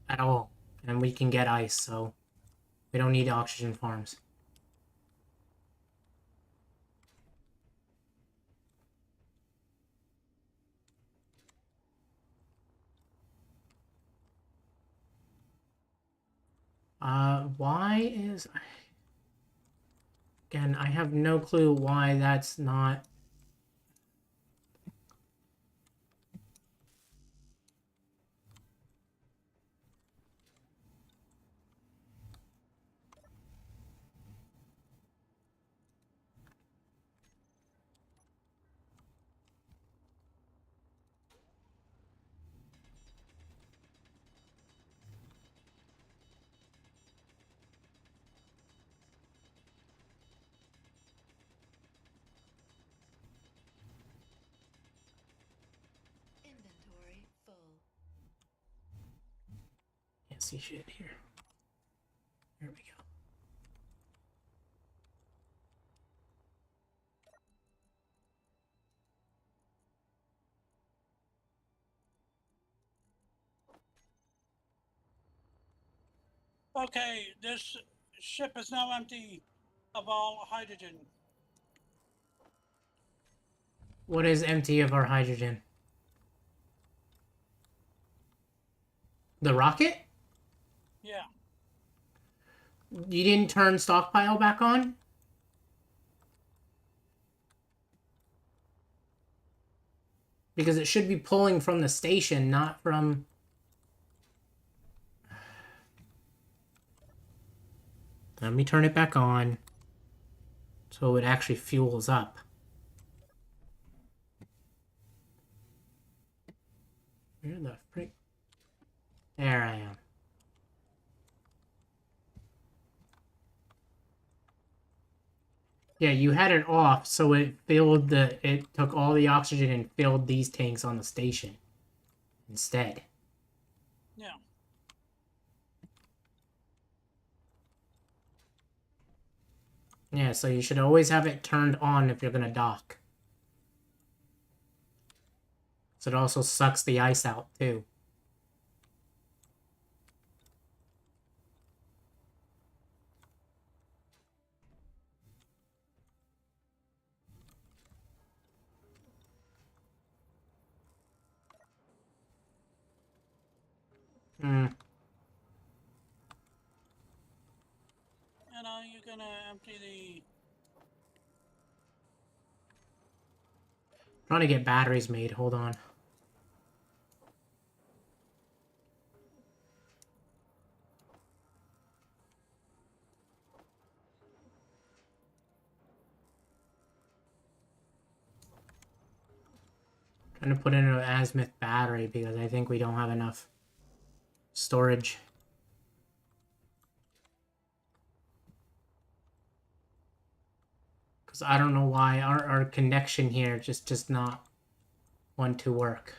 Speaker 1: at all. And we can get ice, so we don't need oxygen farms. Why is... Again, I have no clue why that's not...
Speaker 2: Inventory full.
Speaker 1: Can't see shit here. There we go.
Speaker 3: Okay, this ship is now empty of all hydrogen.
Speaker 1: What is empty of our hydrogen? The rocket?
Speaker 3: Yeah.
Speaker 1: You didn't turn stockpile back on? Because it should be pulling from the station, not from... Let me turn it back on so it actually fuels up. Where the frick? There I am. Yeah, you had it off, so it filled the... It took all the oxygen and filled these tanks on the station instead.
Speaker 3: Yeah.
Speaker 1: Yeah, so you should always have it turned on if you're gonna dock. So it also sucks the ice out, too. Hmm.
Speaker 3: And are you gonna empty the...
Speaker 1: Trying to get batteries made. Hold on. Trying to put in an azimuth battery because I think we don't have enough storage. Because I don't know why our connection here just does not want to work.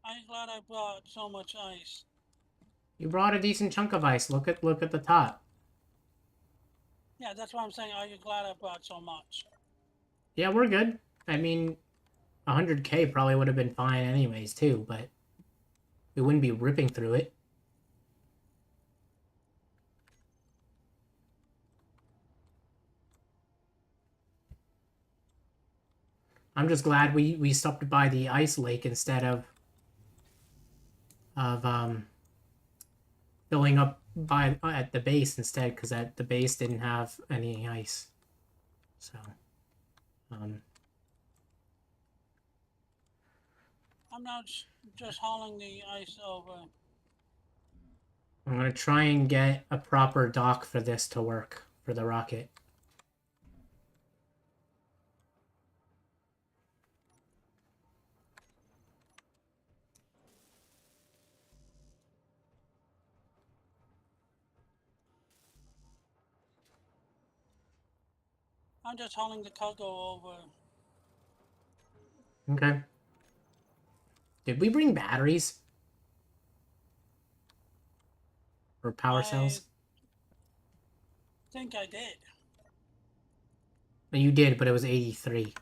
Speaker 3: I'm glad I brought so much ice.
Speaker 1: You brought a decent chunk of ice. Look at the top.
Speaker 3: Yeah, that's what I'm saying. Are you glad I brought so much?
Speaker 1: Yeah, we're good. I mean, 100K probably would have been fine anyways, too, but we wouldn't be ripping through it. I'm just glad we stopped by the ice lake instead of filling up by at the base instead, because at the base didn't have any ice. So
Speaker 3: I'm not just hauling the ice over.
Speaker 1: I'm gonna try and get a proper dock for this to work for the rocket.
Speaker 3: I'm just hauling the cargo over.
Speaker 1: Okay. Did we bring batteries? Or power cells?
Speaker 3: I think I did.
Speaker 1: You did, but it was 83.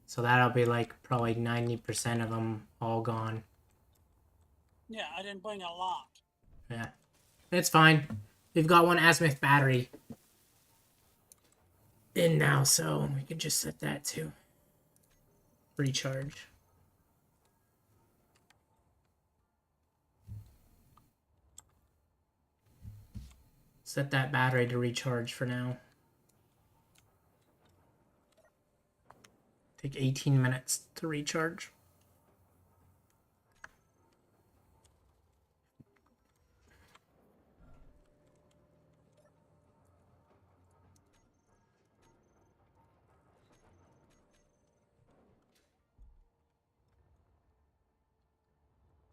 Speaker 1: So that'll be like probably 90% of them all gone.
Speaker 3: Yeah, I didn't bring a lot.
Speaker 1: Yeah. It's fine. We've got one azimuth battery in now, so we can just set that to recharge. Set that battery to recharge for now. Take 18 minutes to recharge.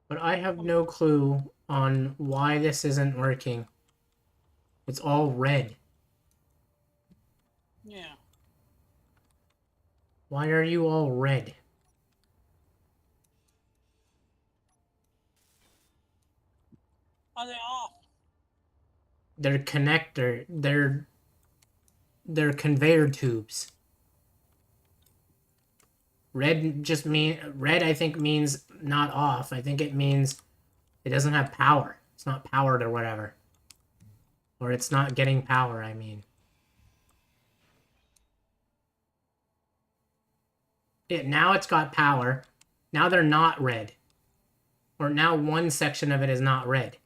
Speaker 1: But I have no clue on why this isn't working. It's all red.
Speaker 3: Yeah.
Speaker 1: Why are you all red?
Speaker 3: Are they off?
Speaker 1: They're connector. They're conveyor tubes. Red I think means not off. I think it means it doesn't have power. It's not powered or whatever. Or it's not getting power, I mean. Now it's got power. Now they're not red. Or now one section of it is not red.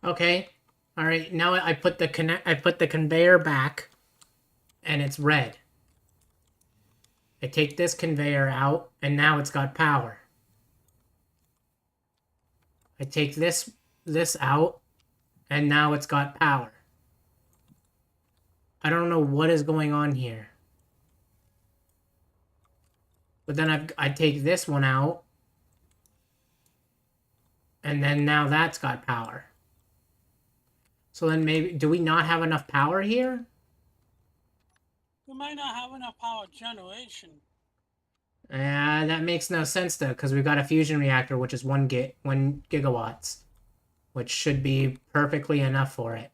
Speaker 1: Okay. All right. Now I put the conveyor back and it's red. I take this conveyor out and now it's got power. I take this out and now it's got power. I don't know what is going on here. But then I take this one out and then now that's got power. So then maybe, do we not have enough power here?
Speaker 3: We might not have enough power generation.
Speaker 1: That makes no sense though, because we've got a fusion reactor which is 1 gigawatts, which should be perfectly enough for it.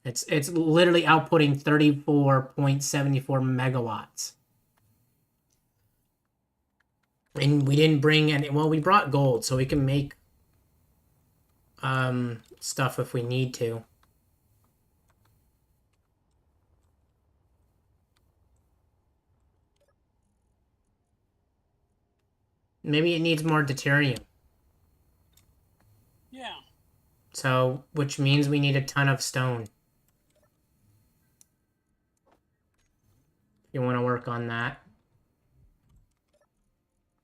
Speaker 1: It's literally outputting 34.74 megawatts. And we didn't bring any. Well, we brought gold, so we can make stuff if we need to. Maybe it needs more deuterium.
Speaker 3: Yeah.
Speaker 1: So, which means we need a ton of stone. You want to work on that?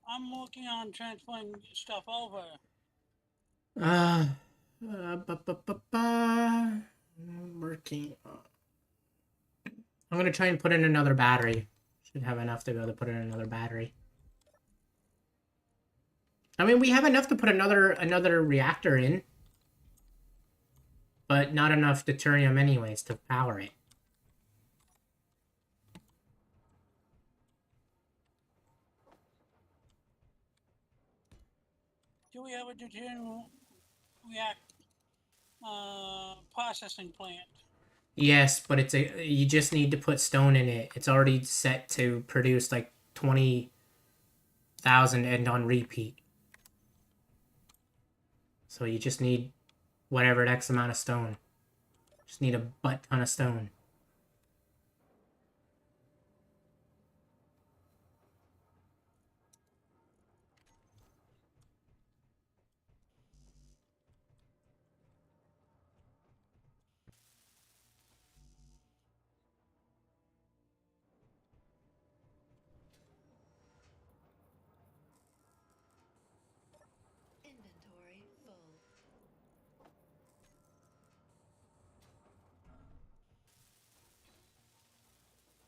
Speaker 3: I'm working on transferring stuff over.
Speaker 1: Working. I'm gonna try and put in another battery. Should have enough to be able to put in another battery. I mean, we have enough to put another reactor in, but not enough deuterium anyways to power it.
Speaker 3: Do we have a deuterium processing plant?
Speaker 1: Yes, but you just need to put stone in it. It's already set to produce like 20,000 and on repeat. So you just need whatever X amount of stone. Just need a butt ton of stone.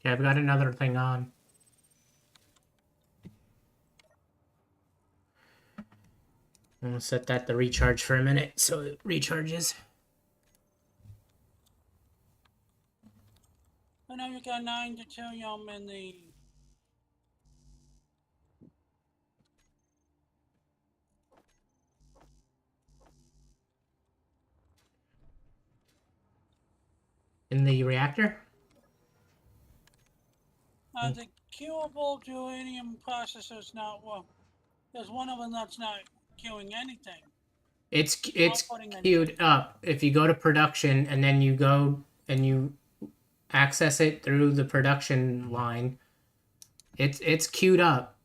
Speaker 1: Okay, I've got another thing on. I'm gonna set that to recharge for a minute so it recharges.
Speaker 3: I know you got 9 deuterium in the.
Speaker 1: In the reactor?
Speaker 3: The queuable geranium processor's not well. There's one of them that's not queuing anything.
Speaker 1: It's
Speaker 3: Outputting
Speaker 1: queued
Speaker 3: anything.
Speaker 1: up. If you go to production and then you go and you access it through the production line, it's queued up.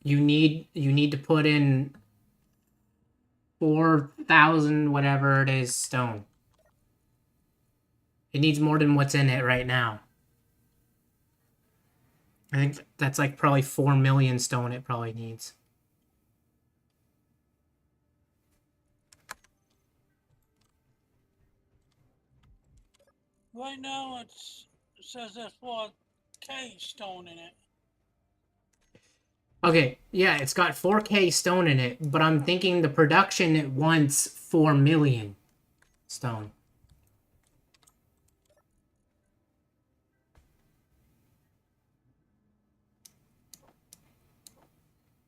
Speaker 1: You need to put in 4,000 whatever it is stone. It needs more than what's in it right now. I think that's like probably 4 million stone it probably needs.
Speaker 3: Right now it says there's 4K stone in it.
Speaker 1: Okay, yeah, it's got 4K stone in it, but I'm thinking the production it wants 4 million stone.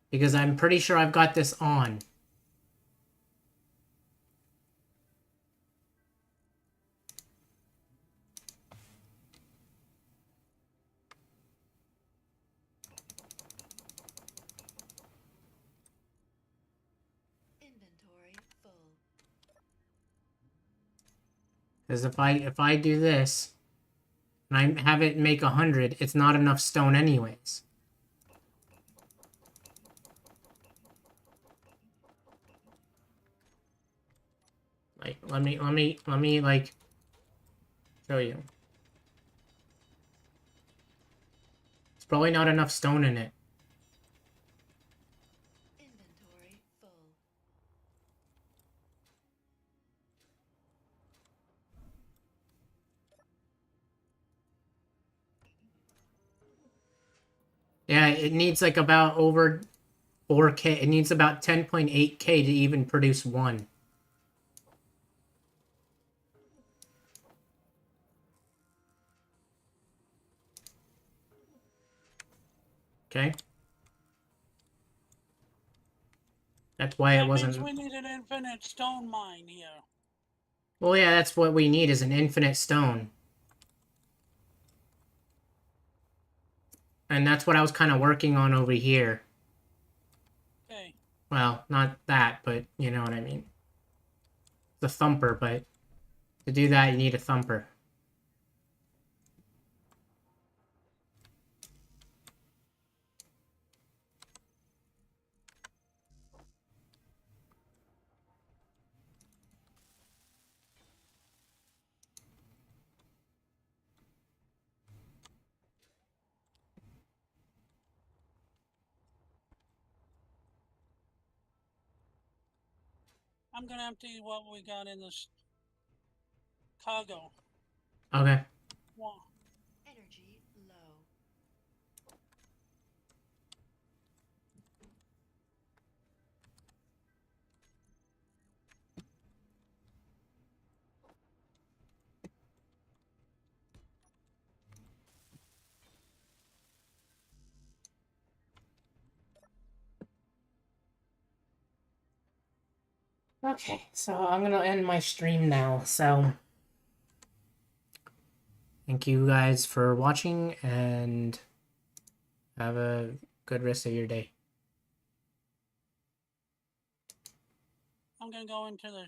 Speaker 1: Because I'm pretty sure I've got this on.
Speaker 2: Inventory full.
Speaker 1: Because if I do this and I have it make 100, it's not enough stone anyways. Like let me like show you. It's probably not enough stone in it.
Speaker 2: Inventory full.
Speaker 1: Yeah, it needs like about over 4K. It needs about 10.8K to even produce one. Okay. That's why it
Speaker 3: That means
Speaker 1: wasn't.
Speaker 3: we need an infinite stone mine here.
Speaker 1: Well, yeah, that's what we need is an infinite stone. And that's what I was kind of working on over here.
Speaker 3: Okay.
Speaker 1: Well, not that, but you know what I mean. The thumper, but to do that, you need a thumper.
Speaker 3: I'm gonna empty what we got in this cargo.
Speaker 1: Okay.
Speaker 3: One.
Speaker 2: Energy low.
Speaker 1: Okay, so I'm gonna end my stream now. So, thank you guys for watching and have a good rest of your day.
Speaker 3: I'm gonna go into the